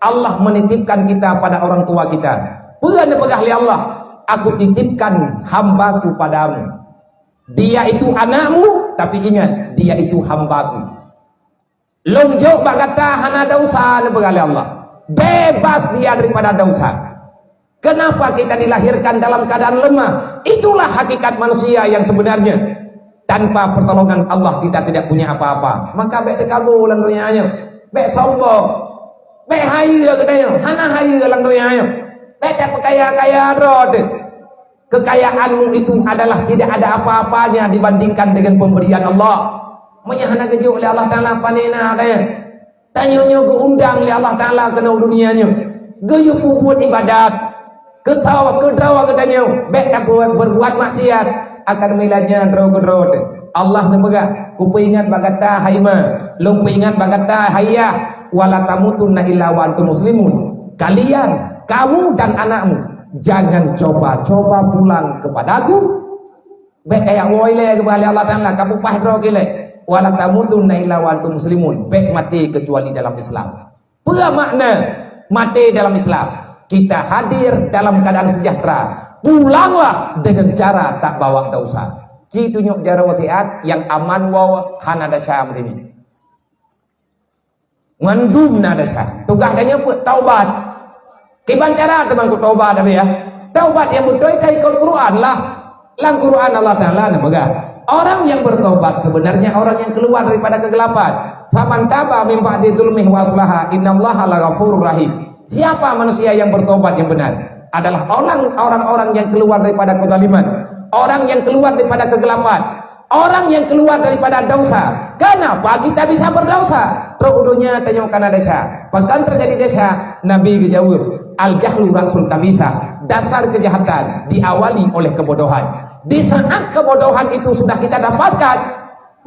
Allah menitipkan kita pada orang tua kita. Bukan pegah li Allah, aku titipkan hambaku padamu. Dia itu anakmu, tapi ingat dia itu hambaku. Longjok bak kata hana dosa pegah li Allah. Bebas dia daripada dosa. Kenapa kita dilahirkan dalam keadaan lemah? Itulah hakikat manusia yang sebenarnya. Tanpa pertolongan Allah kita tidak punya apa-apa. Maka baik tekabul dalam dunianya. Baik sombong. Baik hayu kedanya. Hana hayu dalam dunianya. Baik tak kaya-kaya rod. Kekayaanmu itu adalah tidak ada apa-apanya dibandingkan dengan pemberian Allah. Menyahana kejuk oleh Allah Ta'ala panena katanya. Tanyonyo keundang oleh Allah Ta'ala kena dunianya. Gayuh buat ibadat. Ketawa katanya, baik tak berbuat maksiat akan milanya drog. Allah nemega, ku peingat bagata haima, lum peingat bagata hayah, wala tamutunna illa wa antum muslimun. Kalian, kamu dan anakmu jangan coba-coba pulang kepadaku. Baik kayak woile kepada Allah Taala, kamu pahdro gile. Wala tamutunna illa wa antum muslimun. Baik mati kecuali dalam Islam. Apa makna mati dalam Islam? Kita hadir dalam keadaan sejahtera, pulanglah dengan cara tak bawa dosa. Ci tunjuk jara watiat yang aman wa hanada syam ini. Ngandum nada syam. Tugasnya taubat. Kiban cara teman ku taubat tapi ya. Taubat yang betul itu ikut Quran lah. Lang Quran Allah Ta'ala namaga. Orang yang bertobat sebenarnya orang yang keluar daripada kegelapan. Faman taba min ba'di dzulmihi wa aslaha innallaha laghafurur rahim. Siapa manusia yang bertobat yang benar? Adalah orang-orang yang keluar daripada kezaliman, orang yang keluar daripada kegelapan, orang yang keluar daripada dosa. Kenapa kita bisa berdosa? Rohudunya tanya karena dosa. Bahkan terjadi dosa, Nabi dijawab, al-jahlu rasul kabisa. Dasar kejahatan diawali oleh kebodohan. Di saat kebodohan itu sudah kita dapatkan,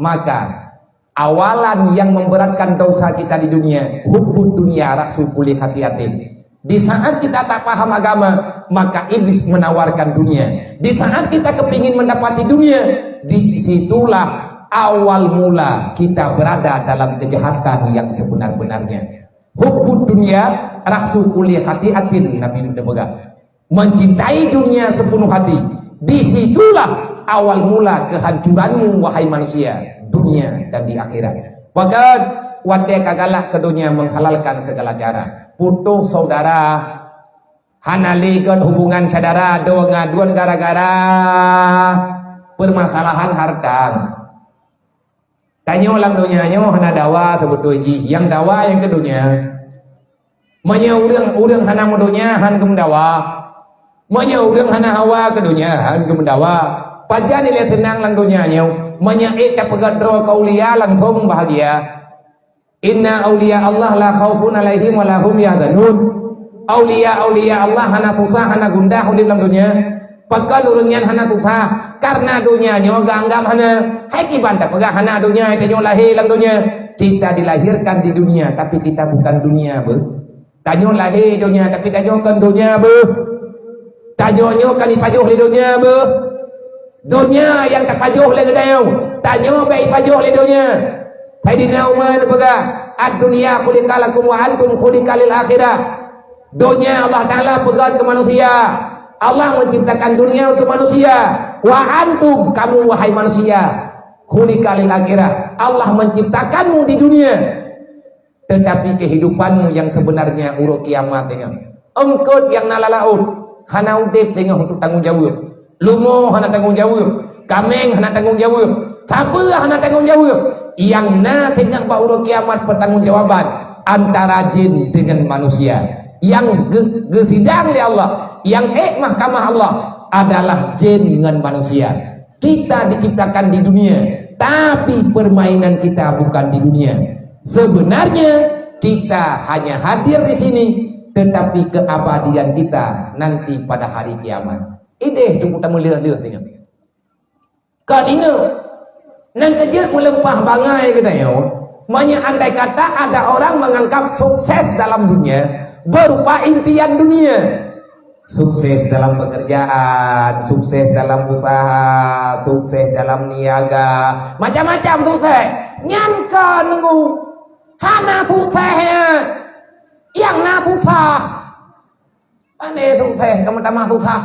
maka awalan yang memberatkan dosa kita di dunia, hubbud dunia rasul kulli khatiatin. Di saat kita tak paham agama, maka iblis menawarkan dunia. Di saat kita kepingin mendapati dunia, disitulah awal mula kita berada dalam kejahatan yang sebenar-benarnya. Hubbud dunia rasul kulli khatiatin. Nabi Muhammad mencintai dunia sepenuh hati. Disitulah awal mula kehancuranmu wahai manusia, dunia dan di akhirat. Bahkan wadai kagalah ke dunia menghalalkan segala cara. Putuh saudara, hanalikan hubungan saudara, doa ngaduan gara-gara permasalahan harta. Tanya ulang dunianya hana dawa sebetulnya yang dawa yang ke dunia. Manya urang hana mudunya han kem dawa. Manya urang hana hawa ke dunia han kem dawa. Pajan nilai tenang lang dunianya. menyaik tak pegadro kaulia langsung bahagia. Inna awliya Allah la khaufun alaihim wa lahum yahzanun. Awliya Allah hana susah hana gundah di dalam dunia. Pegal urunyan hana susah karena dunianya ganggam hana hakiban tak pegah hana dunia itu lahir dalam dunia. Kita dilahirkan di dunia tapi kita bukan dunia tanyo lahir dunia tapi tanyo kan dunia tanyo kan ipajuh di dunia dunia yang tak pajuh le gedau tanyo baik pajuh di dunia. Sayyidina Umar berkata, "Ad-dunya khuliqa lakum wa antum khuliqa lil akhirah." Dunia Allah Taala pegang ke manusia. Allah menciptakan dunia untuk manusia. Wa antum, kamu wahai manusia, khuliqa lil akhirah. Allah menciptakanmu di dunia. Tetapi kehidupanmu yang sebenarnya urut kiamat tengok. Engkau yang nalalaut, hana udip tengok untuk tanggung jawab. Lumo hana tanggung jawab. Kameng hana tanggung jawab. Siapa hana tanggung jawab? Yang tengah baurut kiamat pertanggungjawaban antara jin dengan manusia. Yang gesidang di Allah, yang mahkamah Allah adalah jin dengan manusia. Kita diciptakan di dunia, tapi permainan kita bukan di dunia. Sebenarnya kita hanya hadir di sini, tetapi keabadian kita nanti pada hari kiamat. Ide itu kita melihat-lihat tengok. Kadina nang kejut melempah bangai kita yo. Maknanya andai kata ada orang menganggap sukses dalam dunia berupa impian dunia. Sukses dalam pekerjaan, sukses dalam usaha, sukses dalam niaga, macam-macam sukses. Nyangka nunggu hana suksesnya yang na susah. Pane sukses kamu tambah susah.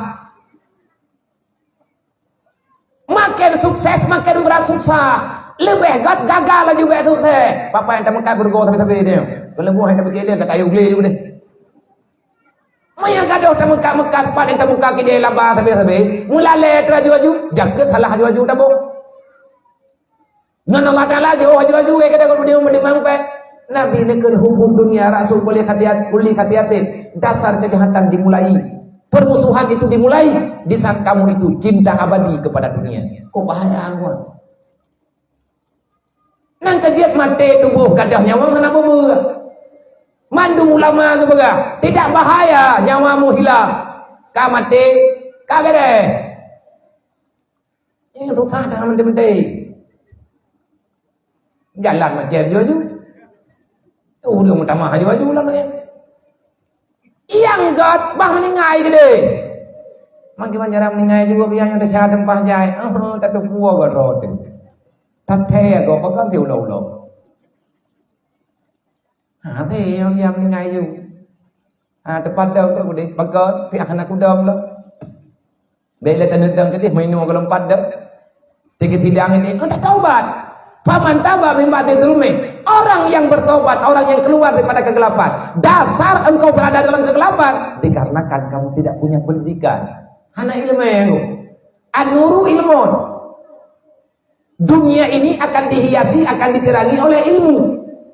Makin sukses makin berat susah. Lebih gagal lagi berat sukses. Papa yang temukan bergo tapi dia. Kalau buah yang temukan dia kata ayo beli juga deh. Maya gadoh temukan mekat pada temukan dia laba tapi. Mula le teraju-aju jagat halah aju-aju tabo. Ngan Allah Taala aju-aju kada kalau dia mendimang pe. Nabi nekeun hukum dunia rasul boleh hati-hati dasar kejahatan dimulai. Permusuhan itu dimulai di saat kamu itu cinta abadi kepada dunia. Kok bahaya angguan? Nang kajiat mati tubuh gadah nyawa mana bobo? Mandu ulama ke bega? Tidak bahaya nyawamu hilang. Ka mati, ka bere. Ini susah dah menti-menti. Jalan macam jaju. Udah mutamah jaju lah ni. Yang God bah meningai gede. Mangki manjara meningai juga biar yang dah tempah jai. Tak ada buah garot. Tak teh go pakan tiu lau. Teh yang meningai juga. Depan dah tu gede. Bagot tiak anak udam lah. Bila tanudang gede minum kalau empat dah. Tiga sidang ini tak taubat. Faman taba min ba'di dzulmi. Orang yang bertobat, orang yang keluar daripada kegelapan. Dasar engkau berada dalam kegelapan dikarenakan kamu tidak punya pendidikan. Hana ilmu. An-nuru ilmun. Dunia ini akan dihiasi, akan diterangi oleh ilmu.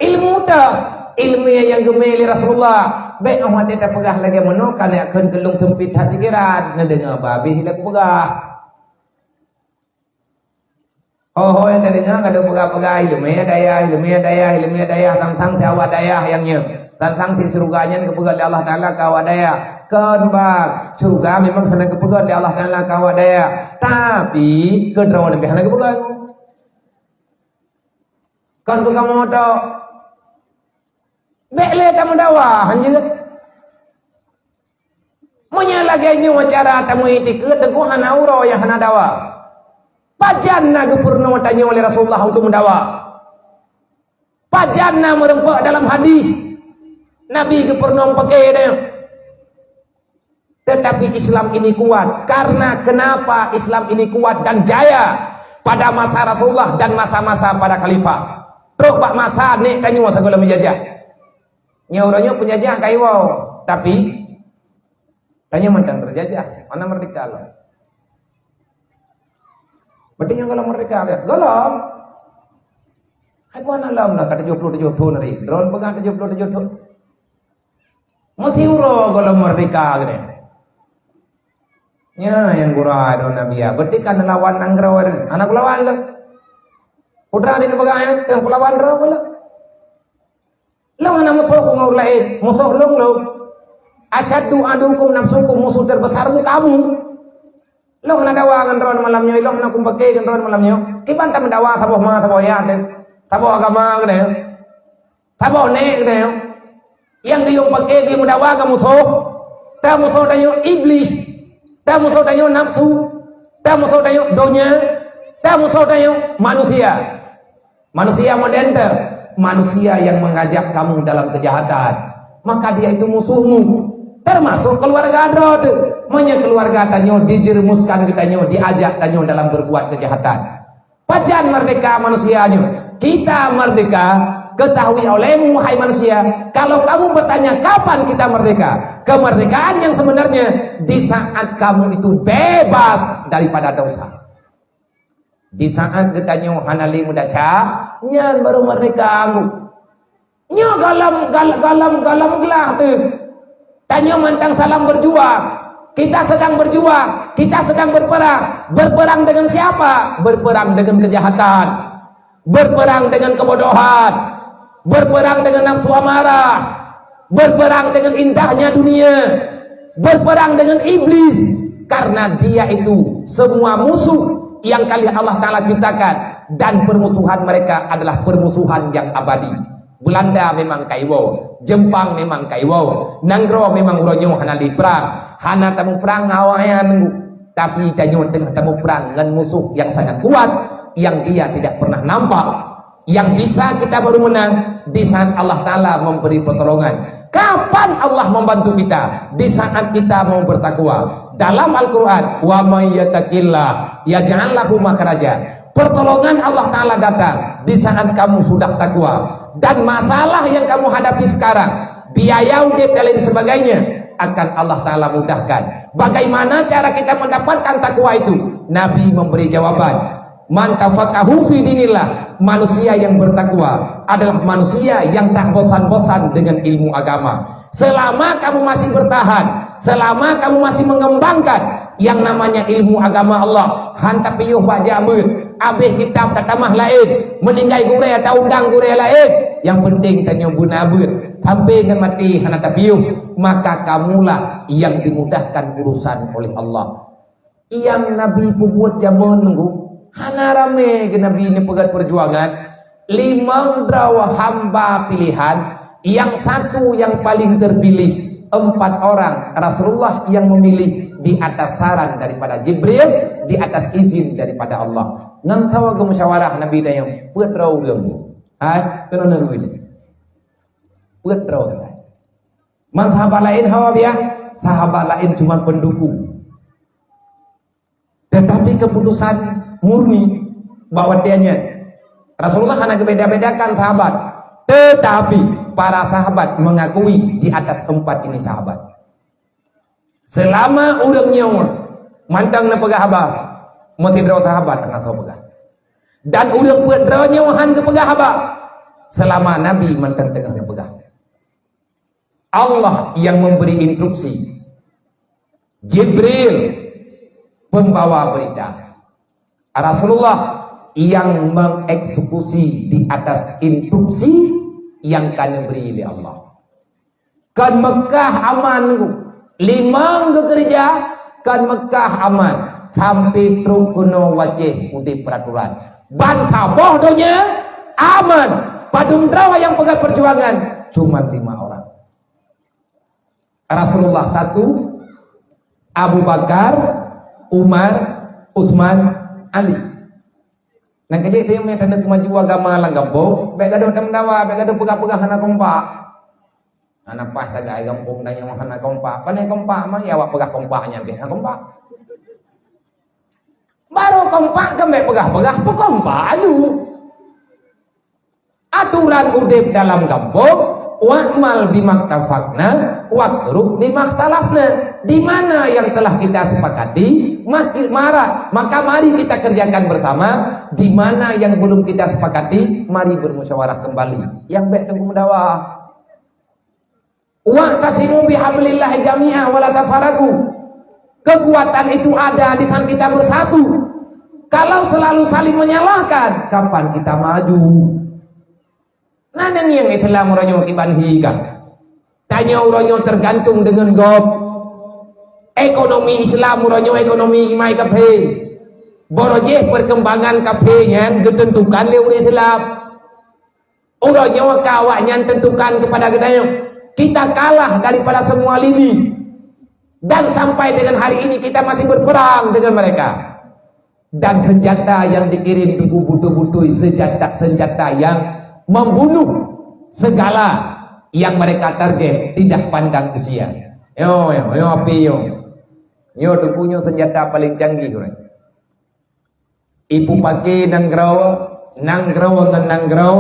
Ilmu dah. Ilmu yang gemeli Rasulullah. Baik awak tidak pegah lagi menokan akan gelung sempit hati pikiran. Ngedengar babi hilang pegah. Oh yang tadinya kada pegah-pegah ilmu daya tentang siapa daya yangnya tentang si surganya kepegal di Allah Taala kawa daya kan bang surga memang kena kepegal di Allah Taala kawa daya tapi kedrawan lebih kena kepegal kan ke kamu tahu bekle tamu dawa anjir menyalaganya wacara tamu itikut teguh hana uro yang hana dawa. Pajanna gepurno tanya oleh Rasulullah untuk mendawa. Pajanna merempak dalam hadis. Nabi gepurno pakai dia. Tetapi Islam ini kuat. Karena kenapa Islam ini kuat dan jaya pada masa Rasulullah dan masa-masa pada khalifah. Terus pak masa nek kanyu segala menjajah. Nyaurannya penjajah kayu wow. Tapi tanya mantan terjajah. Mana merdeka lah. Berarti yang kalau merdeka ya, galam. Hai puan alam lah kata 70 nari. Drone pegang 70. Masih uro kalau merdeka gini. Ya yang gura do nabi ya. Berarti kan lawan anggrawan. Anak lawan lah. Udra din bagay yang pulawan ro wala. Lo ana musuh ku ngau lain, musuh lo. Asyaddu adukum nafsukum, musuh terbesarmu kamu. Lo ana dawa kan ron malamnya, lo ana kumpake kan ron malamnya. Kiban ta mendawa saboh ma saboh ya, saboh agama kene. Saboh ne kene. Yang dia pakai dia mendawa ka musuh. Ta musuh dayo iblis. Ta musuh dayo nafsu. Ta musuh dayo dunia. Ta musuh dayo manusia. Manusia modern, manusia yang mengajak kamu dalam kejahatan, maka dia itu musuhmu. Termasuk keluarga Android, makanya keluarga tanyo dijerumuskan tanyo, diajak tanyo dalam berbuat kejahatan. Pajan merdeka manusianya, kita merdeka. Ketahui olehmu wahai manusia, kalau kamu bertanya kapan kita merdeka, kemerdekaan yang sebenarnya di saat kamu itu bebas daripada dosa. Di saat ketanya hanali muda cak, nyan baru merdeka aku. Nyo galam gelah tu. Tanya mantang salam berjuang. Kita sedang berjuang, kita sedang berperang. Berperang dengan siapa? Berperang dengan kejahatan. Berperang dengan kebodohan. Berperang dengan nafsu amarah. Berperang dengan indahnya dunia. Berperang dengan iblis. Karena dia itu semua musuh yang kali Allah Ta'ala ciptakan, dan permusuhan mereka adalah permusuhan yang abadi. Belanda memang kaiwo, Jepang memang kaiwo, Nanggro memang ronyo hanali perang, hana tamu perang ngawayan, tapi tanyo tengah tamu perang dengan musuh yang sangat kuat, yang dia tidak pernah nampak. Yang bisa kita baru menang di saat Allah Ta'ala memberi pertolongan. Kapan Allah membantu kita? Di saat kita mau bertakwa. Dalam Al-Quran, wa may yattaqillah yaj'al lahu makhraja. Pertolongan Allah Ta'ala datang di saat kamu sudah takwa. Dan masalah yang kamu hadapi sekarang, biaya udip dan lain sebagainya, akan Allah Ta'ala mudahkan. Bagaimana cara kita mendapatkan takwa itu? Nabi memberi jawaban. Man tafaqahu fi dinillah, manusia yang bertakwa adalah manusia yang tak bosan-bosan dengan ilmu agama. Selama kamu masih bertahan, selama kamu masih mengembangkan yang namanya ilmu agama Allah, hantap piyuh bajamun, abih kitab tatamah lain, meninggai gure atau undang gure lain. Yang penting tanya bunabun sampai dengan mati hantap piyuh, maka kamulah yang dimudahkan urusan oleh Allah. Yang Nabi buat zaman nunggu hana rame ke Nabi ini pegat perjuangan, 5 draw hamba pilihan, yang satu yang paling terpilih, 4 orang Rasulullah yang memilih di atas saran daripada Jibril, di atas izin daripada Allah. Ngam tawa ke musyawarah Nabi dayang pegat draw urang. Hai, kena nang wili. Pegat draw kan. Man sahabat lain hawa biya, sahabat lain cuma pendukung. Tetapi keputusan murni bahwa dianya Rasulullah hanya beda-bedakan sahabat, tetapi para sahabat mengakui di atas 4 ini sahabat. Selama urang nyawa mantang na pegah abah mati draw sahabat tengah tahu pegah, dan urang buat draw nyawahan ke pegah abah selama Nabi mantang tengah na pegah. Allah yang memberi instruksi, Jibril pembawa berita, Rasulullah yang mengeksekusi di atas instruksi yang kami beri oleh Allah. Kan Mekah aman, 5 ke gereja, kan Mekah aman, sampai truk kuno wajah udah peraturan. Ban kaboh donya aman, padung drawa yang pegang perjuangan cuma 5 orang. Rasulullah 1, Abu Bakar, Umar, Utsman, Ali. Nang kejadian itu yang tanda kemajuan agama lang gampong, baik ada orang dawa, baik ada pegah-pegah anak kompak. Anak pas tagay gampong dan yang anak kompak. Panai kompak mah ya wak pegah kompaknya be anak kompak. Baru kompak kan baik pegah-pegah pekompak ayu. Aturan udip dalam gampong, wa'mal bimaktafakna waqrub bimaktalafna. Di mana yang telah kita sepakati makin marah, maka mari kita kerjakan bersama. Di mana yang belum kita sepakati, mari bermusyawarah kembali. Yang baik tunggu mendawa. Wa'tasimu bihablillahi jami'ah wa la tafarraqu. Kekuatan itu ada di saat kita bersatu. Kalau selalu saling menyalahkan, kapan kita maju? Nana yang Islam orangnya ibanhikan. Tanya orangnya tergantung dengan gob. Ekonomi Islam orangnya ekonomi imai kafe. Borojeh perkembangan kafenya ditentukan oleh Islam. Orangnya kawaknya tentukan kepada kita. Kita kalah daripada semua lini. Dan sampai dengan hari ini kita masih berperang dengan mereka. Dan senjata yang dikirim itu butuh-butuh senjata yang membunuh segala yang mereka target, tidak pandang usia. Yo api yo tu punya senjata paling canggih orang. Ibu pakai nanggraw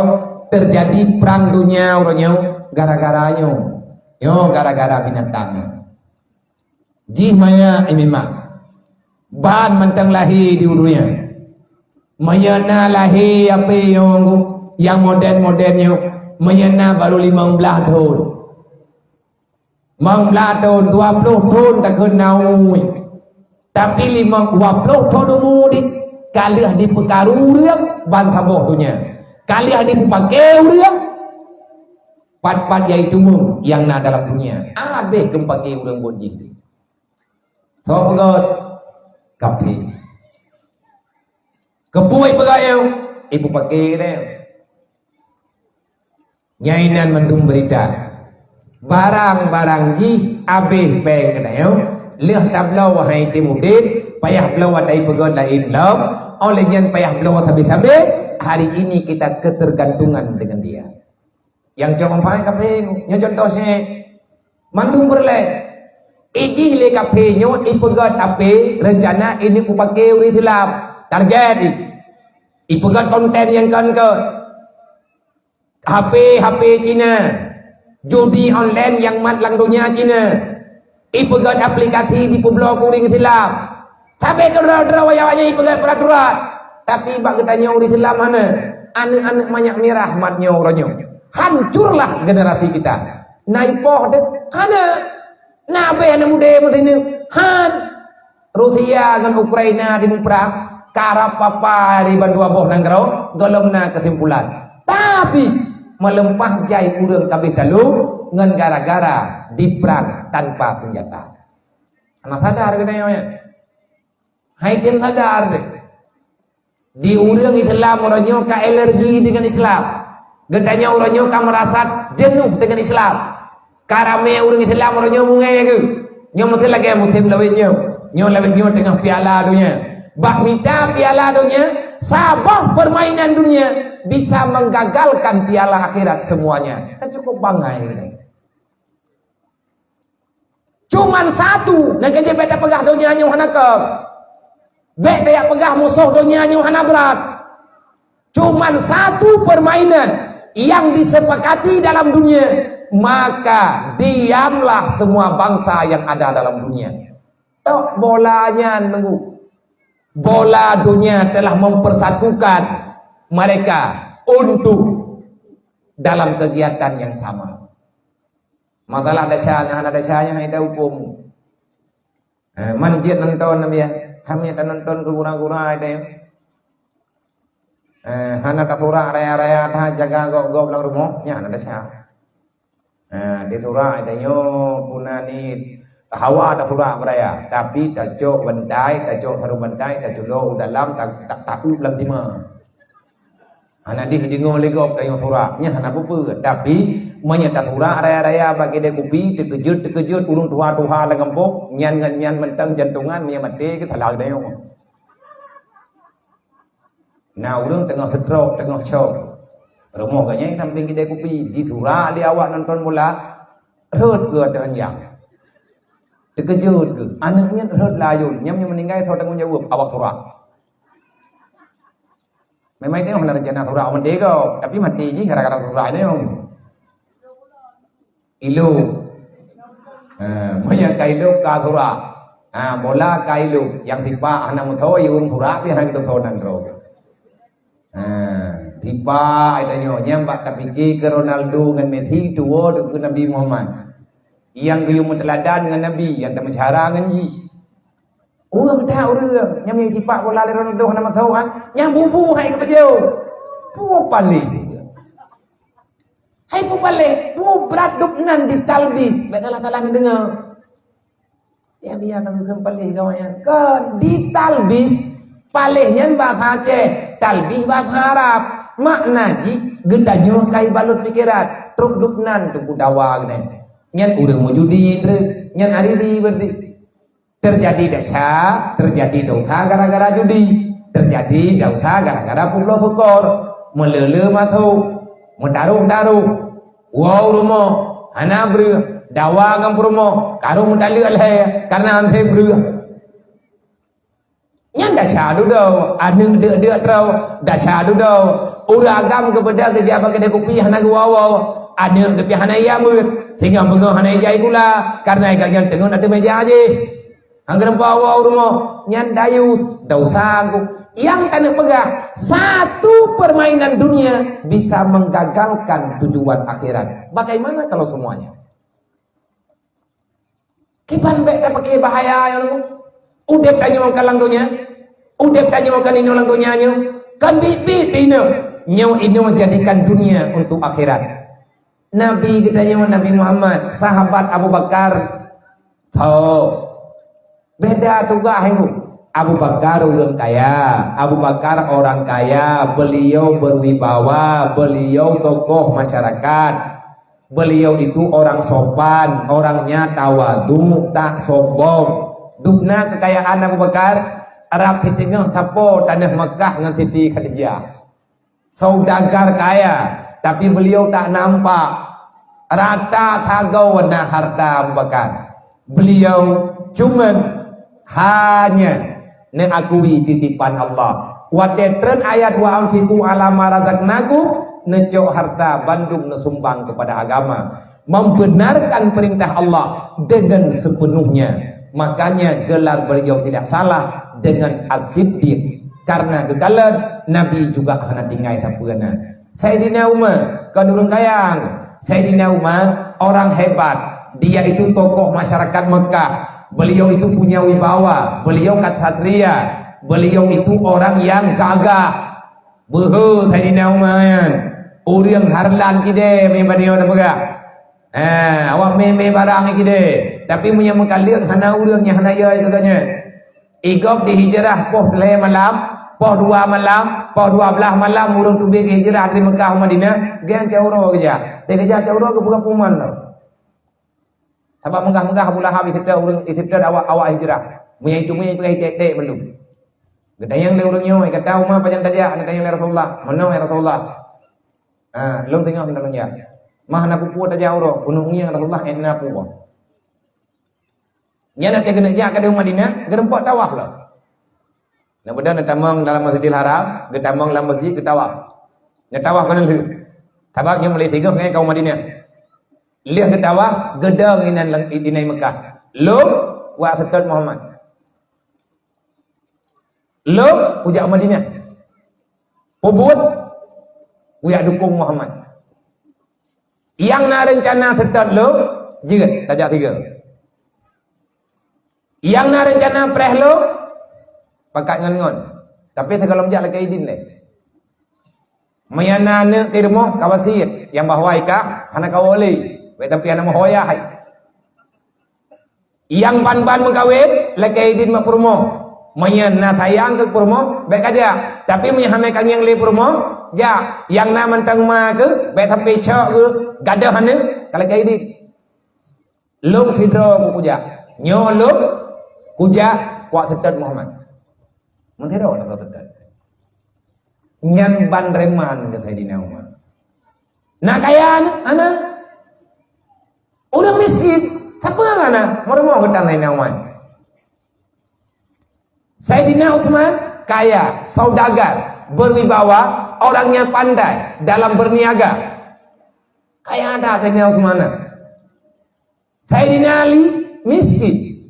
terjadi perang dunia orangnya gara-garanya. Yo gara-gara binatang. Jimaya imimah. Bahan mentang lahir di dunia. Mayana lahir apa yang modern-modernnya. Mayana baru 15 tahun. 15 tahun, 20 tahun tak kenal. Tapi 20 tahun umur kaliah dipekaru riang ban taboh dunia. Kaliah dipakai riang pat-pat yaitu yang na dalam dunia. Abeh kempakai urang bonji. So pegot kapi. Kepuai pegayau ibu pakai dia. Nyainan mendung berita barang-barang ji abih peng kedayau leh tablau wahai timudin payah belau wadai pegon lain lau oleh nyan payah belau tabi-tabi. Hari ini kita ketergantungan dengan dia. Yang coba faham kapeng nyo contohnya mandung berle iji le kape nyo ipegat ape rencana ini kupake uri silap target ipegat konten yang kan ke HP Cina, judi online yang mat lang dunia Cina, ipegat aplikasi di publok uring Islam. Sampai ke rawanya ipegat peraturan. Tapi bak ketanya uring Islam mana? Anak-anak banyak merah matnya orangnya. Hancurlah generasi kita. Naipoh dek, ada nabe anak muda macam ini. Han Rusia dengan Ukraina di perang, karap apa di bandua boh nanggrau, golongna kesimpulan. Tapi melempah jai urang kabeh dalu ngan gara-gara diperang tanpa senjata. Anak sadar kena ya. Hai tim sadar deh. Di urang Islam orangnya ka alergi dengan Islam. Gedanya orangnya ka merasa jenuh dengan Islam. Karame urang Islam orangnya mungai ke. Nyo mesti lagi muslim lawinnya. Nyo lawinnya tengah piala dunia. Bak minta piala dunia, sabah permainan dunia bisa menggagalkan piala akhirat semuanya. Kita cukup bangga ini. Cuman satu, nak kerja beda pegah dunia nyu hana ke. Beda yang pegah musuh dunia nyu hana berat. Cuman satu permainan yang disepakati dalam dunia, maka diamlah semua bangsa yang ada dalam dunia. Tok bolanya nunggu. Bola dunia telah mempersatukan mereka untuk dalam kegiatan yang sama. Masalah ada syahnya ada hukum. Manjid nonton nabi ya, kami nonton ke kurang-kurang ada ya. Hana tafura raya-raya tah jaga gok dalam rumahnya ada syah. Di surah ada yo punani Hawa ada surah beraya, tapi tajok bandai, tajok saru bandai, tajok lo dalam tak tahu dalam lima. Hana di ngol legop tayo surahnya hana apa, tapi menyata surah raya-raya bagi dia kopi terkejut urung tuha-tuha lengempok nyan mentang jantungan nya mati ke halal dayo. Nah urung tengah stroke, tengah shock. Rumah kanya samping kedai kopi di surah dia awak nonton bola rut ke teranjang. Terkejut ke anaknya terhad layun nyamnya meninggal tahu tanggung jawab awak surah. Memang tengok lah rencana surah mati kau, tapi mati je gara-gara surah ni om. Ilu, banyak kailu ka surah, bola kailu yang tiba anak musuh yang surah dia orang tu tahu nangro. Tiba adanya nyambak tapi ke Ronaldo dengan Messi dua ke Nabi Muhammad. Yang gayung teladan dengan Nabi, yang tak mencara dengan ji. Urang dah urang nya mi tipak bola le Ronaldo nama tahu kan nya bubu hai ke bajau pu paling hai pu paling pu berat dup nan ditalbis baik Allah dengar ya biar kan paling kawan kan ditalbis palihnya bahasa Aceh talbis bahasa Arab makna ji gendanyo kai balut pikiran truk dup nan tu dawa gini nyan urang mau judi nyan hari di berarti terjadi dosa gara-gara judi, terjadi dosa gara-gara pulau syukur, melele matu, mendaruh-daruh, wow rumo, hana beri, dawa ngam rumo, karung medali alhe, karena ante beri. Nyan dasar dudau, anu de trau, dasar dudau, uragam kepada kerja bagi de kopi hana guawa, anu de hana iya mur, tinggal bengau hana iya pula, karena ikan tengun ada meja aja. Angger bawa rumah nyan dayus dosa yang kena pegang satu permainan dunia bisa menggagalkan tujuan akhirat. Bagaimana kalau semuanya? Kipan bek pakai bahaya yang udep tanyo kalang dunia, udep tanyo kan ini lang dunia nyo, kan bibit ini nyo ini menjadikan dunia untuk akhirat. Nabi kita nyo Nabi Muhammad, sahabat Abu Bakar, tahu. Beda juga hengu. Abu Bakar orang kaya, Abu Bakar orang kaya, beliau berwibawa, beliau tokoh masyarakat, beliau itu orang sopan, orangnya tawadu, tak sombong. Dukna kekayaan Abu Bakar, Arab hitingah tapo tanah Mekah ngan titi Khadijah. Saudagar kaya, tapi beliau tak nampak rata tagaw na harta Abu Bakar. Beliau cuma hanya mengakui titipan Allah. Watetren ayat wa amfiku ala marazaknaku necok harta bandung nesumbang kepada agama, membenarkan perintah Allah dengan sepenuhnya. Makanya gelar beliau tidak salah dengan as-siddiq, karena kekalan Nabi juga hana tinggai tapuana. Sayyidina Umar kadurung kayang, Sayyidina Umar orang hebat, dia itu tokoh masyarakat Mekah. Beliau itu punya wibawa, beliau katsatria, beliau itu orang yang gagah. Behu Sayyidina Umar, urang harlan kide me badio na baga. Awak me barang kide, tapi punya mengkalian hana urang yang hana ya katanya. Igop di hijrah poh 2 malam, poh 2 malam, poh 12 malam urang tu bagi hijrah dari Mekah ke Madinah, gian cauro kerja. Dia kerja cauro ke bukan puman. Sebab megah-megah Abu Lahab itibda awak hijrah. Munya itu munya pakai tek-tek belum. Gedayang le urangnya kata umah panjang saja anak yang Rasulullah. Mana ya Rasulullah? Long tengok benda-benda. Mah na pupu ta jauro, unungnya Rasulullah enna pupu. Nya nak kena jak ke Madinah, gerempok tawaf lah. Nah benda nak tamang dalam Masjidil Haram, getamang dalam masjid getawaf. Nya tawaf kan lu. Tabaknya mulai 3 ke kau Madinah. Lihat ke tawaf gedang inai Mekah. Lo wa sekat Muhammad. Lo ujak Madinah. Ubud uyak dukung Muhammad. Yang na rencana sekat lo jegat tajak 3. Yang na rencana preh lo pakat ngon-ngon. Tapi sekalom jak lagi idin le. Mayana ne tirmo kawasit yang bahwa ika hana kawali. Tapi anak mahoya hai. Yang ban-ban mengkawin lagi idin mak purmo. Mayan na sayang ke purmo baik aja. Tapi menyahame kang yang le purmo ja yang na mentang ma ke baik tapi cok ke gadah hane kalau lagi idin. Long hidro ku kuja. Nyolong kuja kuat setet Muhammad. Mentero nak setet. Nyan ban reman ke Sayyidina Umar. Nak kaya ana orang miskin, siapa mana? Mau ketang lain Umar. Sayyidina Utsman kaya, saudagar, berwibawa, orangnya pandai dalam berniaga. Kaya ada Sayyidina Utsman. Sayyidina Ali miskin,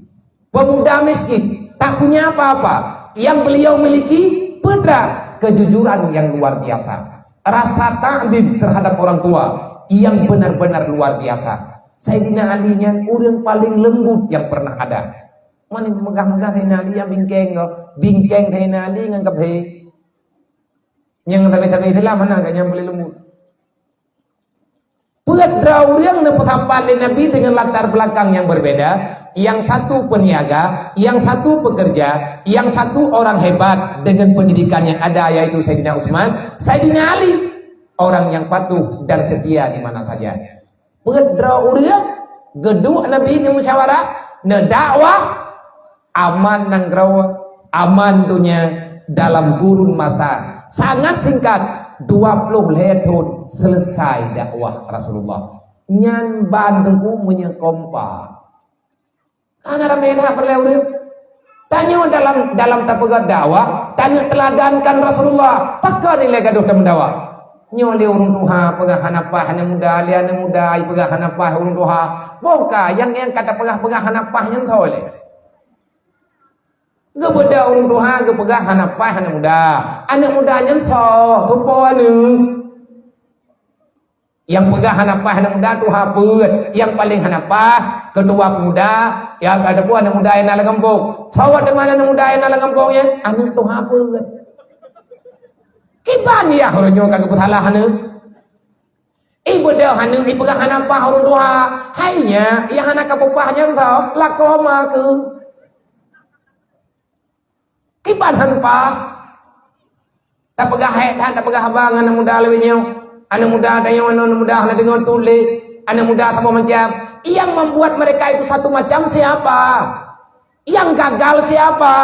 pemuda miskin, tak punya apa-apa. Yang beliau miliki putra kejujuran yang luar biasa, rasa ta'dib terhadap orang tua yang benar-benar luar biasa. Sayyidina Ali nya orang paling lembut yang pernah ada. Mana megah-megah Sayyidina Ali yang bingkeng Sayyidina Ali dengan kabeh. Yang tabe-tabe itulah mana agaknya yang paling lembut. Pedrau yang nepatapan Nabi dengan latar belakang yang berbeda. Yang satu peniaga, yang satu pekerja, yang satu orang hebat dengan pendidikan yang ada, yaitu Sayyidina Utsman, Sayyidina Ali, orang yang patuh dan setia di mana saja. Pedrau yang geduk Nabi ni musyawarah, ne dakwah aman nang grawa, aman dunia dalam kurun masa sangat singkat 20 tahun selesai dakwah Rasulullah. Nyan bandu punya kompa. Karena ramai dah perleu. Tanya dalam tapagat dakwah, tanya teladankan Rasulullah. Pakar nilai gaduh dalam dakwah. Nyoli urung tuha pegahan apa hana muda liana muda ai pegahan apa urung tuha. Boka yang kata pegahan apa yang tahu le. Gebeda urung tuha ge pegahan apa hana muda. Anak muda yang so tupo anu. Yang pegahan apa hana muda tuha beut, yang paling hanapa kedua muda, yang ada pun anak muda yang ala kampung. Sawat mana anak muda yang ala kampungnya? Anak tuha beut. Kiban ya orang nyo kagak bersalah hanu. Ibu dah hanu ibu kah hana apa orang tua. Hainya ya hana kapupahnya tau lakoma ke. Kiban hanpa. Tak pegah hai tak pegah abang anak muda lebih nyo. Anak muda ada yang anak muda hana dengar tulis. Anak muda apa macam. Yang membuat mereka itu satu macam siapa? Yang gagal siapa?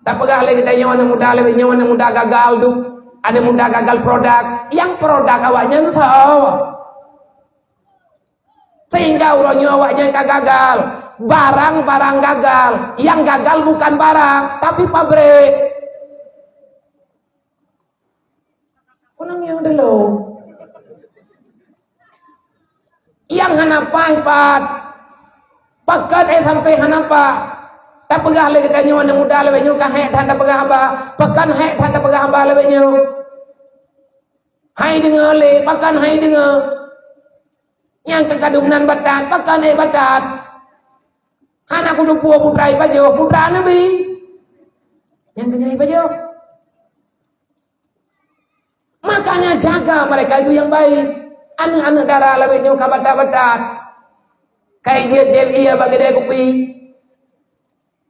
Tak pegah lagi ada yang anak muda lebih nyo anak muda gagal tu. Ada muda gagal produk, yang produk awaknya tahu. Sehingga urangnya awaknya gagal. Barang-barang gagal. Yang gagal bukan barang, tapi pabrik. Kunang yang dulu. Yang hanapa hebat. Pakat sampai hanapa. Tak pegah lagi tanya anak muda lebih nyu kah hek tanda pegah apa? Pakan hek tanda pegah apa lebih nyu. Hai dengar le, pakan hai dengar. Yang kekadunan batat, pakan hai batat. Anak kudu putra ibajo, putra Nabi. Yang kenyai ibajo. Makanya jaga mereka itu yang baik. Anak-anak darah lebih nyu kabat-batat. Kayak jel iya bagi dia kopi.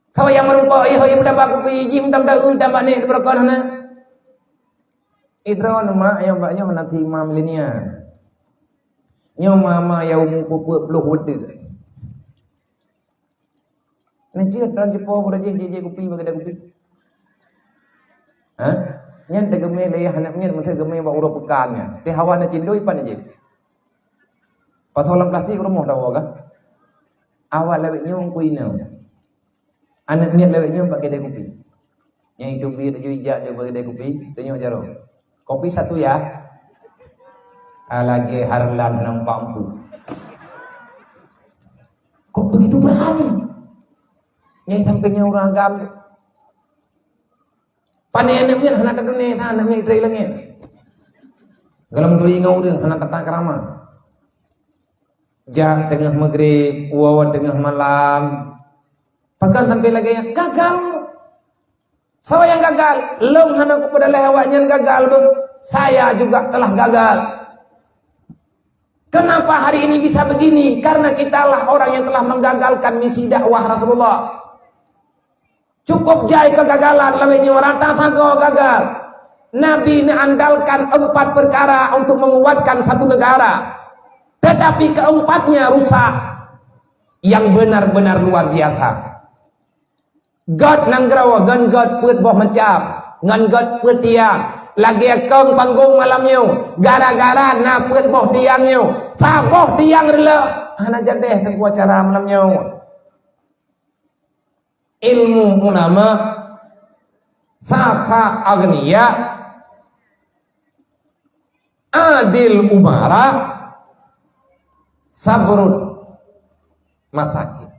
Kau yang merupakan yang mendapat kopi, jim tambah ni berkon hana. Idro nama yang baknya nanti imam milenia. Nyo mama yang umur pupuk belum wede. Najit rajepo beraje je kopi bagi dia kopi. Ha? Nyan tegeme leh anak nyan menthe geme ba uro pekannya. Teh hawa na cindo ipan je. Patholang plastik rumah dawa ka. Awal lewek nyo kuinau. Anak niat lewatnya pakai dia kopi. Yang hidup dia tujuh ijak je pakai dia kopi. Tengok jaro. Kopi satu ya. Lagi harlan nampak ampu. Kok begitu berani? Yang sampingnya orang agam. Pandai anaknya anak dunia, anaknya idrai langit. Galam duri ngau dia anak tatang kerama. Jam tengah maghrib, wawan tengah malam. Pakan sampai lagi yang gagal. Saya yang gagal. Long hana kepada lewatnya gagal. Saya juga telah gagal. Kenapa hari ini bisa begini? Karena kitalah orang yang telah menggagalkan misi dakwah Rasulullah. Cukup jai kegagalan. Lebihnya orang tak gagal. Nabi andalkan 4 perkara untuk menguatkan satu negara. Tetapi keempatnya rusak. Yang benar-benar luar biasa. God nang grawa, gan God put boh mencap, ngan God put tiang, lagi keng panggung malamnya, gara-gara na put boh tiangnya, sa boh tiang rela, anak jadeh tempuh acara malamnya. Ilmu ulama, saha agniya, adil umara, sabrun masakin,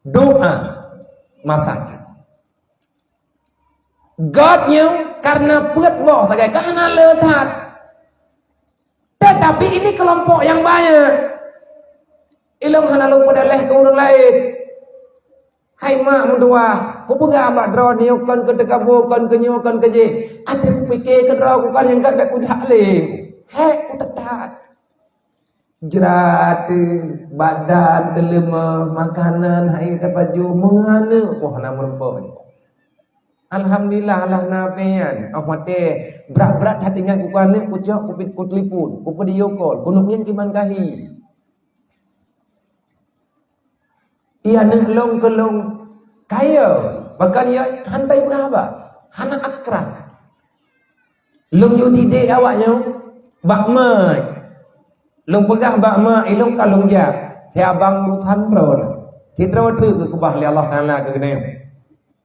doa masakin. Godnya karena buat boh bagai karena letat. Tetapi ini kelompok yang banyak. Ilmu hana lu pada leh ke orang lain. Hai mak mendua, ku pegang abak draw ni kon ke tekabu kon ke nyo kon ke je. Ate ku fikir ke draw ku kan yang kat ku jalim. Hek ku tetat. Jerat badan telema makanan hai dapat ju mengana ku hana merempat. Alhamdulillah lah nafian. Ahmate berat-berat hati ingat ku kan ku cak ku pit ku telefon, ku video call, ku nak nyen kiman kahi. Ia nak long ke long kaya bahkan ia hantai berapa hana akrab long yo didek awaknya bakma long pegah bakma ilong kalong ja si abang rutan bro tidra tu ke bah li Allah Taala ke gene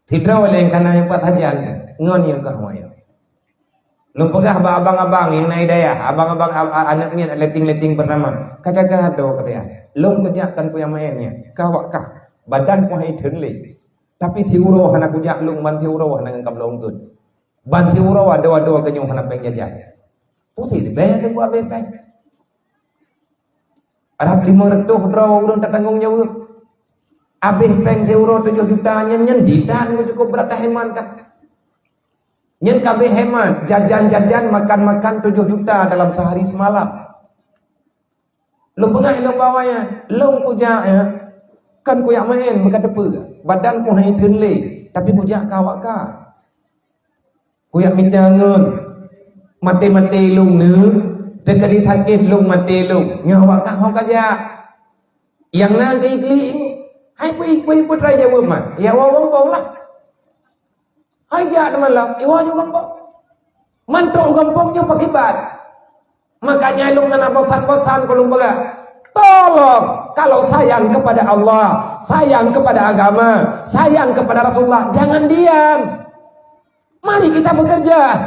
tidra oleh kana yang pat hajan ngon yang kah moyo long pegah ba abang-abang yang naik daya abang-abang anaknya leting-leting bernama kajaga do katanya long kejakkan ku yang mainnya kawak badan ku hai thun le tapi tiuro hana ku jak lung ban tiuro hana ngam long kun ban tiuro ada ke nyong hana peng jajan putih de bayar ku abe peng arab 500 draw urang tak tanggung jawab abe peng tiuro 7 juta nyen didan ku cukup berata hemat kah nyen kabeh hemat jajan makan 7 juta dalam sehari semalam lu pengah lu bawanya lung ku jak ya kan ku yak main bukan depa badan ku hai thun le tapi ku jak kawak ka ku yak minta ngun mate lung ne dekali sakit lung mate lung nyawak ka hok aja yang na ke ikli hai ku putra jawab mah ya wa bong lah hai ja teman lah iwa ju gampang mantok gampangnya pakibat makanya lung na bosan ku lung baga tolong kalau sayang kepada Allah, sayang kepada agama, sayang kepada Rasulullah, jangan diam. Mari kita bekerja.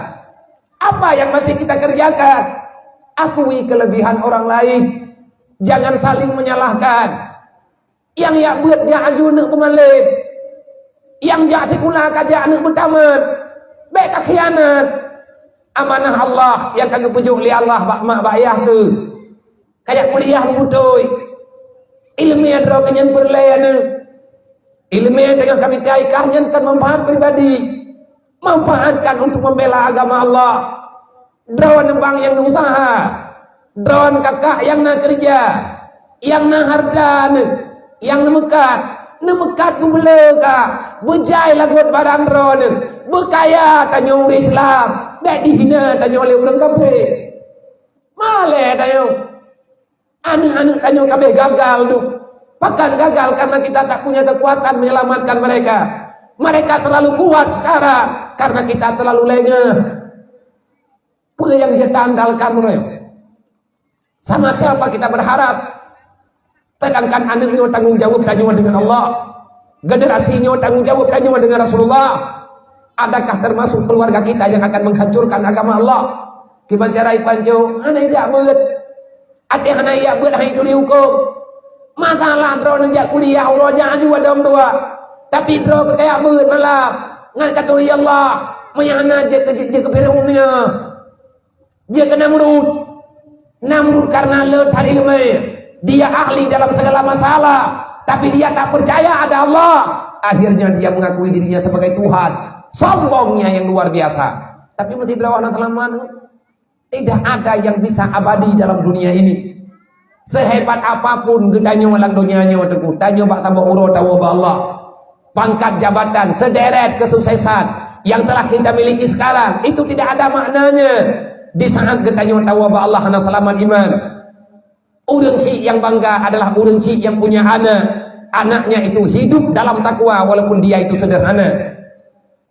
Apa yang masih kita kerjakan? Akui kelebihan orang lain. Jangan saling menyalahkan. Yang ya buat jaju nak kemalib. Yang jati kula kaja nak bertamat. Baik khianat. Amanah Allah yang kagak pujuk li Allah mak bayah tu. Kayak kuliah membutoi ilmu yang draw kenyan berlayana ilmu yang dengan kami taikahnya kan manfaat pribadi manfaatkan untuk membela agama Allah draw nembang yang usaha draw kakak yang nak kerja yang nak hardan yang nemekat membelaka berjaya lagu barang draw berkaya tanya orang Islam dak dihina tanya oleh orang kafir male tayo anak-anak tanya kabeh gagal tu. Bahkan gagal karena kita tak punya kekuatan menyelamatkan mereka. Mereka terlalu kuat sekarang karena kita terlalu lengah. Apa yang kita andalkan mereka? Sama siapa kita berharap? Sedangkan anaknya tanggung jawab tanya dengan Allah. Generasinya tanggung jawab tanya dengan Rasulullah. Adakah termasuk keluarga kita yang akan menghancurkan agama Allah? Gimana cara ipanjo? Ana tidak beut. Ate hana iya buat hai tu dihukum. Masalah draw nejak kuliah Allah jangan juga dom dua. Tapi draw ke kayak beut malam. Ngan katuri Allah menyana je ke Firaunnya. Dia ke Namrud karena le hari ilmu. Dia ahli dalam segala masalah, tapi dia tak percaya ada Allah. Akhirnya dia mengakui dirinya sebagai Tuhan. Sombongnya yang luar biasa. Tapi mesti berawana telaman. Tidak ada yang bisa abadi dalam dunia ini. Sehebat apapun gendanya walang dunianya teguh. Tanya bak tambah uro tawa ba Allah. Pangkat jabatan, sederet kesuksesan yang telah kita miliki sekarang itu tidak ada maknanya di saat gendanya tawa ba Allah hana selamat iman. Urang si yang bangga adalah urang si yang punya anak. Anaknya itu hidup dalam takwa walaupun dia itu sederhana.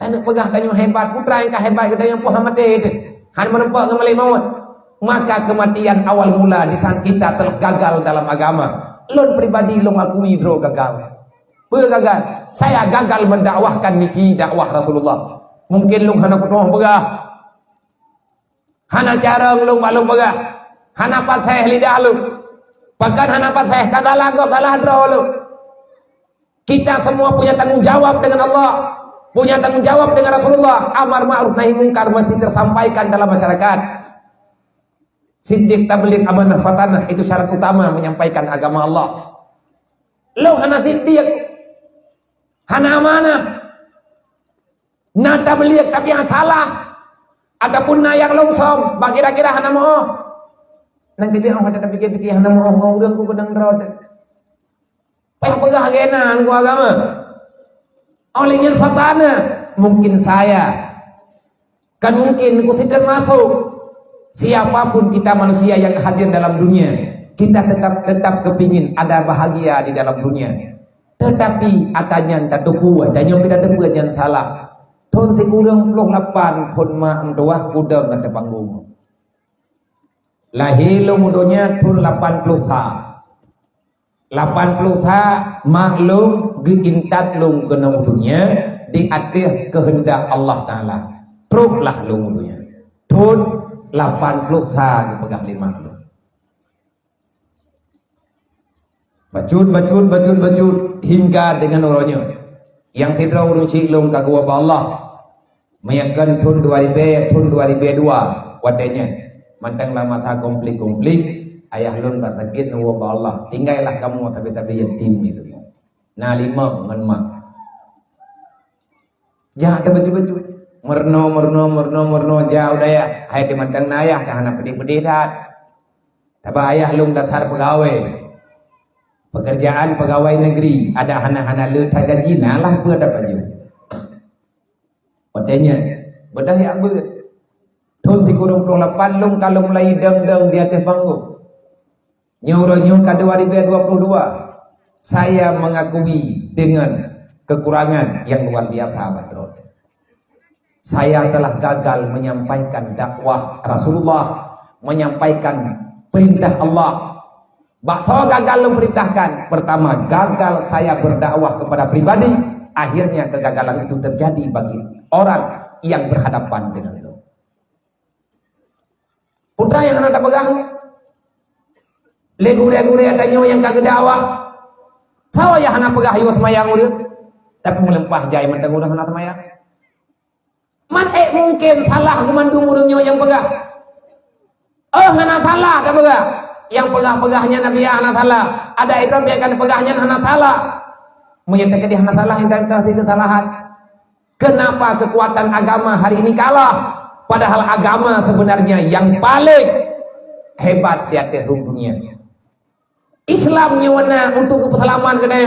Tanah pegah tanya hebat putra yang hebat gendanya Muhammad itu. Han menempat ngemelih maut, maka kematian awal mula di saat kita telah gagal dalam agama. Lon pribadi lo akui bro gagal. Gagal. Saya gagal mendakwahkan misi dakwah Rasulullah. Mungkin lo hana kutuh begah, hana carang lo malum begah, hana patah lidah lo, bahkan hana patah kata lagu kalah draw lo. Kita semua punya tanggung jawab dengan Allah. Punya tanggung jawab dengan Rasulullah. Amar ma'ruf nahi mungkar mesti tersampaikan dalam masyarakat. Siddiq tabligh amanah fatanah itu syarat utama menyampaikan agama Allah. Lo hana siddiq Hana mana? Nada beliak tapi yang salah. Ataupun na yang longsom, kira-kira hana mau. Nang tidak orang ada pikir-pikir hana mau ngurang ku kedang rod. Pegah genan ku agama. Olehnya fatana mungkin saya. Kan mungkin ku tidak masuk. Siapapun kita manusia yang hadir dalam dunia, kita tetap kepingin ada bahagia di dalam dunia. Tetapi atanya tak duku, atanya kita terbuat yang salah. Thon ti kurang 28 pun ma mdoah kuda ngata panggung. Lahir mudonya thun 80 sa. 80 sa maklum geintat lung kena mudunya di atas kehendak Allah Taala. Truklah lung mudunya. Thun 80 sa dipegang 50. Bacut hingga dengan orangnya yang tidak urung cilung kagua Allah meyakan pun 2002 wadanya mantang lama tak komplit ayah lun batakit nuwa Allah tinggallah kamu tapi yatim itu nah 5 menmak jangan ada baju merno jauh daya hai di mantang nayah kahana pedih-pedih dah tapi ayah lun datar pegawai pekerjaan pegawai negeri ada hana-hana letak gaji nalah pun dapat baju padanya bedah yang ber thun 38 lung kalau mulai deng di atas panggung nyuruh ke 2022 saya mengakui dengan kekurangan yang luar biasa Badrul. Saya telah gagal menyampaikan dakwah Rasulullah, menyampaikan perintah Allah. Bakso gagal memerintahkan. Pertama, gagal saya berdakwah kepada pribadi. Akhirnya kegagalan itu terjadi bagi orang yang berhadapan dengan itu. Putra yang hendak pegang, legure adanya yang kagak dakwah. Tahu ya hendak pegang hiwas mayang udah, tapi melempah jaya mentang udah hendak mayang. Man mungkin salah kemandung urungnya yang pegang. Oh hendak salah dah pegang. Yang pegah-pegahnya Nabi anak salah, ada Ibrahim yang akan pegahnya anak salah, menyatakan dia anak salah dan kasih kesalahan. Kenapa kekuatan agama hari ini kalah? Padahal agama sebenarnya yang paling hebat di atas dunia. Islam nyawana untuk keselamatan kedai.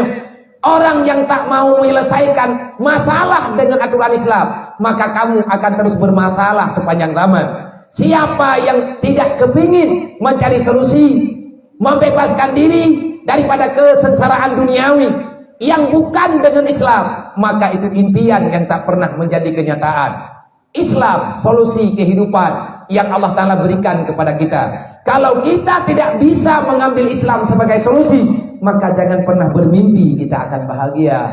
Orang yang tak mau menyelesaikan masalah dengan aturan Islam, maka kamu akan terus bermasalah sepanjang zaman. Siapa yang tidak kepingin mencari solusi, membebaskan diri daripada kesengsaraan duniawi yang bukan dengan Islam, maka itu impian yang tak pernah menjadi kenyataan. Islam, solusi kehidupan yang Allah Ta'ala berikan kepada kita. Kalau kita tidak bisa mengambil Islam sebagai solusi, maka jangan pernah bermimpi kita akan bahagia.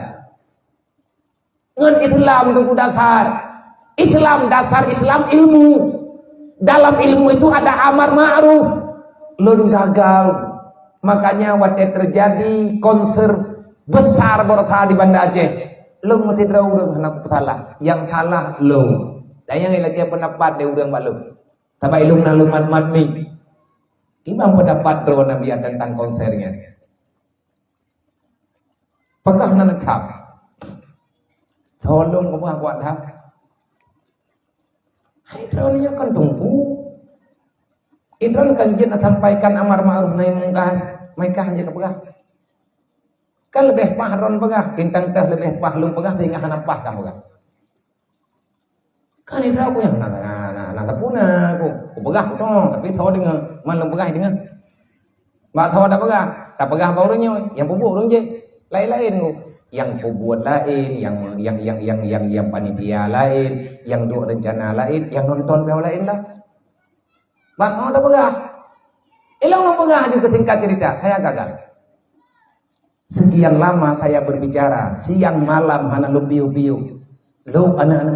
Dengan Islam itu dasar. Islam, dasar Islam ilmu. Dalam ilmu itu ada amar ma'ruf. Lun gagal. Makanya waktu terjadi konser besar borsa di Banda Aceh. Lun mesti terurung anak salah. Yang salah lun. Dan yang lagi pendapat dia urang maklum. Tapi lun na lumat mi. Gimana pendapat bro Nabi tentang konsernya? Apakah nak tak? Tolong kamu buat tak? Idronnya kan tunggu. Idron kan jin sampaikan amar ma'ruf nahi mungkar. Mereka hanya kepegah. Kan lebih pahron pegah, bintang teh lebih pahlung pegah sehingga nampah kamu pegah. Kan idra aku yang nata puna aku pegah dong, tapi tahu dengan malam pegah dengan. Mbak tahu ada pegah, tak pegah barunya yang pupu urang je. Lain-lain ku. Yang pembuat lain, yang panitia lain, yang dua rencana lain, yang nonton bel lain lah. Bakal ada pegah. Ilang lo pegah juga singkat cerita, saya gagal. Sekian lama saya berbicara, siang malam hana lo biu-biu. Lo anak-anak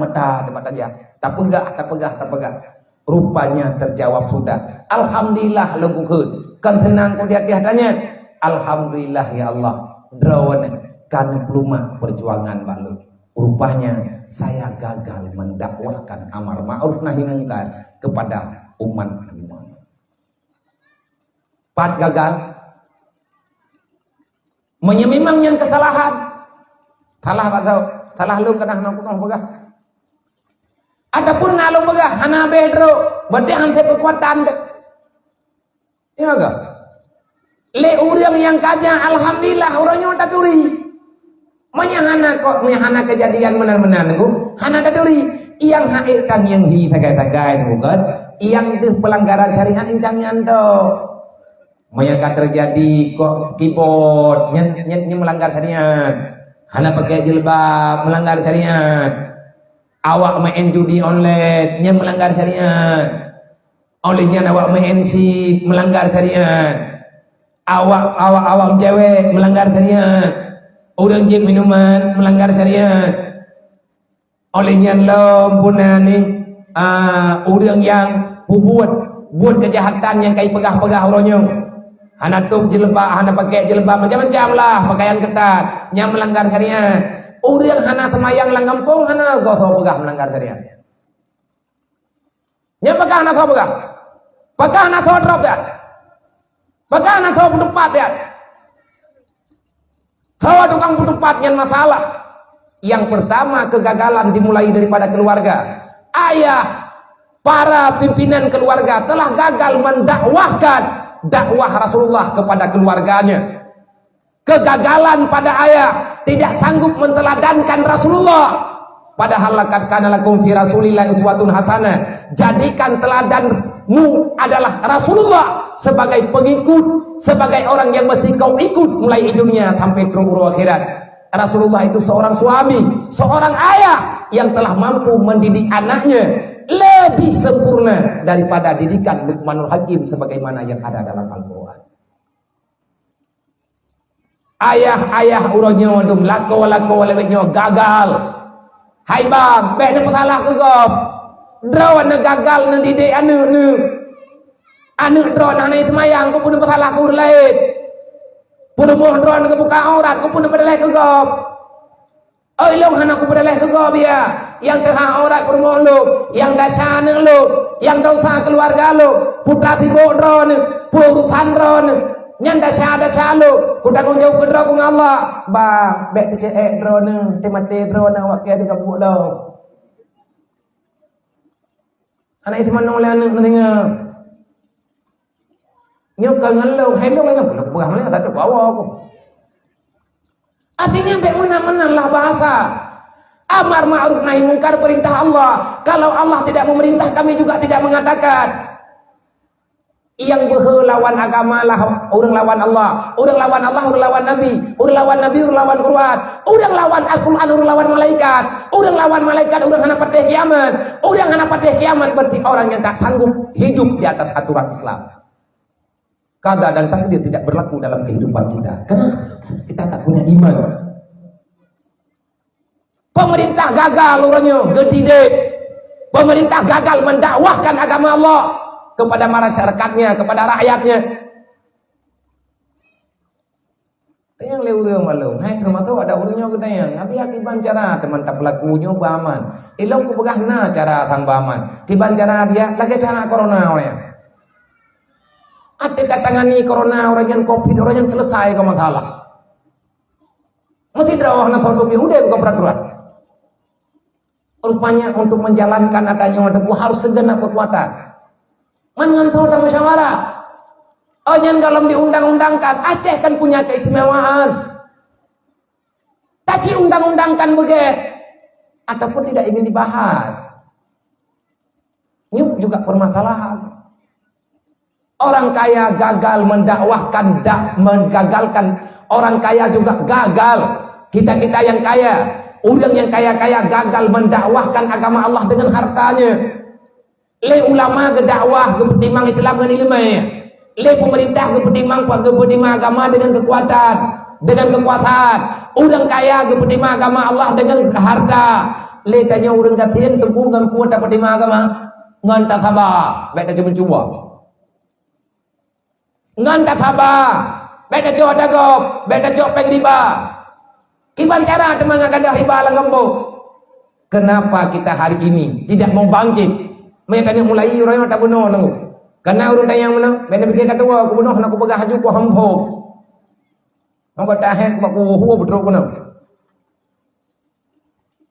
mata aja. Tak pegah. Rupanya terjawab sudah. Alhamdulillah lo kukeun. Kan senang ku dia tanya. Alhamdulillah ya Allah. Drawana karena peluma perjuangan balu. Rupanya saya gagal mendakwahkan amar ma'ruf nahi mungkar kepada umat Nabi Muhammad. Pat gagal. Memang yang kesalahan. Talah batau, talah lu kena hana punah begah. Adapun nalung begah hana bedro, berarti hante kekuatan deh. Ya enggak? Le urang yang kaja alhamdulillah urangnya taturi. Menyahana kok menyahana kejadian benar-benar nunggu hana taturi yang haid kang yang hi tagai-tagai bukan yang deh pelanggaran syariat ingkang nyanto. Maya terjadi kok keyboard nyen melanggar syariat. Hana pakai jilbab melanggar syariat. Awak main judi online nyen melanggar syariat. Olehnya awak main si melanggar syariat. Awak cewek melanggar syariat. Orang jin minuman melanggar syariat. Olehnya lo punani orang yang buat kejahatan yang kai pegah-pegah orangnya. Hana tup jilbab, hana pakai jilbab macam-macam lah pakaian ketat yang melanggar syariat. Orang hana semayang lang kampung hana goso pegah melanggar syariat. Nya pegah hana so pegah. Pegah hana so drop dia. Pegah hana so putupat dia. Sawa tukang putupat yang masalah. Yang pertama kegagalan dimulai daripada keluarga. Ayah para pimpinan keluarga telah gagal mendakwahkan dakwah Rasulullah kepada keluarganya. Kegagalan pada ayah tidak sanggup menteladankan Rasulullah. Padahal laqad kana lakum fi Rasulillah uswatun hasanah. Jadikan teladanmu adalah Rasulullah sebagai pengikut, sebagai orang yang mesti kau ikut mulai hidupnya sampai ke akhirat. Rasulullah itu seorang suami, seorang ayah yang telah mampu mendidik anaknya lebih sempurna daripada didikan Luqmanul Hakim sebagaimana yang ada dalam Al-Quran. Ayah urangnya dum lako lewetnya gagal. Hai bang, bek ne salah ke gop. Drawan ne gagal ne didik anu ne. Anu drawan ane semayang ku pun salah ku lain. Pun mohon drawan ke buka aurat ku pun berleh ke gop. Oi long hana ku berleh ke gop ya. Yang tengah aurat pun mohon lu, yang dasar ne lu, yang dosa keluarga lu, putra tibo drawan, purusan drawan. Nyanda syada lu ku tanggung jawab ke drone Allah bang bek kecek drone temate drone awak kia 30 dah anak itu mana oleh anak nantinya nyok kangen lu hello belum bukan mana tak ada bawa aku artinya bek mana lah bahasa amar ma'ruf nahi mungkar perintah Allah. Kalau Allah tidak memerintah kami juga tidak mengatakan. Yang berlawan agama lah orang lawan Allah, orang lawan Allah, orang lawan Nabi, orang lawan Nabi, orang lawan Quran, orang lawan Al-Quran, orang lawan malaikat, orang lawan malaikat, orang hana patih kiamat, orang hana patih kiamat berarti orang yang tak sanggup hidup di atas aturan Islam. Qada dan takdir tidak berlaku dalam kehidupan kita. Kenapa? Kita tak punya iman. Pemerintah gagal orangnya, gedidik. Pemerintah gagal mendakwahkan agama Allah kepada masyarakatnya, kepada rakyatnya. Yang leu malu, hai rumah tu ada urangnya gedayang. Abi akiban cara teman tak pelakunya baman. Ilong ku begahna cara tang baman. Tiban cara dia lagi cara corona orangnya. Ate tangani corona orang yang covid orang yang selesai ke masalah. Mesti drawah na sordo bi udah bukan peraturan. Rupanya untuk menjalankan adanya debu harus segenap kekuatan. Mengantar dalam musyawarah. Oh yang kalau diundang-undangkan, Aceh kan punya keistimewaan. Taci undang-undangkan begitu, ataupun tidak ingin dibahas. Ini juga permasalahan. Orang kaya gagal mendakwahkan, menggagalkan. Orang kaya juga gagal. Kita yang kaya, orang yang kaya-kaya gagal mendakwahkan agama Allah dengan hartanya. Le ulama ke dakwah ke pertimang Islam dengan ilmu, le pemerintah ke pertimang agama dengan kekuatan, dengan kekuasaan. Orang kaya ke pertimang agama Allah dengan harta. Le tanya orang katian tengku dengan kuat dapat pertimang agama, ngan tak sabar, baik dah mencuba. Ngan tak sabar, baik dah coba dagok, baik dah coba peng riba. Kiban cara teman ada riba lang kampung. Kenapa kita hari ini tidak mau bangkit? Mereka ni mulai orang tak bunuh nunggu. Karena orang yang mana, mereka fikir kata wah aku bunuh, aku pegang haju, aku hampo. Aku tahan, aku huwa betul bunuh.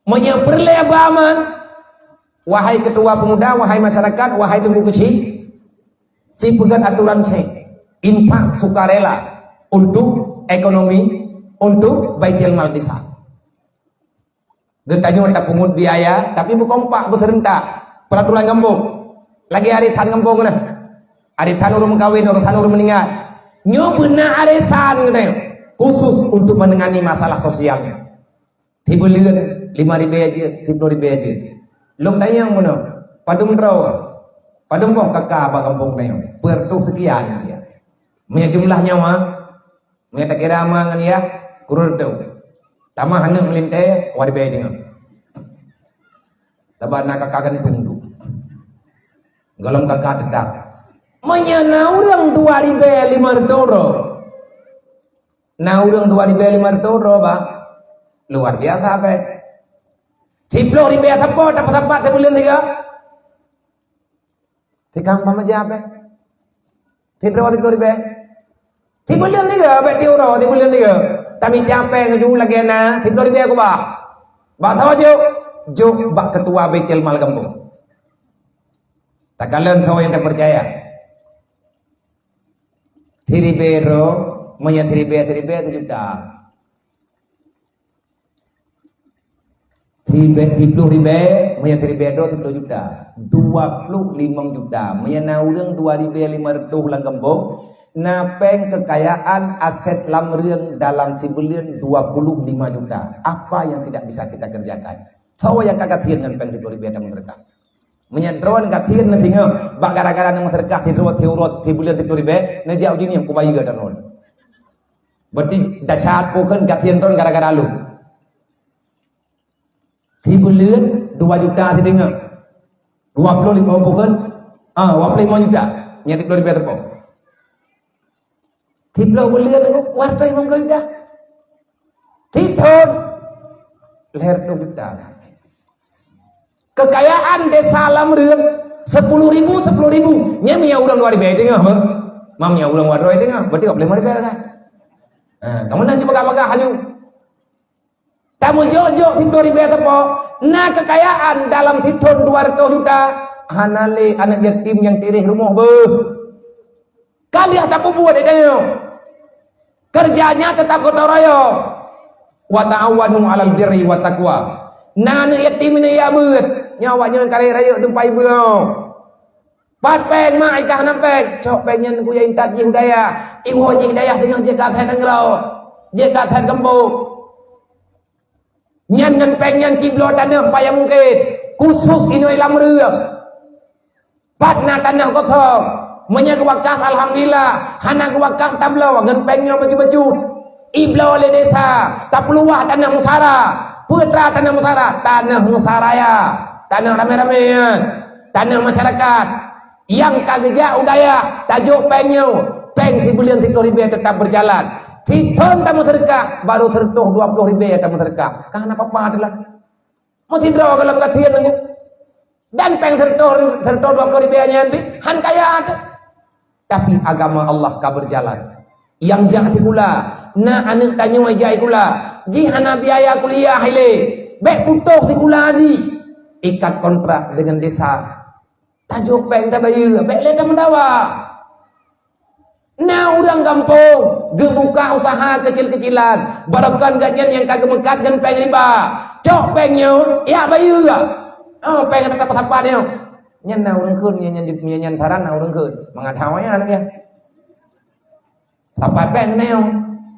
Menyeperlebaman, wahai ketua pemuda, wahai masyarakat, wahai tunggu kecil, si pegat aturan saya, infak sukarela untuk ekonomi, untuk baitul mal desa. Gentanya tak pungut biaya, tapi berkompak, berserentak, peraturan kampung. Lagi arisan kampung nah, arisan urung kawin, arisan urung meninggal. Nyo benar arisan gitu, khusus untuk menangani masalah sosialnya. Tiba lihat 5.000 aja, 10.000 aja. Long tanya mana? Padum draw, padum boh kakak abang kampung tanya. Pertu sekian dia. Punya jumlahnya mah, punya tak kira amangan ya, kurang tahu. Tambah hendak melintai, wadi bayar dengan. Tabak nak kakak kan tunggu. Golong kakak tetap. Menyana orang 2.500 euro. Nah orang 2.500 euro bah. Luar biasa apa? 10.000 apa? Dapat sebulan 3. Tikang apa aja apa? 10.000. Sebulan 3, apa euro? Sebulan 3. Tapi capek ngejul lagi na. 10.000 aku bah. Bah tahu aja. Jo bak ketua Baitul Mal kampung. Tak kalian tahu yang tak percaya. 3.000 euro, punya 3.000 juta. 30.000, punya 3.000 euro 10 juta. 25 juta. Punya orang 2.500 lang kampung. Napeng kekayaan aset lamrian dalam sebulan 25 juta. Apa yang tidak bisa kita kerjakan? Tahu yang kagak tian dengan peng 10.000 yang mereka. Menyedron katian nanti ngah. Bak gara-gara yang mereka tidur sebulan 10.000. Najau jini yang kubayi gak daron. Berarti dasar bukan katian ron gara-gara lu. Sebulan 2 juta ti dengar. 25 bukan? 25 juta. Nya 10.000 terpok. 10 bulan aku warta 50 juta. Tipon leher 2 juta. Kekayaan desa Lamreun 10.000. Nya miya urang 2.000 dengar apa? Mamnya urang 2.000 dengar. Berarti 5.000 kan? Kamu nanti bagah-bagah haju. Tamu jojo 10.000 tepo. Nah kekayaan dalam hitung 200 juta. Hanale anak yatim yang tirih rumah kalian tak buat dia. Kerjanya tetap gotong royong. Wa ta'awanu 'alal birri wat taqwa. Nah anak yatim ini ya beut. Nyawanya kali raya tempai belum. Pat peng mak ikah nampek. Cok pengen ku yang tak jing daya. Iwo jing daya tengah jekat han ngrau. Jekat han kampung. Nyan ngan pengen ciblo tanah payah mungkin. Khusus inoi Lamreun. Patna tanah kosong. Menyang wakaf alhamdulillah. Hana wakaf tablo ngan pengnya baju-baju. Iblo le desa. Tak peluah tanah musara. Putra tanah musara. Tanah musaraya. Tanah rame-rame. Tanah masyarakat. Yang kagejak udaya. Tajuk pengnya. Peng sebulan 10.000 tetap berjalan. Titon tamu terkah. Baru tertuh 20.000 tamu terkah. Karena apa-apa adalah. Mau tidur kalau kasihan nunggu. Dan peng tertuh 20.000 nyanti. Han kaya ada. Tapi agama Allah ka berjalan. Yang jangan pula. Na anak tanya wajah pula. Jihana biaya kuliah hele. Bek putuh si kula haji. Ikat kontrak dengan desa. Tajuk peng tak bayar. Bek leta mendawa. Nah orang kampung. Gebuka usaha kecil-kecilan. Barokan gajian yang kagak mekat dengan peng riba. Cok pengnya. Ya bayar. Oh peng tetap apa dia. Nyan na orang kun. Nyan saran na orang kun. Mengatawanya anaknya. Sampai peng ni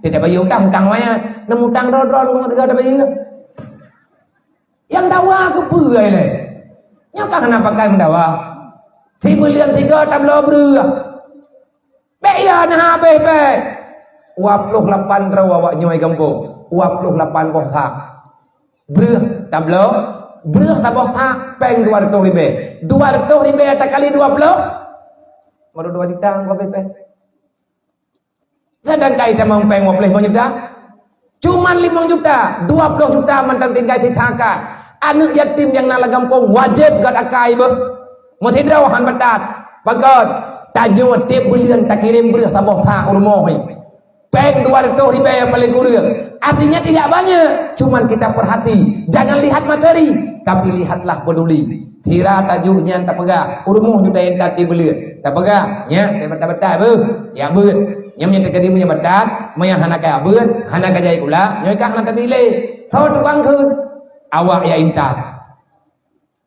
tidak bayar utang waya. Nemu utang ron kau tidak ada bayar. Yang dawa aku purai le. Yang kenapa kau mendawa? 3 tablo beruah. Bayar nah bebek. 28 rawa awak nyoi kampung. 28 bosak. Beruah tablo. Beruah tablo sak peng 200.000. 200.000 tak kali 20. Baru 2 juta kau bebek. Sedang kaitan mempeng 25 juta. Cuman 5 juta, 20 juta mantan tinggal di Thaka. Anak yatim yang nala kampung wajib gad akai ber. Mau tidak han batat. Bagot tajud tiap bulan tak kirim beras tambah sak rumah. Peng 200.000 paling kurang. Artinya tidak banyak, cuman kita perhati. Jangan lihat materi, tapi lihatlah peduli. Tira tajuknya tak pegah, urumuh juga yang tadi beli. Tak pegah, ya, betul-betul ber, ya ber. Yang menyatakan kadi punya bedat, yang hana kaya ber, hana kaya kula, nyoi kah hana tabile. Thau tu bangkeun, awak ya intan.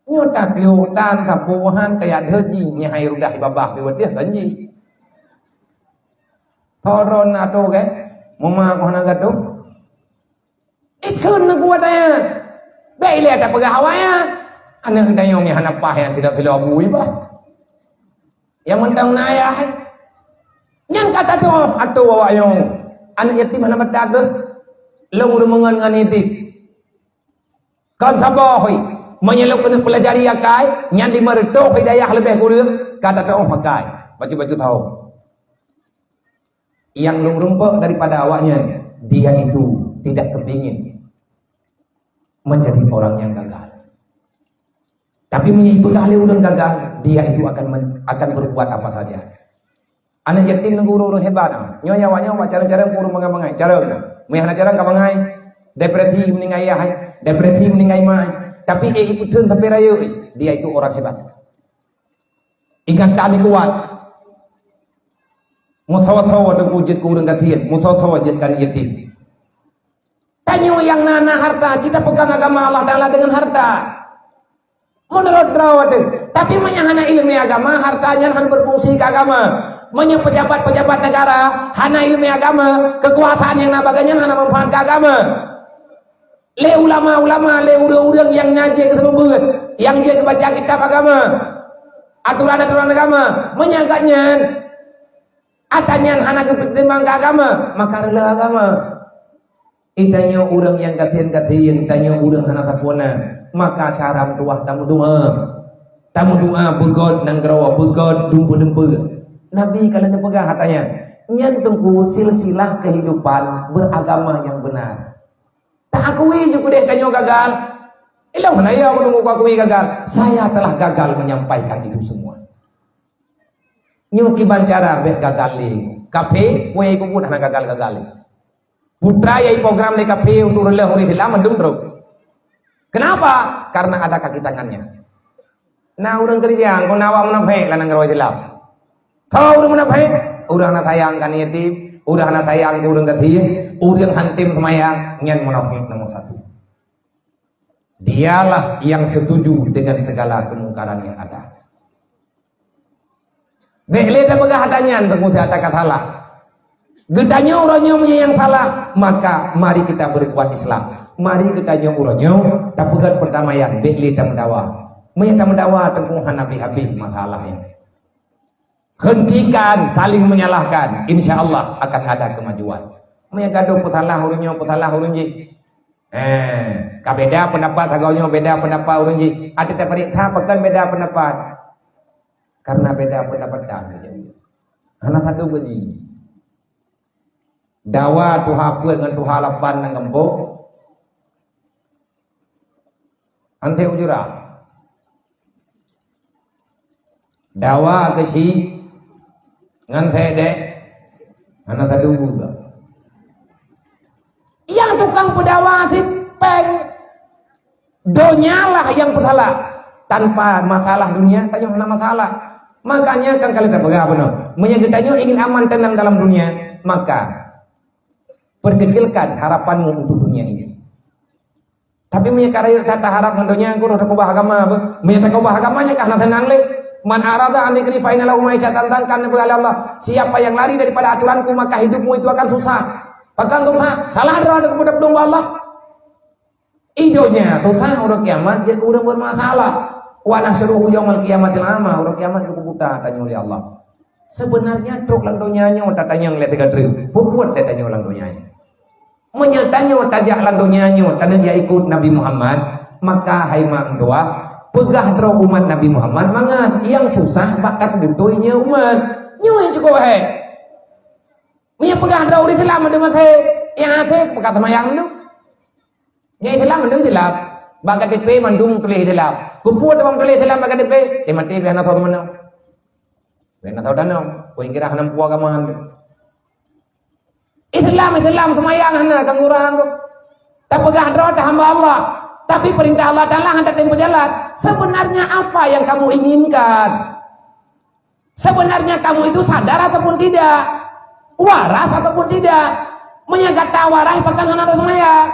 Nyota kiutan tapuhan kaya deji, nya hai rudah babah biwat dia ganji. Thoron atau ke, mama ko hana gaduh. Ikun na kuat ya. Baik lihat tak pegah awaknya. Anak dayong ni hana pah yang tidak abui bah. Yang mentang naya hai. Yang kata tu atau awak yang anak yatim hana bedak ke. Lomur mengan ngan yatim. Kan sabar hoi. Menyeluk kena pelajari akai, nyan di mertok hidayah lebih kurang. Kata tu pakai. Baju-baju tahu. Yang lumrumpok daripada awaknya, dia itu tidak kepingin menjadi orang yang gagal. Tapi menyibukkan orang gagal, dia itu akan berbuat apa saja. Anak yatim nunggu urung hebat. Nyonya awaknya cara-cara urung mengai cara. Mehana cara kamangai. Depresi meningai ai, depresi meningai mai. Tapi ikutin tapi rayu, dia itu orang hebat. Ingatan kuat. Musawat-sawat wujud urang katian, musawat-sawat kan yatim. Tanyo yang nana harta, kita pegang agama Allah Ta'ala dengan harta. Menurut rawat, tapi menyahana ilmu agama, hartanya han berfungsi ke agama. Menye pejabat-pejabat negara, hana ilmu agama, kekuasaan yang nabaganya hana manfaat ke agama. Le ulama-ulama, le urang-urang yang ngaji ke sebut, yang dia baca kitab agama, aturan-aturan agama, menyangkanya, atanya hana kepertimbang ke agama, maka rela agama. Itanya orang yang katian-katian, itanya orang hana tapona, maka cara tuah tamu doa begod nang gerawa begod dumpu-dumpu. Nabi kalau dia pegang hatanya, nyan tunggu silsilah kehidupan beragama yang benar. Tak akui juga deh kanyo gagal. Ilang mana ya aku nunggu akui gagal. Saya telah gagal menyampaikan itu semua. Nyuki bancara bet gagal li. Kafe, kue ikut pun hana gagal-gagal. Putra yai program di kafe untuk releh oleh Islam mendung bro. Kenapa? Karena ada kaki tangannya. Nah orang kerja, kau nawak menafik lah nang geroi Islam. Kau orang menafik, orang nak sayang kan yatim, orang nak sayang orang ketiak, orang hantim semayang, nyan munafik nomor satu. Dialah yang setuju dengan segala kemungkaran yang ada. Behle tak pegah hatanya untuk kata salah. Gedanya orangnya yang salah, maka mari kita berkuat Islam. Mari kita orangnya tak pegat perdamaian. Behle tak mendawa. Mereka mendawa tengkuhan Nabi habis masalahnya. Hentikan saling menyalahkan, insya Allah akan ada kemajuan. Mereka gaduh putalah urunji. Beda pendapat, agaknya beda pendapat urunji. Ada tak periksa, pekan beda pendapat. Karena beda pendapat dah. Anak satu begini. Dawa tuha pun dengan tuha lapan nang gembok. Ante ujura. Dawa ke si ngan dek anak satu juga. Yang tukang pedawa si peng donyalah yang bersalah tanpa masalah dunia tanya hana masalah. Makanya kan kalian tak pegang apa no. Menyegitanya ingin aman tenang dalam dunia, maka perkecilkan harapanmu untuk dunia ini. Tapi menyekara tata harap dunia aku udah kubah agama apa? Menyata kubah agamanya karena tenang le. Man arada an dikri fa inna lahu ma'isyatan tantangkan kepada Allah. Siapa yang lari daripada aturanku maka hidupmu itu akan susah. Pegang susah. Salah ada kepada domba Allah. Idonya susah orang kiamat jadi orang bermasalah. Wa nahsyuruhu yaumil qiyamatil ama. Orang kiamat kebuta tanya oleh Allah. Sebenarnya truk lang donyanya tanya ngeliat tiga truk. Puput dia tanya lang donyanya. Menyatanya tajak lang donyanya tanya dia ikut Nabi Muhammad, maka hai mak doa pegah draw umat Nabi Muhammad mangan yang susah bakat butuhnya umat nyu yang cukup hai punya pegah draw di Islam ada mate yang ate pekat mayang tu nya Islam ada Islam bakat DP mandum tulis Islam kumpul dalam tulis Islam bakat DP mati behana tahu mana behana tahu danau ko ingira hanam puaga mahan Islam semayang hana kang urang tu. Tak pegah dro dah hamba Allah. Tapi perintah Allah Ta'ala hendak tempo jalan. Sebenarnya apa yang kamu inginkan? Sebenarnya kamu itu sadar ataupun tidak? Waras ataupun tidak? Menyagat tawarai pakan hana semayang.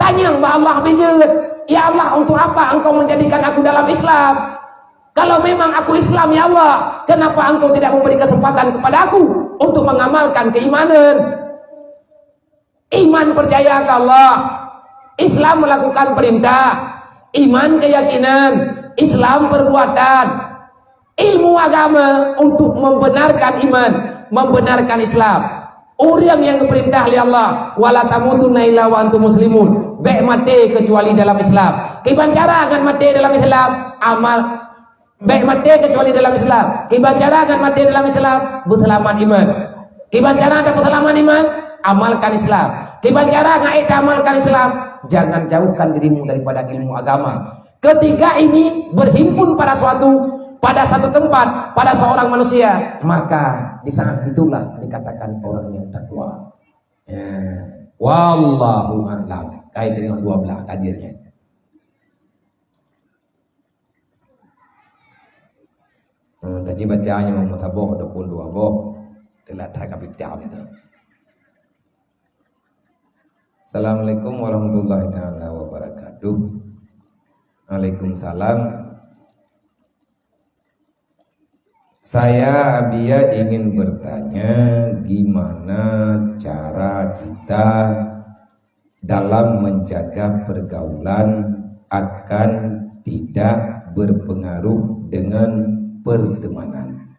Tanya mbak Allah bijut, ya Allah untuk apa engkau menjadikan aku dalam Islam? Kalau memang aku Islam ya Allah, kenapa engkau tidak memberi kesempatan kepada aku untuk mengamalkan keimanan? Iman percaya ke Allah, Islam melakukan perintah, iman keyakinan, Islam perbuatan, ilmu agama untuk membenarkan iman, membenarkan Islam. Orang yang diperintah oleh Allah, wala tamutunna illa wa antum muslimun, baik mati kecuali dalam Islam. Kibancara akan mati dalam Islam, amal baik mati kecuali dalam Islam. Kibancara akan mati dalam Islam, berselamat iman. Kibancara ada berselamat iman, amalkan Islam. Kibancara akan amalkan Islam, jangan jauhkan dirimu daripada ilmu agama. Ketiga ini berhimpun pada satu tempat, pada seorang manusia, maka di saat itulah dikatakan orang yang takwa. Wallahu a'lam. Kait dengan 12 kadirnya. Tadi bacanya mau taboh ataupun 2 boh telah tak kapitam itu. Assalamualaikum warahmatullahi taala wabarakatuh. Waalaikumsalam. Saya Abia ingin bertanya, gimana cara kita dalam menjaga pergaulan akan tidak berpengaruh dengan pertemanan.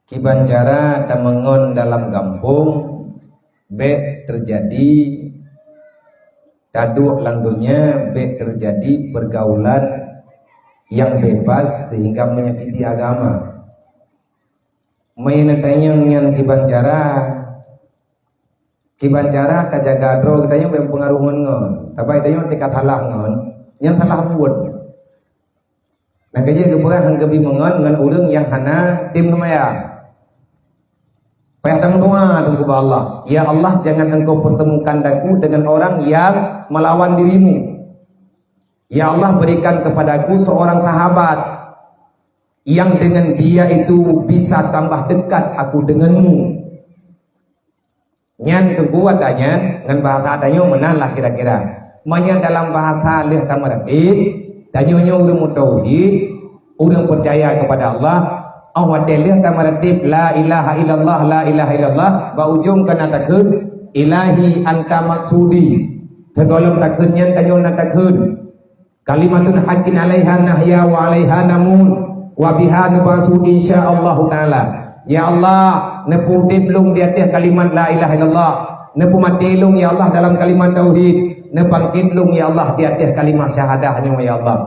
Kibancara temengon dalam kampung be terjadi taduk langdunya be terjadi pergaulan yang bebas sehingga menyakiti agama. Mainatanya yang kibancara kajaga dro katanya berpengaruh ngon, tapi katanya tekat halah ngon, yang salah buat. Nah kajian kepegang hanggabi mengon dengan orang yang hana tim kemaya. Payah tamu doa dengan Allah. Ya Allah, jangan engkau pertemukan aku dengan orang yang melawan dirimu. Ya Allah, berikan kepadaku seorang sahabat yang dengan dia itu bisa tambah dekat aku denganmu. Nyan keguat tanya dengan bahasa tanya menalah kira-kira. Manya dalam bahasa leh tamaratib, tanyanya urang tauhid, urang percaya kepada Allah. Awak lihat tamaratib la ilaha illallah, la ilaha illallah, baujung kana takun ilahi anta maksudi. Tegolong takun nyan tanyo na takun. Kalimatun haqqin alaiha nahya wa alaiha namun wa biha nubasu insyaallah taala. Ya Allah, nepu tiblung di atas kalimat la ilaha illallah, nepu matilung ya Allah dalam kalimat tauhid, nepangkitlung ya Allah di atas kalimat syahadahnya ya Allah.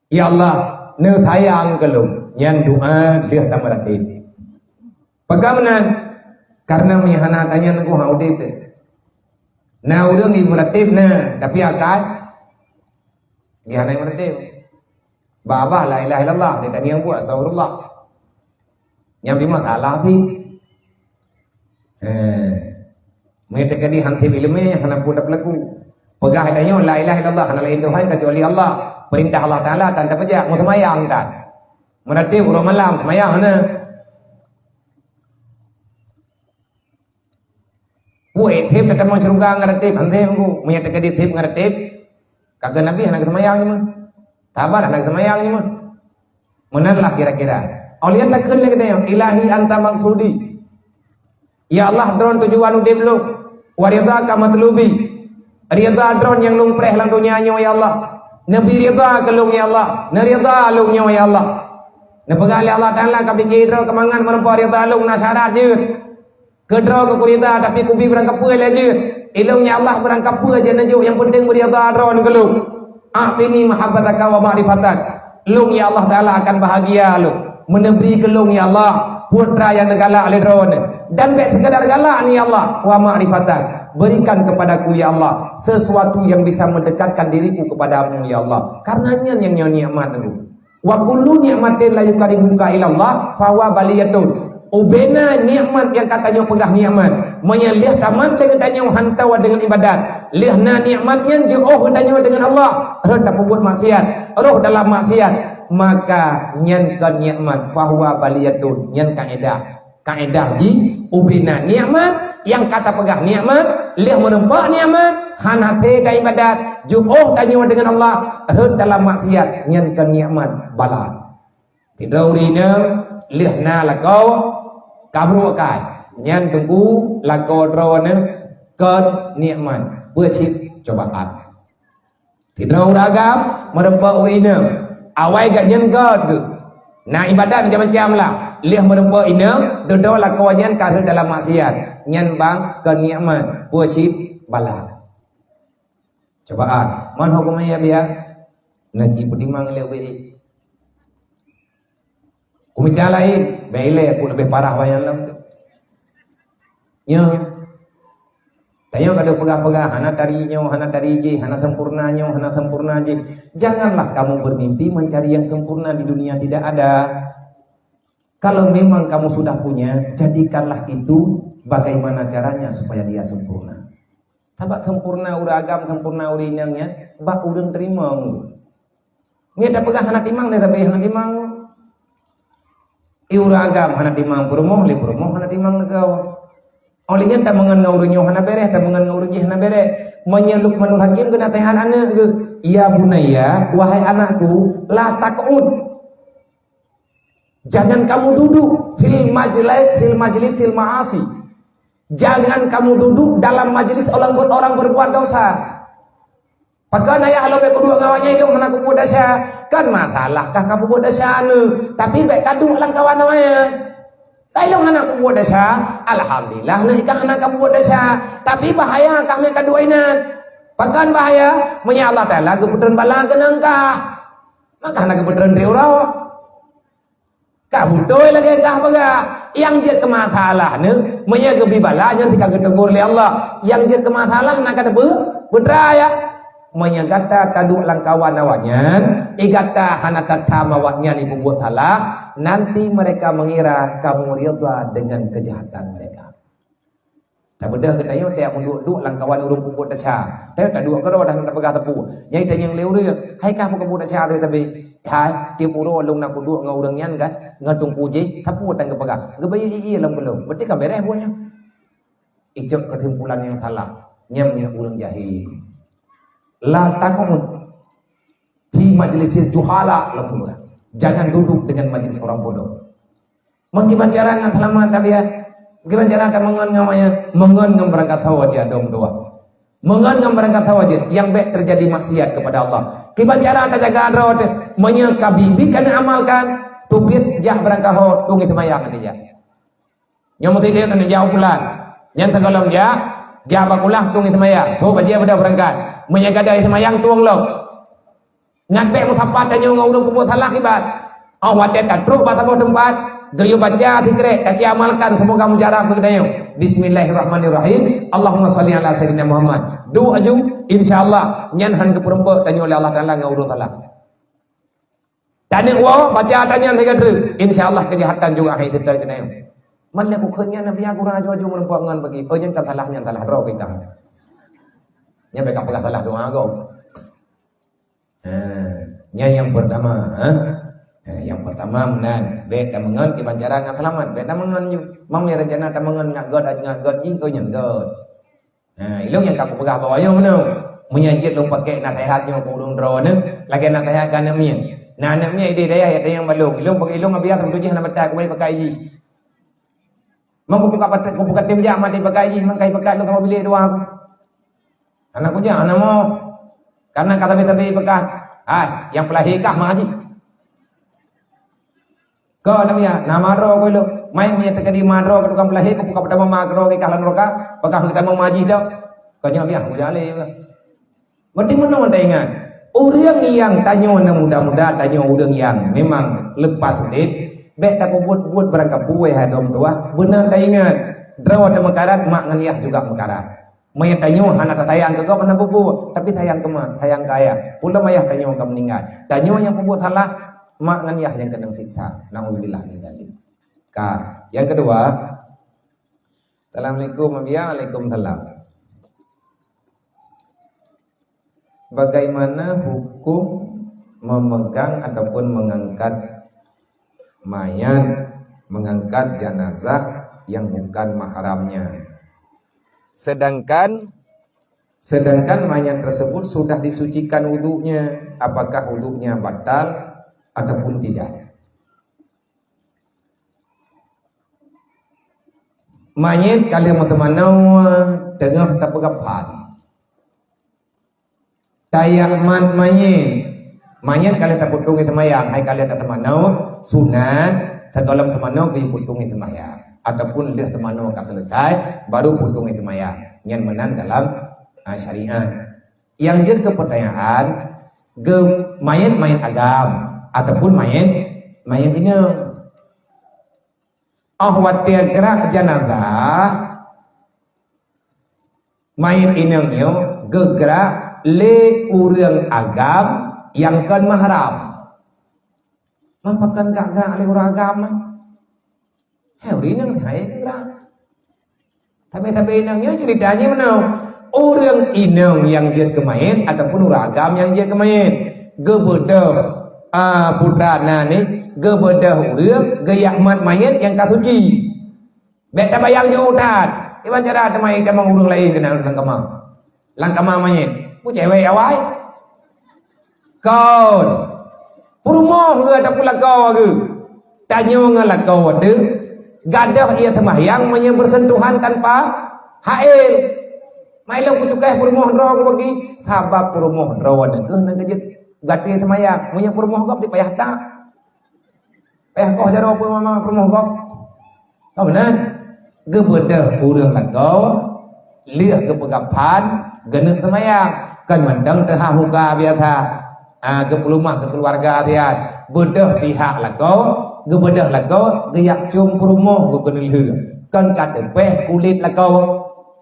Ya Allah, ne sayang kelung yang doa dia tamaratib. Bagaimana? Karena mihana tanya aku haudip. Nah udah ngi meratib nah, tapi akad mihana meratib. Baba la ilaha illallah, dia tanya aku astagfirullah. Yang bima salah sih. Mereka kadi hantib ilmu hana pun dapat laku. Pegah tanya la ilaha illallah, hana lain Tuhan kecuali Allah. Perintah Allah Taala tanda pejak mau semayang kan. Meratib urang malam semayang mana? Woi tip kata mau cerungga ngeratib hantib aku. Menyata kadi tip ngeratib. Kagak Nabi anak semayang ni mah. Tabar anak semayang ni mah. Menanlah kira-kira. Aulian tak kena katanya ilahi anta maksudi. Ya Allah drone tujuan udip lu. Waridha ka matlubi. Ridha drone yang lung preh lang dunia nyo ya Allah. Nabi ridha kelung ya Allah. Naridha lung nyo ya Allah. Napegali Allah Ta'ala kapikir kemangan merempuan ridha lung nasyarat je. Kedra ke kurida tapi kubi berangkap puel aja. Ilmunya Allah berangkap puel aja najuk. Yang penting beridha drone kelung. A'tini mahabbataka wa ma'rifatak. Lung ya Allah Ta'ala akan bahagia lu. Menebri kelung ya Allah putra yang galak oleh drone dan baik sekadar galak ni ya Allah wa ma'rifatak, berikan kepadaku ya Allah sesuatu yang bisa mendekatkan diriku kepadamu ya Allah, karenanya yang nikmat aku Wa kullu ni'matin la yukaribuka ilallah fawa baliyatun. Ubena nikmat yang katanya pegah nikmat, menyelih taman dengan tanya hantawa dengan ibadat. Lihna nikmatnya jauh tanya dengan Allah. Roh tak buat maksiat, roh dalam maksiat, maka nyan kan nikmat fahuwa baliyatun, nyan kaedah ji ubena nikmat yang kata pegah nikmat, lih menempak nikmat, hanate ta ibadat, jauh tanya dengan Allah. Roh dalam maksiat, nyan kan nikmat bala. Tidak urina lihna lakau kamu kai nyan tunggu lakau drone kan nikmat bercip cobaan. Tidak uragam merempak urina awai gak nyan god na ibadat macam-macam lah lih merempak ina dodo lakau nyan karena dalam maksiat nyan bang kan nikmat bercip bala cobaan. Man hukumnya biar naji pedimang lewe kumita lain bele pun lebih parah bayang lam nya tayo kada pegang-pegang hana tarinya hana tariji hana sempurnanya hana sempurna je. Janganlah kamu bermimpi mencari yang sempurna di dunia, tidak ada. Kalau memang kamu sudah punya, jadikanlah itu bagaimana caranya supaya dia sempurna. Tabak sempurna ura agam sempurna urinangnya bak urang terima ngi tak pegang hana timang tapi hana timang iura agam hana timang perumoh le perumoh hana timang negau olehnya tak mengan ngaurunya hana bere tak mengan ngaurunya hana bere menyeluk manul hakim kena tehan anak ke ya bunaya wahai anakku la taqud jangan kamu duduk fil majlisil ma'asi, jangan kamu duduk dalam majelis orang berbuat dosa. Pakai ayah lo be kedua kawannya itu mana aku buat dosa kan masalah kah kamu buat dosa anu tapi baik kadu lang kawan namanya kalau anak aku buat dosa alhamdulillah nih kah anak kamu buat dosa tapi bahaya kami kedua ini pakan bahaya menya Allah Taala kebetulan bala kenangkah maka anak kebetulan diurau kah butuh lagi kah baga yang jet ke masalah nih menya gebi bala yang tidak ketegur oleh Allah yang jet ke masalah nak kada beraya menyagata taduk langkawan awaknya igata hanata tama awaknya ibu buat salah nanti mereka mengira kamu ridha dengan kejahatan mereka. Tak beda katanya tiap menduk langkawan urung buat dosa tapi tak dua kero dah nak pegang tepu nyai tanya yang leureuk hai kamu buat dosa tapi hai tiap uro lung nak duduk ngau urang nyan kan ngadung puji tepu tang pegang gebai iya lam belum berarti kan beres buahnya ijab kesimpulan yang salah nyamnya urang jahil. La taqum fi majlisil juhala lembulah. Jangan duduk dengan majlis orang bodoh. Mengkiman cara ngan selamat tapi ya. Gimana cara akan mengon ngamanya? Mengon ngam berangkat hawa dia dong doa. Mengon ngam berangkat hawa dia yang baik terjadi maksiat kepada Allah. Gimana cara anda jaga road menyekabibikan amalkan tupit jak berangkat hawa tungi semayang nanti ya. Nyomot ini dan jauh pulang. Yang segalong ya. Jawab ulah tungi semayang. Coba dia pada berangkat. Menyaga dari semayang tuang lo ngatek muthapat tanya ngurung puput salah kibat awat tak truk batabo tempat gayo baca zikre tak amalkan semoga mujarab kedayo bismillahirrahmanirrahim Allahumma shalli ala sayyidina Muhammad du aju insyaallah nyanhan ke perempat tanya oleh Allah Taala ngurung salah tanya wa baca tanya negara insyaallah kejahatan juga hai sedar kedayo man aku khenya nabi aku aju merempak ngan bagi yang kan salahnya salah ro kita nya mereka pegang salah doa kau. Nya yang pertama, yang pertama menan, bet tamangan ke bancara ngan selamat, bet tamangan ju. Mam ni rencana tamangan ngak god ni kau nyen god. Ilung yang kaku pegang bawahnya mana? Menyajit lu pakai nasihatnya ke urung drone, lagi nasihat kan namanya. Nah namanya ide daya ada yang balung. Ilung pakai ilung biasa bertujuh nak betak kau pakai ji. Mang kau buka tim jam mati pakai ji, mang kai pakai lu sama bilik doa aku. Anak punya anak mau karena kata betabi bekas yang pelahikah maji kau namanya nama ro kau lo main punya terkadi madro ke tukang pelahik kau buka pertama magro ke kalan roka bekas kita mau maji dah kau nyam yang ujale berarti mana ingat orang yang tanya muda-muda tanya orang yang memang lepas sedit bet tak buat berangkat buai hadom tua benar tak ingat draw ada mekarat mak nganiah juga mekarat maya tanyo hana tatayang ke kau mana bubu tapi sayang ke mak sayang kaya pula maya tanyo ke meninggal tanyo yang buat salah mak ngan yah yang kena siksa. Nauzubillah min dzalik. Yang kedua, Assalamualaikum Waalaikumsalam. Bagaimana hukum memegang ataupun mengangkat mayat, mengangkat jenazah yang bukan mahramnya? Sedangkan mayat tersebut sudah disucikan wudunya, apakah wudunya batal ataupun tidak? Mayat kalian teman-teman tengah terpegapan. Tayaman mayat kalian tak putung itu mayang, hai kalian tak temanau sunat, terkolam temanau ke putung itu mayang, ataupun lihat temanau akan selesai baru putung itu mayang. Yang menan dalam syariat. Yang jadi kepercayaan ke mayat agam ataupun mayat ini. Watia gerak jenazah mayat ini gerak le urang agam yang kan mahram. Mampakan gak gerak le urang agam. Hari ini saya gerak. Tapi inangnya ceritanya mana? Orang inang yang dia kemain ataupun urang agam yang dia kemain. Gebedah putra nani, gebedah urang, gayak mat mayat yang kasuci. Beta bayang jauhan. Iban cara temai temang urang lain kena langkama mayat. Mu cewek awai kau purumoh ke tak pula kau ke tanya mengalah kau ada gadah ia sembahyang punya bersentuhan tanpa hail mailang ku cukai purumoh draw ku bagi sabab purumoh draw ada ke nak kejut gati sembahyang punya purumoh kau ti payah tak payah kau jaro apa mama purumoh kau benar gebedah urang lah kau lihat ke pegapan genek sembahyang kan mandang tehah muka biasa ke rumah ke keluarga dia bedah pihak lah kau gebedah lah kau geyak cum perumoh ke kenilhu kan kata peh kulit lah kau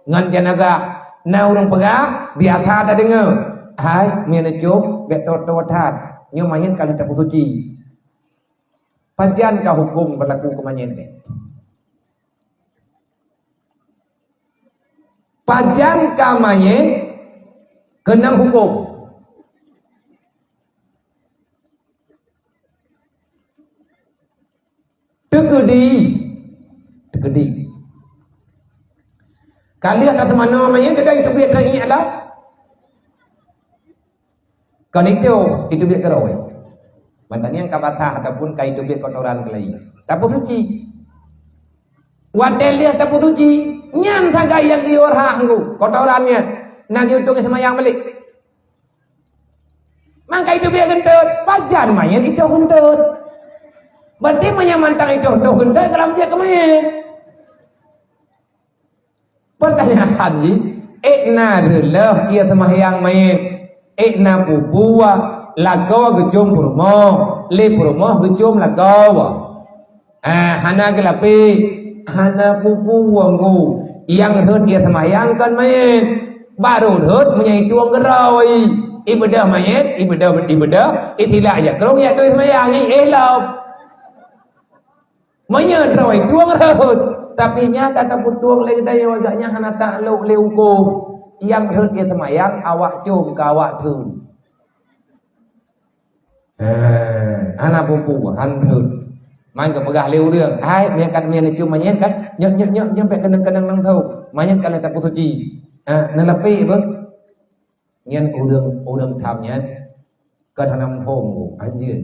ngan jenazah na urang pegah biasa dah dengar hai mina cum betot totat nyo mayat kali tak suci panjang ka hukum berlaku ke mayat ni panjang ka mayat kena hukum. Tegedi. Kalian ada teman namanya kedai itu biar ini adalah kan itu biar kerawai. Mandangnya kabata ataupun kai itu biar kotoran kelai. Tapi suci. Wadel dia tapi suci. Nyan saga yang diorang kotorannya. Nak diutung semayang balik. Maka itu biar gentut. Pajan mayat itu gentut. Berarti menyamantang itu gentut kalau dia kemain. Pertanyaan ni, ekna relah ia semayang mayat. Ekna pubuwa lagaw gejum purmoh. Le purmoh gejum lagaw. Hana gelapi. Hana pubuwa ngu. Yang relah ia semayang kan mayat. Baru hut menyai tuang gerai ibadah mayat ibadah itilah aja kerong ya tu semayang elok menyai gerai tuang hut tapi nyata tak tuang lagi daya agaknya hana tak lu leuko yang hut dia semayang awak cum ke awak tun hana pupu han hut main ke pegah leu dia hai miakan mian cum mayat kan nyok sampai kenang-kenang nang tau mayat kan tak suci nelapi bớt nhân ô đương tham nhé cần hàng năm hôm ngủ anh chưa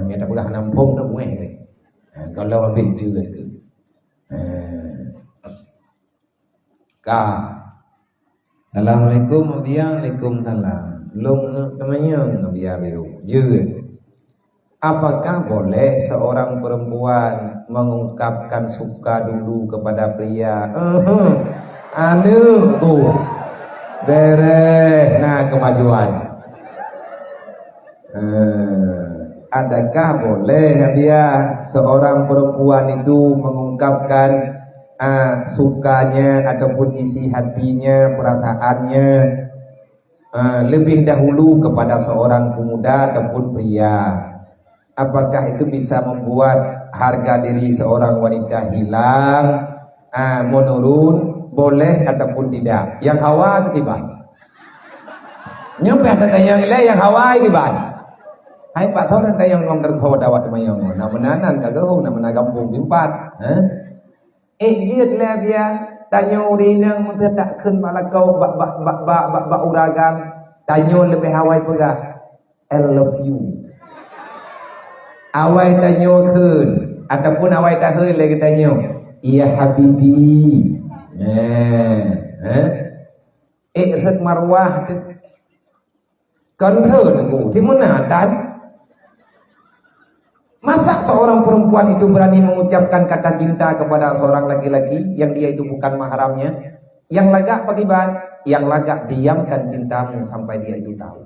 người ta có hàng năm hôm trong ngày này còn lâu mình chưa được cả Assalamualaikum Waalaikumsalam lung namanya nabiya beliau juga apakah boleh seorang perempuan mengungkapkan suka dulu kepada pria anu tuh beres nah kemajuan adakah boleh dia seorang perempuan itu mengungkapkan sukanya ataupun isi hatinya perasaannya lebih dahulu kepada seorang pemuda ataupun pria. Apakah itu bisa membuat harga diri seorang wanita hilang, menurun, boleh ataupun tidak? Yang hawa ketiban. Nyampe ada tayang ile yang hawa ketiban. Hai Pak tahu dan tayang ngom tertho dawat mayang. Nah menanan kagau na menagampung bimpat. Giat lah dia tanya urinang mentedak keun malakau bak uragam. Tanya lebih hawai pegah. I love you. Awai tanya keun ataupun awai tak keun lagi tanya. Iya habibi. Ret marwah kan keun ti mana tan? Masa seorang perempuan itu berani mengucapkan kata cinta kepada seorang laki-laki yang dia itu bukan mahramnya? Yang lagak patiban, yang lagak diamkan cintamu sampai dia itu tahu.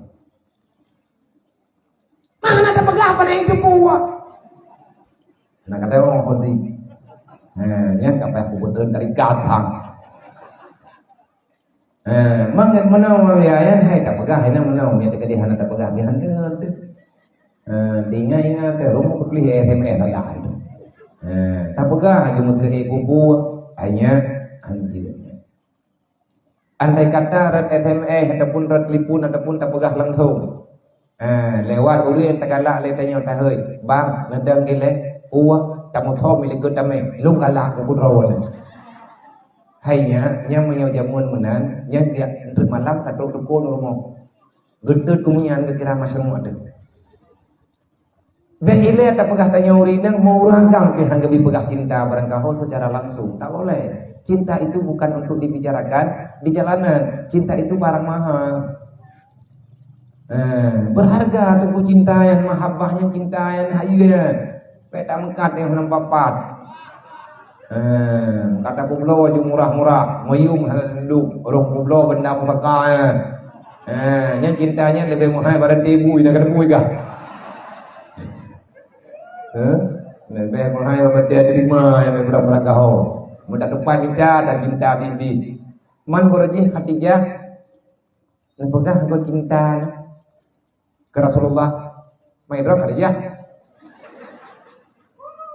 Mana ada pegapan yang itu kuat? Nah kata orang hoti, nya apa aku bener dari gatang. Mangat menau ya hai tak pegah, hai menau nya tadi hana tak pegah, dia hana tu. Ingat rumah beli SMS ada itu. Tak pegah aja muter buku hanya anjirnya. Andai kata red SMS ataupun red telefon ataupun tak pegah langsung. Lewat urang tak galak le tanya tak heuy. Bang, ngedang gile uang tak mau thom milik gud tame. Lu galak ku rawol. Hanya nya menyau jamuan menan, nya dia untuk malam katok dukun rumah. Gede kumian ke kira masang ada. Beile tak pegah tanya urinang mau uranggang pihang gebi pegah cinta barangkali secara langsung tak boleh. Cinta itu bukan untuk dibicarakan di jalanan. Cinta itu barang mahal. Berharga tunggu cinta yang mahabbahnya cinta yang hayyan. Peta mengkat yang menempapat. Kata publo wajah murah-murah, mayung halenduk, orang publo benda mutaka. Yang cintanya lebih mahal pada tibu ina kada puy kah? Lebih mahal pada dia terima yang berapa kau. Mudah depan kita ada cinta bibi. Man berjih Khadijah. Lepegah kau cinta ke Rasulullah. Maidra Khadijah.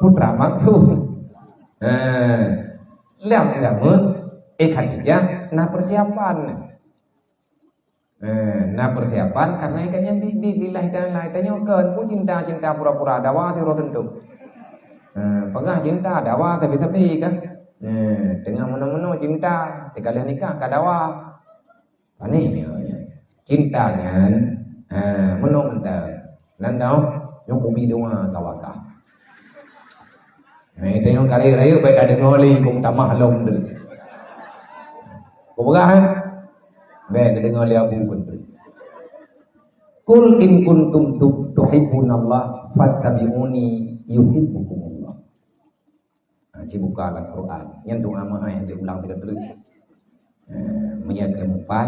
Putra maksud. Lamun Khadijah nah persiapan. Nah persiapan karena ikannya bibi lillahi ta'ala tanya kan pun cinta pura-pura dawa ti tentu. Pegah cinta dawa tapi kan. Tengah meno-meno cinta sekalian nikah kadawa. Ani cintanya meno mentah. Nandau yang kubi doa kawaka. Itu yang kali rayu baik ada ngoli kum tamah long dulu. Kau pegah baik ada ngoli abu pun. Kul in kuntum tuhibbunallah fattabi'uni yuhibbukumullah. Buka Al-Quran. Yang doa mah yang diulang 3 kali. Ayat keempat,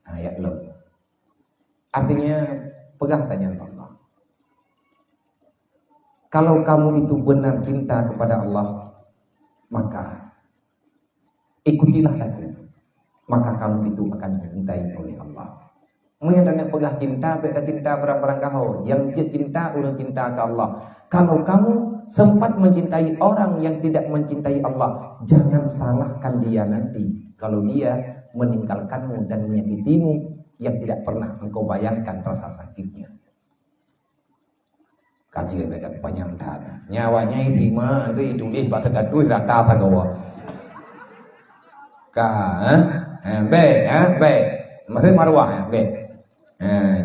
ayat lo. Artinya pegang tanya Allah. Kalau kamu itu benar cinta kepada Allah, maka ikutilah aku. Maka kamu itu akan dicintai oleh Allah. Mungkin yang pegah cinta, beda cinta barang-barang kau. Yang cinta, orang cinta ke Allah. Kalau kamu sempat mencintai orang yang tidak mencintai Allah, jangan salahkan dia nanti. Kalau dia meninggalkanmu dan menyakitimu yang tidak pernah engkau bayangkan rasa sakitnya. Kaji beda panjang tanah. Nyawanya ini mah itu hidungnya batas daduh rata tagawa. Be, mari marwah be.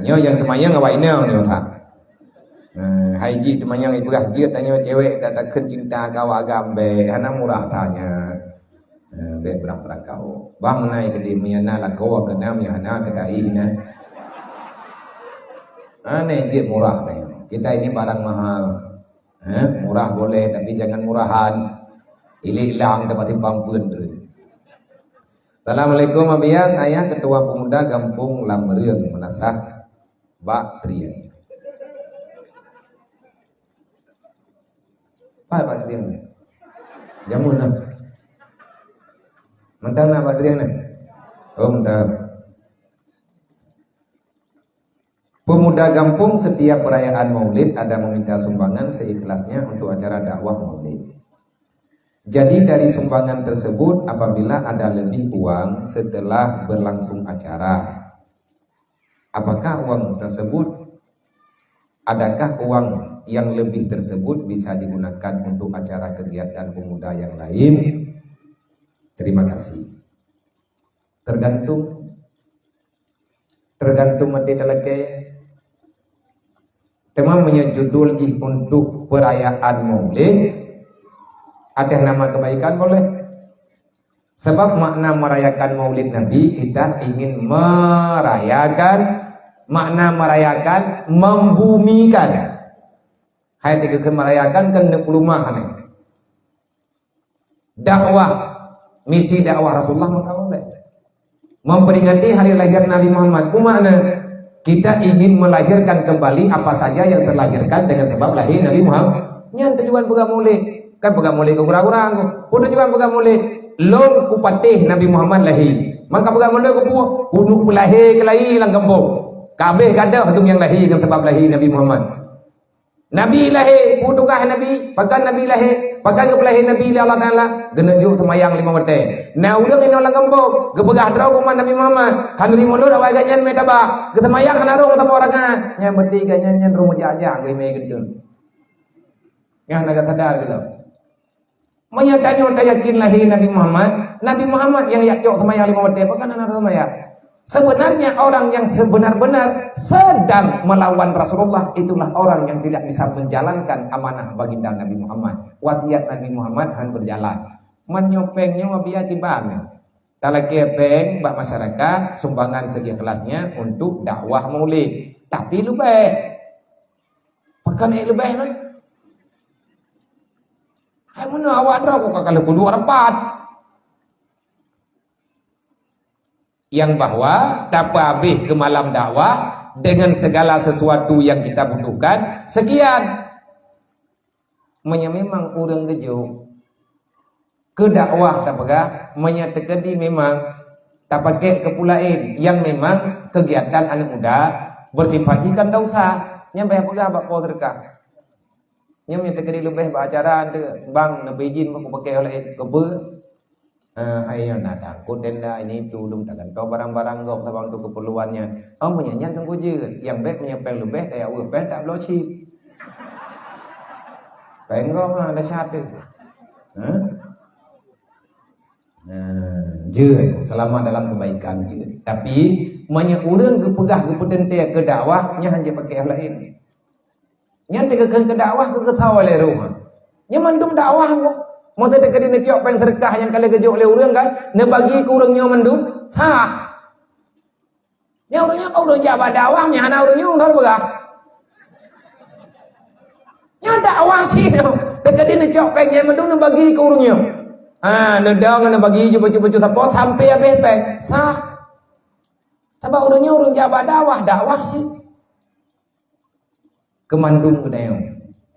Nyo yang kemayang awak ini nyo tak. Haji temayang ibu hajir tanya cewek datang cinta kau agam be, anak murah tanya. Be berang-berang kau. Bang naik ke di miana lah kau kena miana kedai na. Aneh jir murah tanya. Kita ini barang mahal. Murah boleh tapi jangan murahan. Hilang dapat pampun. Assalamualaikum Abia, saya Ketua Pemuda Gampung Lambereung Menasah Bak Trian. Pak Trian. Jamu na. Mentang na Pak Trian na. Oh mentang. Pemuda Gampung setiap perayaan Maulid ada meminta sumbangan seikhlasnya untuk acara dakwah Maulid. Jadi dari sumbangan tersebut apabila ada lebih uang setelah berlangsung acara, apakah uang tersebut, adakah uang yang lebih tersebut bisa digunakan untuk acara kegiatan pemuda yang lain? Terima kasih. Tergantung mati telake. Tema menyejudul untuk perayaan Maulid. Ada nama kebaikan boleh. Sebab makna merayakan Maulid Nabi, kita ingin merayakan, makna merayakan, membumikan. Hai tiga merayakan kan 60 nih. Dakwah, misi dakwah Rasulullah boleh. Memperingati hari lahir Nabi Muhammad. Makna kita ingin melahirkan kembali apa saja yang terlahirkan dengan sebab lahir Nabi Muhammad. Yang tujuan buka Maulid. Kan pegang mulai ke kurang-kurang pun juga pegang mulai long kupatih Nabi Muhammad lahir maka pegang mulai ke buah kudu pelahir ke lahir lang kampung kabeh kada hadung yang lahir dengan sebab lahir Nabi Muhammad. Nabi lahir pudukah Nabi pakan Nabi lahir pakan ke pelahir Nabi Allah Taala genejuk semayang 5 wate nah ulang ini lang kampung gepegah draw kuman Nabi Muhammad kan limo lur awak ganyan metaba ke semayang hanarung tapa orangan nya beti ganyan rumo jajang gue me gedun yang naga sadar gitu. Menyatanya yakin lahir Nabi Muhammad yang yakjok semayang 5 waktu apa kan anak semayang. Sebenarnya orang yang sebenar-benar sedang melawan Rasulullah itulah orang yang tidak bisa menjalankan amanah baginda Nabi Muhammad. Wasiat Nabi Muhammad han berjalan. Menyopengnya wabia kibana. Talakepeng bak masyarakat sumbangan segi kelasnya untuk dakwah Maulid. Tapi lebih. Pakan lebih kan? Hai mana awak dah kok kalau kedua empat. Yang bahwa dapat habis ke malam dakwah dengan segala sesuatu yang kita butuhkan sekian. Memang orang gejo ke dakwah tak pegah menyatakan memang tak pakai kepulain yang memang kegiatan anak muda bersifat ikan tak usah nyampe pegah bak kau terkah. Nya minta kali lebih acara tu bang nak izin aku pakai oleh kebe ayo nak takut tenda ini tu dum takkan kau barang-barang gok tabang tu keperluannya menyanyian tunggu je yang baik menyepeng lebih kayak urang tak blow chip penggok ada satu je selama dalam kebaikan je tapi banyak orang kepegah kepedente ke dakwahnya hanya pakai lain. Yang tegakan ke dakwah ke ketawa oleh rumah. Yang mandum dakwah kok. Mau tak kena necok peng terkah yang kali kejok oleh orang kan. Ne bagi ke orangnya mandum. Sah. Yang orangnya kau orang jabat dakwahnya. Anak orangnya orang dah bergah. Yang dakwah sih. Tak kena necok peng yang mandum ne bagi ke orangnya. Nedang ne bagi cuba-cuba sapot sampai habis peng. Sah. Tapi orangnya orang jabat dakwah sih. Kemandung kedayong.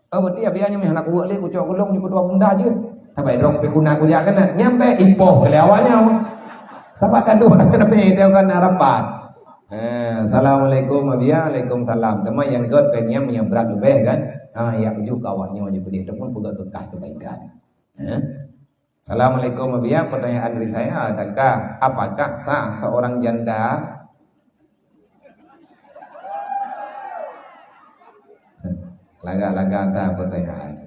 Berarti biasanya meh anak buat le kucok golong di kedua bunda je. Tapi drop pe kuna kuliah kana nyampe impoh kelewanya. Tapi kadu nak pe dia kan harapan. Assalamualaikum waalaikumsalam. Tema yang god pennya menyebrat lebih kan. Ya juga awaknya juga dia pun pegang kekah kebaikan. Assalamualaikum pertanyaan dari saya apakah sah seorang janda laga-laga tak pertanyaan.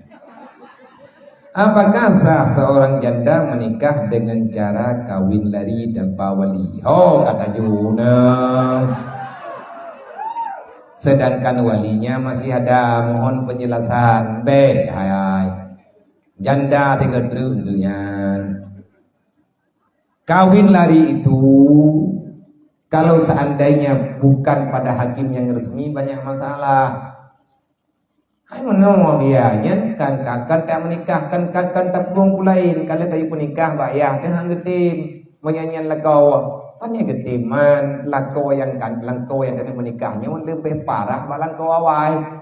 Apakah sah seorang janda menikah dengan cara kawin lari dan wali? Oh kata Juna. Sedangkan walinya masih ada, mohon penjelasan. Hai. Janda tinggal tentunya. Kawin lari itu kalau seandainya bukan pada hakim yang resmi banyak masalah. Hai menunggu biaya kan tak menikahkan kan tak buang pulain kalau tak menikah bayar dengan getim menyanyian lakau hanya getiman lakau yang kami menikahnya lebih parah balangkau awal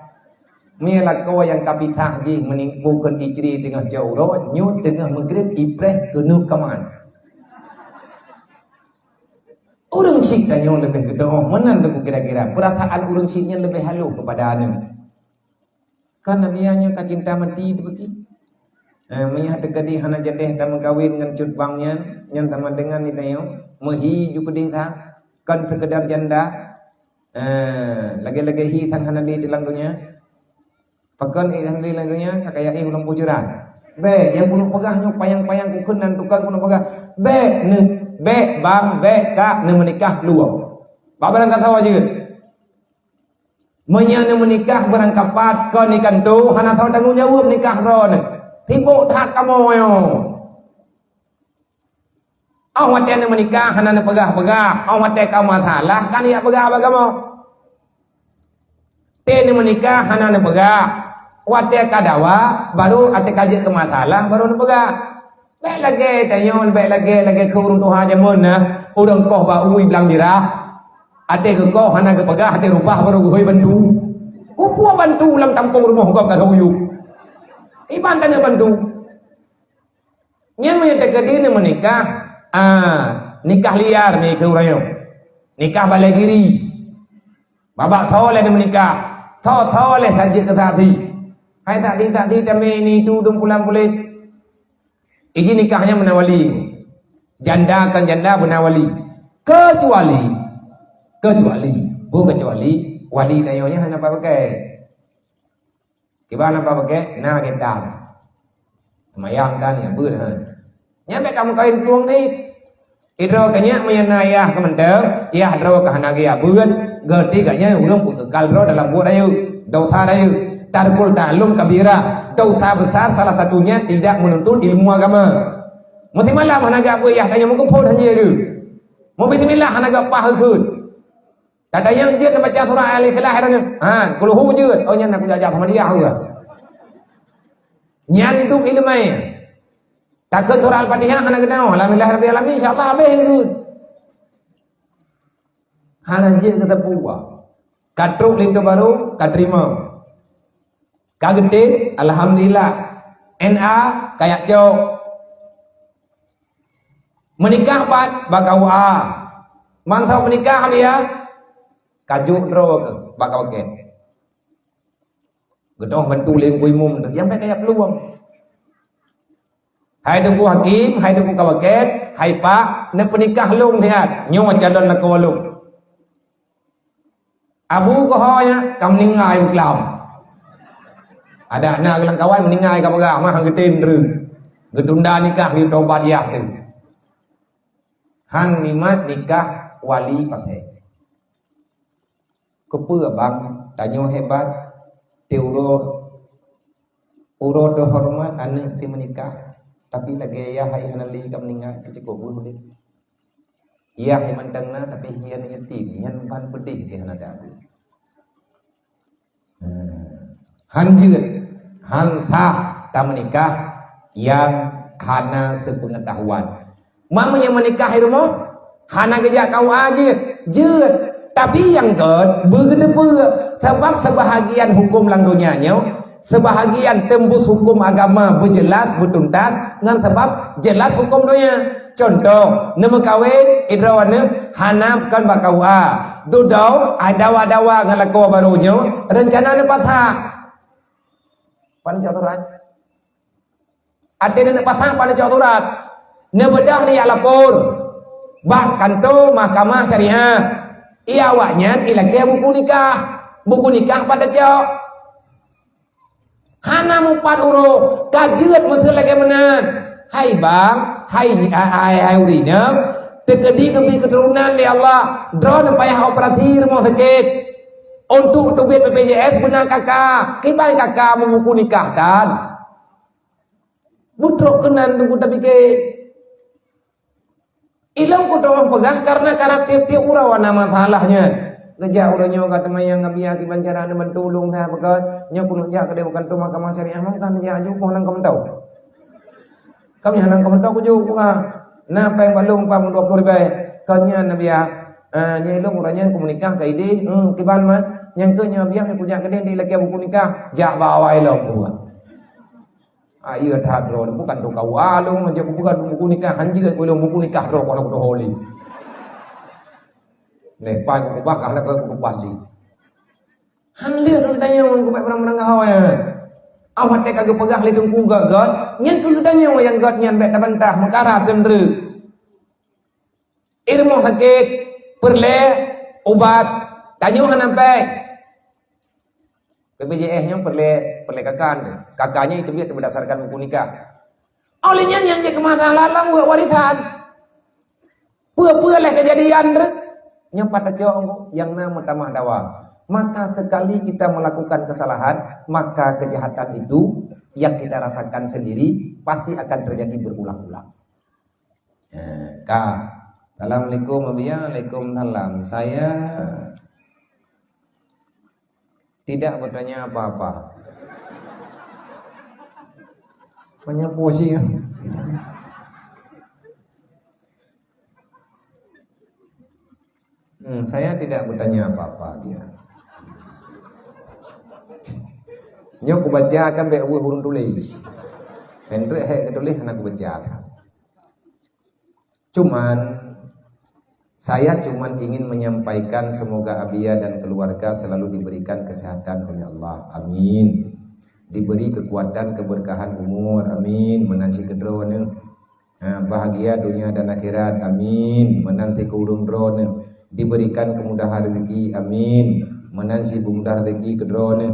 ni lakau yang kapitah je menimbulkan istri tengah jauh roh nyut tengah maghrib ibrah kenu kaman orang Urang syik tanya lebih gedoh. Mana tu kira-kira perasaan urang syiknya lebih halus kepada anu. Kan nabianya ka cinta mati tu bagi. Melihat dekadi hana jadeh tam kawin dengan cut bangnya yang sama dengan ni tayo. Mehi ju kedih tha kan sekedar janda. Lagi-lagi hi thang hana di dalam dunia. Pakan ikan di dalam dunia kayak ulang bujuran. Be yang puluh pegahnya payang-payang kukun dan tukang puluh pegah. Be bang ka ne menikah luang. Bapak kata wajib. Menyana menikah berangkapat kau nikan tu hana tahu tanggung jawab nikah ron. Tibo tak kamu yo. Awak ne menikah hana ne pegah-pegah. Awak kau matalah kan ia pegah kamu. Te menikah hana ne pegah. Wate kadawa baru ate kaje ke masalah baru ne pegah. Baik lagi tanyon baik lagi ke urang Tuhan jamun nah. Urang koh ba ui bilang mirah. Ate ke koh hana ke pegah ate rupah baru hoi bantu. Upua bantu lam tampung rumah kau ka hoyu. Iban tanya bantu. Nya me tekedi ne menikah. Nikah liar ni ke urang. Nikah balai giri. Babak soleh ne menikah. Soleh saja ke tadi. Hai tak di tame ni tudung pulang kulit. Izin nikahnya menawali. Janda akan janda menawali. Kecuali wali tayonya hanya apa pakai. Kiba apa pakai? Nah gendan. Semayang dan ya beurhan. Nyampe kamu kain tuang ni. Idro kanya menyana ayah kemendem. Ya hadro kahanaga ya beurhan. Gerti kanya urang pun kekal bro dalam buat ayu. Dosa ayu. Tarkul ta'lum kabira. Dosa besar salah satunya tidak menuntut ilmu agama. Mesti malam hanaga apa ya tanya mengkupon hanya ke. Mau bismillah hanaga apa hekun. Kata yang dia baca surah Al-Ikhlas akhirnya. Kalau hu je, oh nya nak belajar sama dia hu. Nyan itu ilmu. Takkan surah Al-Fatihah hanaga dah. Alhamdulillah rabbil alamin insyaallah habis hekun. Hana je kata puwa. Katruk lim baru katrima. Kagede, alhamdulillah. NA kayak jauh. Menikah pat bakau mantau menikah dia. Kajuk ro ke bakau ke. Gedoh bantu leng kui mum yang kayak peluang. Hai tunggu hakim, hai tunggu kawaket, hai pak, nak penikah long sihat. Nyo calon nak kawalung. Abu kohonya kam ningai uklam. Ada anak gelang kawan meningai ka pegah mah getin reu. Getunda nikah di tobat ya tu. Han nimat nikah wali pakai. Kepua bang tanyo hebat teuro uro de hormat anu ti menikah tapi lagi ya hai hanali ka meningai keciko buh boleh. Iya hai mantangna tapi hian yatim yan ban pedih ke hanada. Hantah tak menikah yang hana sepengetahuan. Mamanya menikah di rumah hana kerja kau aja jeut. Tapi yang god bergedepur sebab sebahagian hukum lang dunianya, sebahagian tembus hukum agama berjelas bertuntas dengan sebab jelas hukum dunia. Contoh, nama kawin idrawana hana bukan bakau dudau adawa-dawa ngalako barunya rencana ne patah. Pan caturat. Artinya nak pasang pada caturat. Nebedah ni ya lapor. Bak kantor mahkamah syariah. Ia awaknya ilake buku nikah. Buku nikah pada cok. Hana mumpat uro. Kajiat mentul lagi menan. Hai bang. Hai urina. Tekedi kebi keturunan ya Allah. Drone payah operasi rumah sakit. Untuk duit BPJS benar kakak. Kibai kakak membuku nikah dan butrok kenan tunggu tapi ke ilang ko doang pegah karena tiap-tiap urawan masalahnya. Geja uranya kata mayang ngabiya ki bancara nemen tulung tha pekat nya kuno ja kade bukan tu mahkamah syariah mong kan ja aju pohon nang kamentau. Kami hanang kamentau ku ju na peng balung pam 20 ribu. Kanya nabiya nya ilung uranya komunikah ka ide kiban mah yang ke nya biang punya kede di laki buku nikah ja bawa ilung buat. Ayo tak ro bukan tu kau alung aja bukan buku nikah anjing buku nikah ro kalau kudu holi. Lepas aku bakar nak aku balik. Hanlir ke daya aku baik perang-perang kau ya. Awak tak kagak pegah lidung ku gad. Nyan ke daya yang gad nyan baik bantah mengkarap kendru. Irmo sakit, perle, obat, tanya mana baik. BPJS-nya perle kakaknya itu biar berdasarkan buku nikah. Olehnya yang je kemana lalang buat warisan. Pura-pura lah kejadian re. Nyampat aja yang nama tamah dawa. Maka sekali kita melakukan kesalahan, maka kejahatan itu yang kita rasakan sendiri pasti akan terjadi berulang-ulang. Kak, Assalamualaikum Waalaikumsalam. Saya tidak bertanya apa-apa. Banyak posisi. Saya tidak bertanya apa-apa dia. Nyok baca kan be urun tulis. Hendrik he tulis anak baca. Saya ingin menyampaikan semoga Abia dan keluarga selalu diberikan kesehatan oleh Allah. Amin. Diberi kekuatan keberkahan umur. Amin. Menansi kedrone. Bahagia dunia dan akhirat. Amin. Menanti keurung drone. Diberikan kemudahan rezeki. Amin. Menansi bumdah rezeki kedrone.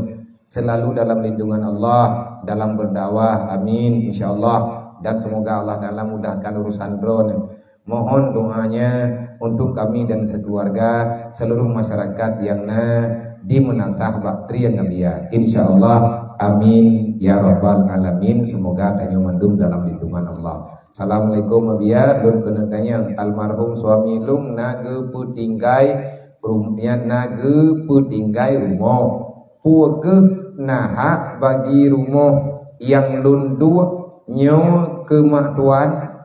Selalu dalam lindungan Allah, dalam berdakwah. Amin. Insyaallah. Dan semoga Allah Ta'ala mudahkan urusan drone. Mohon doanya untuk kami dan sekeluarga, seluruh masyarakat yang di menasah baktri yang Abia. Insyaallah. Amin ya rabbal alamin. Semoga tanya mandum dalam lindungan Allah. Assalamualaikum Abia. Dun kena tanya almarhum suami lung naga putinggai rumahnya naga putinggai rumah. Puke naha bagi rumah yang lundu nyo ke mak tuan.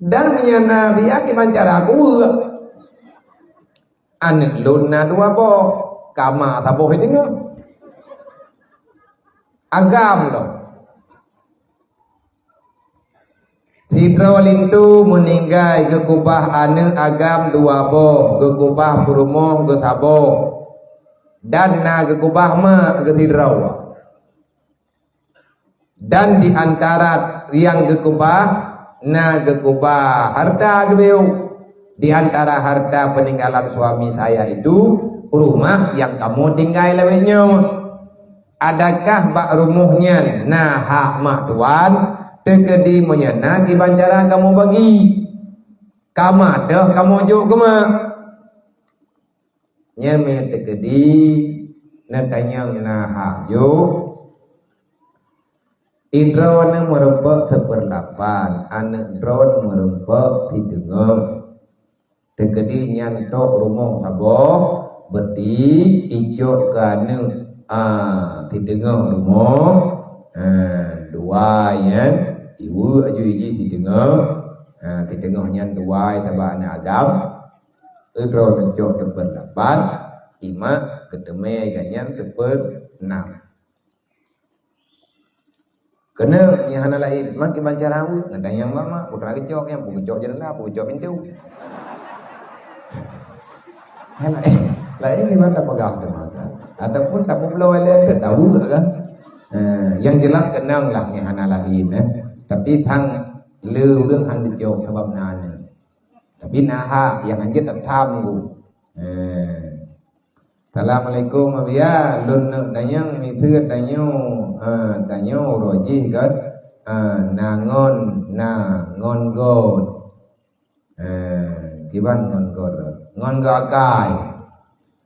Dan menyana biak imancara aku ane luna dua po kama tapo ini nyo agam lo sidro lintu meninggai kekubah ane agam dua po kekubah purumo ke sabo dan na kekubah ma ke sidro dan diantara yang kekubah na gekubah harta gebeu. Di antara harta peninggalan suami saya itu rumah yang kamu tinggal lewetnya. Adakah bak rumahnya nah hak mak tuan tekedi menyana di bancara kamu bagi kama dah kamu juk kema nyame tekedi natanya nah hak juk. Idrone merempek seperlapan, anak drone merempek hidungnya. Tegedi nyantok rumah saboh, beti ijo kanu hidungnya rumah, dua yan, ibu aju iji hidungnya nyan dua tabah anak agam. Idrone jok seperlapan, ima keteme ganyan seper enam. Kena nyahana lain makin bancara awu ada yang mama putra kecok yang pukecok jenda pukecok pintu lain gimana pegah temaga ataupun tak pulau lain tahu kan yang jelas kenang lah nyahana lain tapi tang lu รื่องhan kecok sebab nana tapi naha yang anjir tak tamu Assalamualaikum Abia lun danyang mitu danyo roji kan nangon god kiban ngon gagai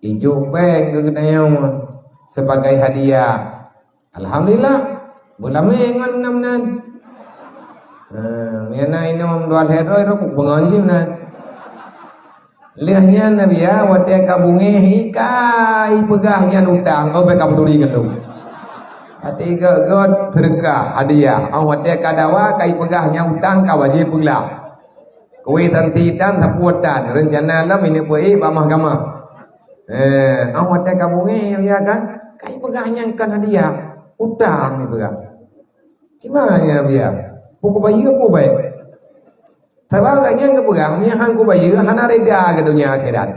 ijuk peng ke danyang sebagai hadiah. Alhamdulillah bulame ngon namnan miana inom dual heroi ro bungon sih nan liahnya Nabi ya wate kabunge hikai pegahnya utang oh bekam duri gendung ati god terkah hadiah au wate kadawa kai pegahnya utang ka wajib pula kowe tantitan sapuatan rencana lam ini poi ba mahkamah au wate kabunge ya kan kai pegahnya kan hadiah utang ni pegah Gimana ya biar? Pukul bayi apa baik? Tapi agaknya enggak pegang, punya hang ku bayi, hana reda ke dunia akhirat.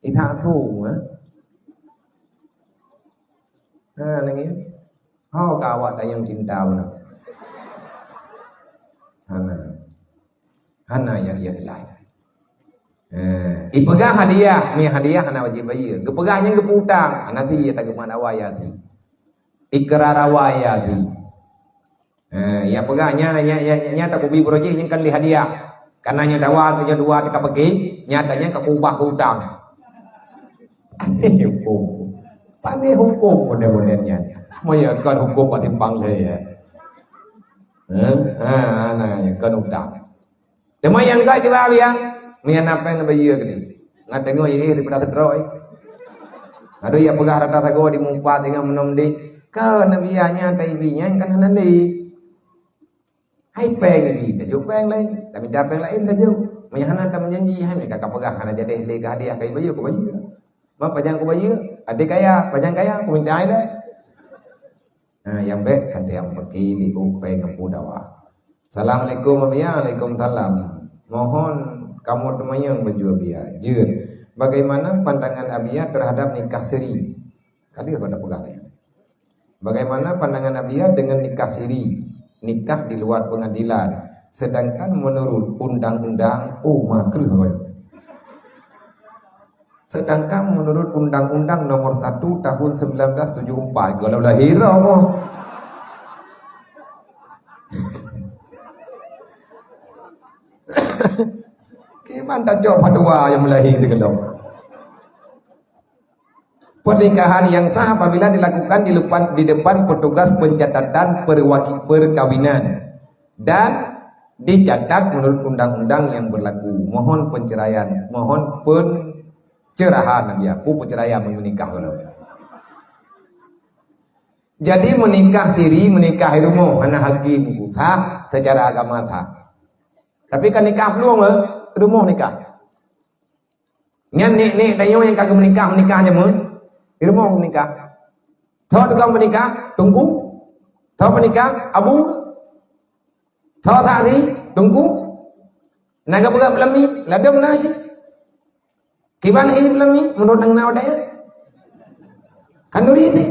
Ita tu, nangi, hau kawat yang cinta benar. Hana yang lain. Ipegang hadiah, mi hadiah hana wajib bayi. Gepegahnya geputang, hana ti tak gemana wayati. Ikrar wayati. Ya pegahnya nyata kubi projek yang kan li hadiah. Karena dawa punya dua tika pergi, nyatanya ke kubah ke utang. Pandai hukum model-modelnya. Moya kan hukum patimpang saya. Nanya kan utang. Cuma yang kau coba biang, mian apa yang bayi gini. Nggak tengok ini daripada teroi. Aduh ya pegah rata tago di mumpat dengan menom di. Kau nabianya taibinya kan hanali. Hai peng ni, tajuk peng lain. Kami dah peng lain tajuk. Menyahana dah menjanji, hai mereka kapagah hana jadi lega hadiah kai bayu ko bayu. Ma pajang ko bayu, adik kaya, pajang kaya, ko minta ai dah. Yang baik kan yang pergi di peng empu dawa. Assalamualaikum Waalaikumsalam. Mohon kamu temayang baju abia. Jun, bagaimana pandangan abia terhadap nikah siri? Kali pada pegah. Bagaimana pandangan abia dengan nikah siri? Nikah di luar pengadilan, sedangkan menurut undang-undang makruh. Sedangkan menurut undang-undang nomor 1 tahun 1974 kalau lahir apa? Gimana jawab fatwa yang melahir di kedok? Pernikahan yang sah apabila dilakukan di depan petugas pencatatan perkawinan dan dicatat menurut undang-undang yang berlaku. Mohon penceraian, mohon pencerahan Nabi aku penceraian menikah dulu. Jadi menikah siri, menikah rumah, anak hakim sah secara agama sah. Tapi kan nikah belum rumah nikah. Nek tayo yang kagak menikahnya di rumah menikah. Tahu tukang menikah, tunggu. Tahu menikah, abu. Tahu tadi, tunggu. Naga pegang belami, ladam nasi. Kiban hidup belami, menurut nang naudaya. Kanduri ini.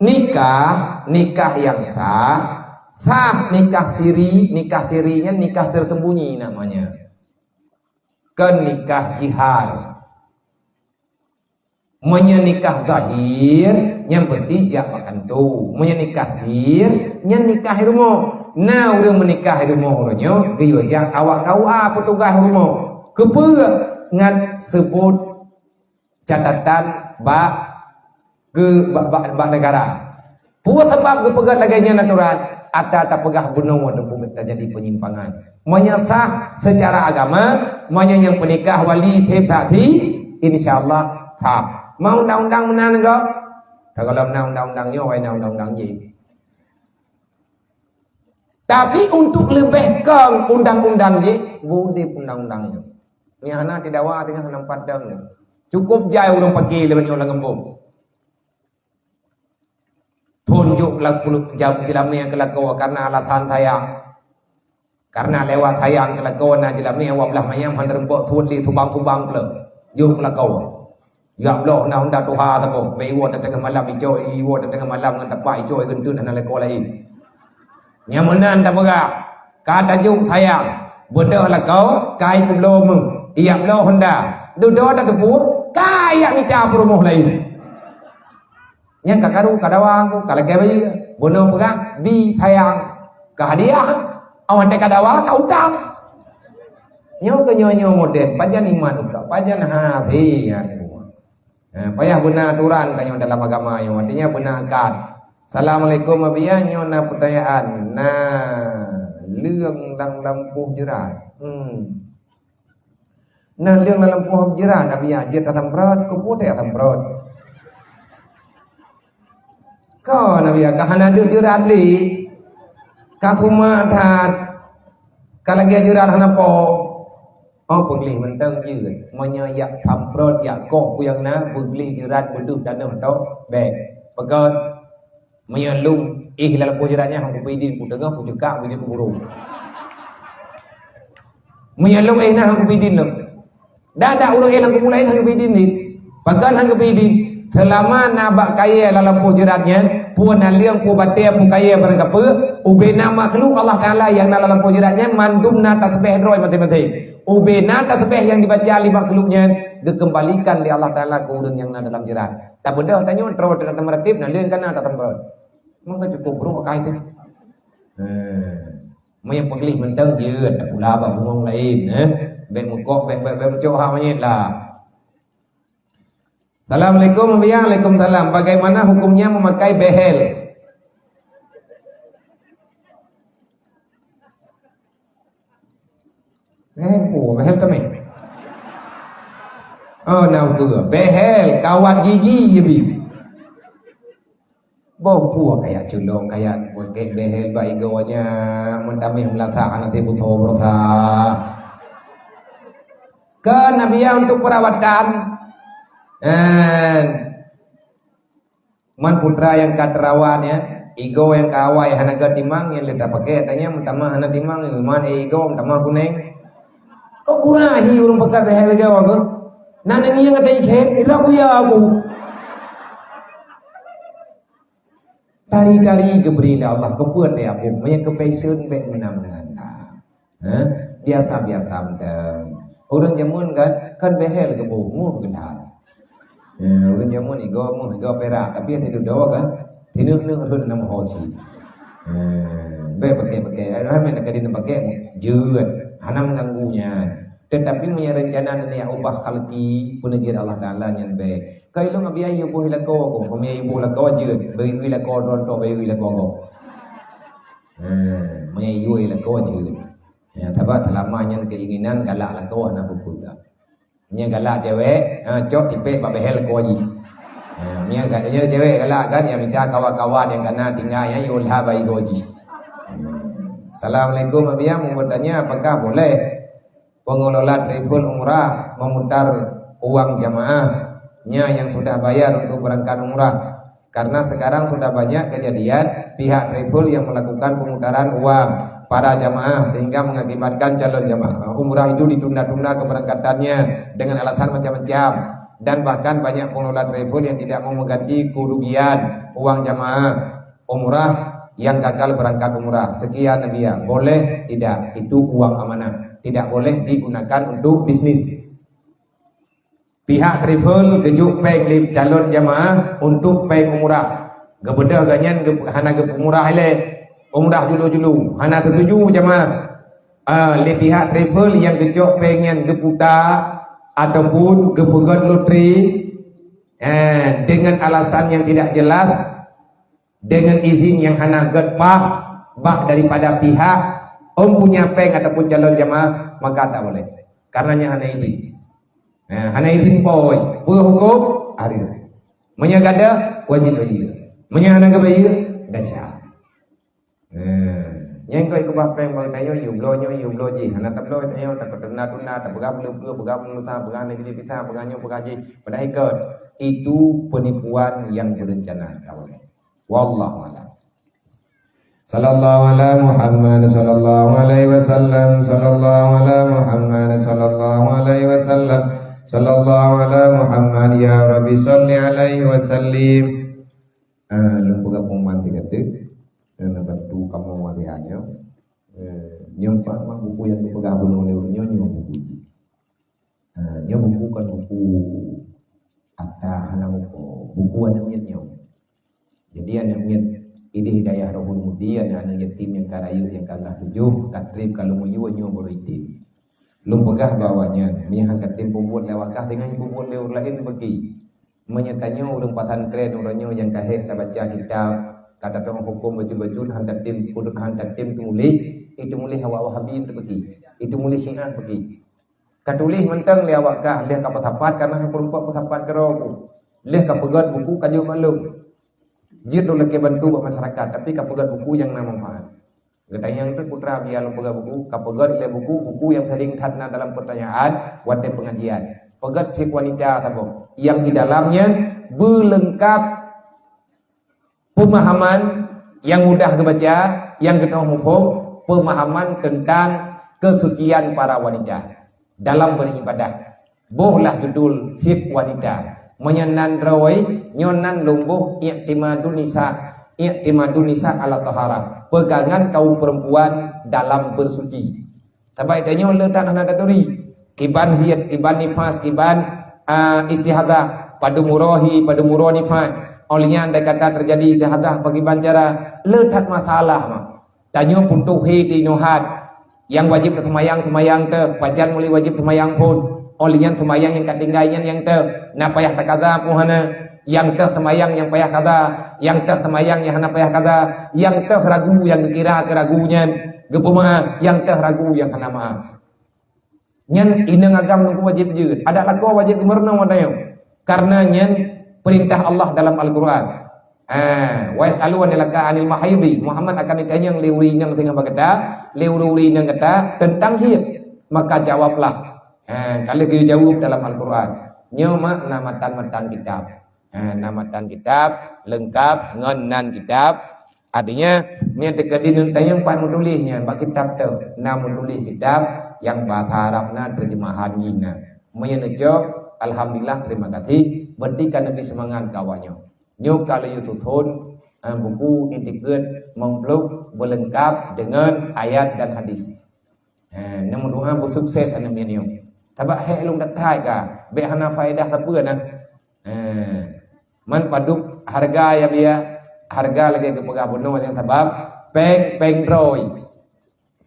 Nikah yang sah nikah sirinya nikah tersembunyi namanya. Nikah jihar. Menyenikah zahir yang bertijak makan tu, menyenikah sir yang nikah rumah. Nah orang menikah rumah orangnya dia yang awak kau petugas rumah kepe ngan sebut catatan bak negara. Buat sebab kepegat laganya natural ada pegah benung ada terjadi penyimpangan. Menyesah secara agama, yang penikah wali tip tadi insyaallah sah. Mau undang-undang mana enggak? Kalau undang-undangnya, why undang-undang je. Tapi untuk lebih ke undang-undang je, boleh undang-undangnya. Ni hana tidak wa dengan hana padang. Cukup jauh orang pergi lepas ni orang ngembung. Tunjuklah jam jelam ni yang kelakau karena alatan tayang. Karena lewat tayang kelakau na jelam ni awak belah mayang handerempok tuan li tubang-tubang pula. Jauh kelakau. Ya Allah, na unda tuha tapo, beiwo tengah malam ijo, iwo tengah malam ngan tapai ijo gendun hana leko lain. Nyamanan tak berah. Kata juk sayang, bodoh lah kau, kai belum, iya belum Honda. Duduk tak tepur, kai yang minta promoh lain. Yang kakaru kadawang, kalau kau bodoh berah, bi sayang, kehadiah, awak tak kadawa kau utang. Nyo kenyo modern, pajan iman udah, pajan hati ya. Payah benar aturan kanyo dalam agama yo artinya benar akad. Assalamualaikum abiyan nyo na pertanyaan. Nah, leung dalam lampu jerat. Nah, leung dalam lampu jerat abiyan jet atam berat, kupute atam berat. Kau nabi kahana de jerat li. Katuma that kalagi jerat hana po. Oh pengli mentang je, menyayak tamprot yak kok yang na pengli jerat berduk tanam tau, baik. Pegat Menyelung dalam pojerannya hang kupidin ku dengar ku jekak ku burung. Menyelung nah hang kupidin lo. Dah urang elang ku mulai hang kupidin ni. Pakan hang kupidin selama nabak kaya dalam pojerannya puan aliang pu batia pu kaya barang apa ubena makhluk Allah Taala yang dalam pojerannya mandumna tasbih droi mati-mati. Ubena tasbih yang dibaca oleh makhluknya dikembalikan di Allah Taala ke urang yang dalam jerat. Tak bedah tanya terus dengan meratib nah leun kana tak tempat. Maka cukup bro pakai tu. Mai penglih mentang jeut tak pula apa bumong lain bet mengkok bet mencok hak monyet lah. Assalamualaikum warahmatullahi wabarakatuh. Bagaimana hukumnya memakai behel? Behel tu meh. Oh, nak ke behel kawat gigi je bi. Bawa kayak culong kayak pakai behel baik gawanya mentamih melatak nanti butuh berta. Ke Nabi untuk perawatan man putra yang katerawan ya igo yang kawai hanaga timang yang ledak pakai tanya mentama hana timang man igo mentama kuning kau kurang hi urung pakai behel gawa ke nana ni yang kata ikhep ira ku ya aku tari-tari gebrila Allah kepuat ya aku banyak kepesun baik menang-menang biasa-biasa mentang orang jamun kan behel ke bumu gendar orang jamun igo perak tapi yang tidur dawa kan tidur ada nama hosi baik pakai ada mana kali nak pakai jeut hana mengganggunya tetapi punya rencana ni ubah khalqi penajir Allah Taala yang baik kai lo ngabi ayu boh lako ko pemi ayu boh lako jeut bagi wi lako ron to bagi wi lako ko mai ayu lako jeut ya tabat lamanya keinginan galak lako anak buku nya galak cewek cok tipek pak behel lako ji nya cewek galak kan yang minta kawan-kawan yang kena tinggal ya yulha bai goji. Assalamualaikum abiyah mau bertanya apakah boleh pengelola travel umrah memutar uang jamaahnya yang sudah bayar untuk berangkat umrah karena sekarang sudah banyak kejadian pihak travel yang melakukan pemutaran uang para jamaah sehingga mengakibatkan calon jamaah umrah itu ditunda-tunda keberangkatannya dengan alasan macam-macam dan bahkan banyak pengelola travel yang tidak mau mengganti kerugian uang jamaah umrah yang gagal berangkat umrah. Sekian Nabiya, boleh tidak? Itu uang amanah, tidak boleh digunakan untuk bisnis. Pihak travel gejuk peg calon jamaah untuk peg umrah. Gebeda ganyan hana gep umrah ile. Umrah julu-julu hana tertuju jamaah. Le pihak travel yang gejuk pengen geputa ataupun gepegat loteri dengan alasan yang tidak jelas dengan izin yang hana getpah bah daripada pihak punya peng ataupun calon jamaah maka tak boleh karenanya hana izin hana izin boy hukum hari menyagada wajib bayar menyahana ke bayar dasar yang kau ikut peng bang tayo yublo ji hana tablo tayo tak tuna tak begam lu ta begam negeri kita beganyo begaji pada ikut itu penipuan yang berencana tak boleh. Wallahu a'lam. Sallallahu ala Muhammad sallallahu alaihi wasallam sallallahu ala Muhammad sallallahu alaihi wasallam sallallahu ala Muhammad ya Rabbi salli alaihi wasallim. Lembaga pemantik itu bantu kamu wadihannya. Nyempak mah buku yang dipegang oleh nyonya buku. Buku kan buku ada hana buku anak nyonya. Jadi anak ini hidayah rohul mudi anak yatim yang karayu yang kalah tujuh katrib kalau mau yuanyo beritim lum pegah bawahnya mihan katim puput lewakah dengan puput lewur lain bagi menyatanya urang patantren uranyo yang kahek tak baca kitab kata tong hukum baju-baju hantar tim tulis itu mulih hawa wahabi itu bagi itu mulih syiah bagi katulis mentang lewakah leh kapat-hapat karena perempuan kapat keroku leh kapegat buku kayu malum jid dulu ke bantu buat masyarakat tapi kapegat buku yang nama manfaat. Katanya itu putra biar lembaga buku kapegat ile buku yang sering hadna dalam pertanyaan wadai pengajian. Pegat fik wanita tabung yang di dalamnya belengkap pemahaman yang mudah dibaca, yang kita mufhum, pemahaman tentang kesucian para wanita dalam beribadah. Bohlah judul fiqh wanita. Menyenan rawai, nyonan lumbuh i'timadun nisa ala tahara. Pegangan kaum perempuan dalam bersuci. Tabai danyo letak anak duri. Kiban hiyat, kiban nifas, kiban istihadah, pada murahi, pada murah nifas. Olehnya anda kata terjadi istihadah bagi bancara letak masalah mah. Danyo puntuh hiti nyohat. Yang wajib temayang teh, pajan mulai wajib temayang pun. Olehnya temayang yang katinggainya yang teh, na payah tak kada puhana, yang teh temayang yang payah kada, yang teh temayang yang hana payah kada, yang teh ragu yang kira keragunya, gepuma yang teh ragu yang hana maaf. Nyen inang agam nunggu wajib jeut, ada lagu wajib gemerna wadayo. Karena nyen perintah Allah dalam Al-Qur'an. Wa yas'aluna laka 'anil mahidi. Muhammad akan ditanya yang liuri nang tengah bagata, liuri nang kata tentang haid. Maka jawablah. Kalau dia jawab dalam Al-Quran, nyoma namatan kitab, namatan kitab lengkap ngenan kitab. Artinya ni tekadin tayang pak menulisnya, pak kitab tu, nama menulis kitab yang bahasa Arabna terjemahan gina. Menyenejok, alhamdulillah terima kasih. Berdikan Nabi semangat kawannya. Nyo kalau YouTube buku intikun memblok berlengkap dengan ayat dan hadis. Namun doa bersukses anu minum. Tabak hek long datai ka, be hana faedah apa na. Man paduk harga ya dia, harga lagi ke pegah bono yang tabab, peng roy.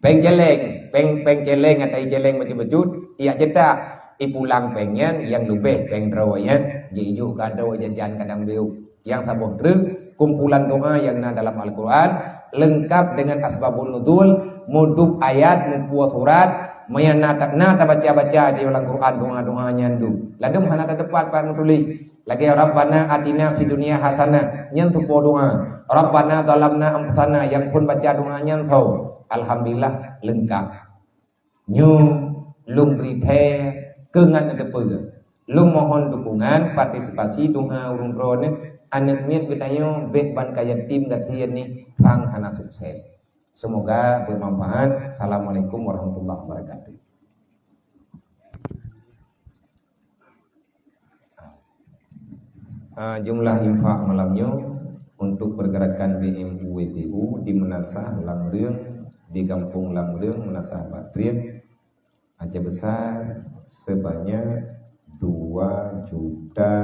Peng jeleng atai jeleng macam bejut, ia cetak ipulang pengen yang lebih peng roy ya. Jiu kado jajan kadang beu. Yang sabon truk kumpulan doa yang ada dalam Al-Quran lengkap dengan asbabun nuzul, mudub ayat, membuat surat, meyanata baca-baca di dalam Quran doa-doanya ndu. Lalu mana ada depan Pak menulis. Lagi Rabbana atina fid dunya hasanah, nyentuh doa. Rabbana zalamna anfusana, yang pun baca doanya tahu. Alhamdulillah lengkap. Nyu lung rite kengan ada pega. Lung mohon dukungan partisipasi doa urung rone. Anak niat bertanya bek ban kaya tim gatian ni tang hana sukses. Semoga bermanfaat. Assalamualaikum warahmatullahi wabarakatuh. Jumlah infak malamnya untuk pergerakan BMUWPU di Menasah Lamreung, di Kampung Lamreung Menasah Patria Aceh Besar sebanyak 2 juta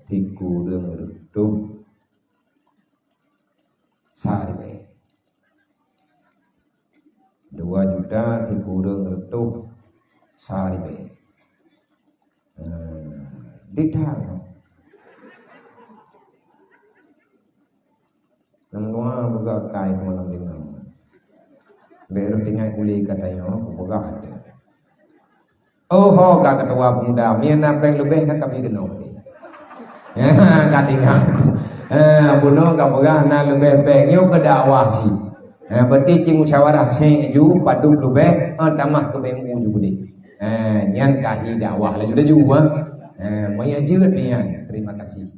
tikureng redup sehari. 2 juta tikureng redup sehari. Ditang. Namanya buka kai kemana tinggal. Baru tinggal kuli katanya buka ada. Oh, gak ketua pemuda. Mian apa yang lebih nak kami kenal. Katingan buno kapoga na lebih pengyo ke dakwah si. Berarti ci musyawarah ceng ju padu lebih tamah ke BMU juga deh. Nyan kahi dakwah lah juga. Maya jeut nian. Terima kasih.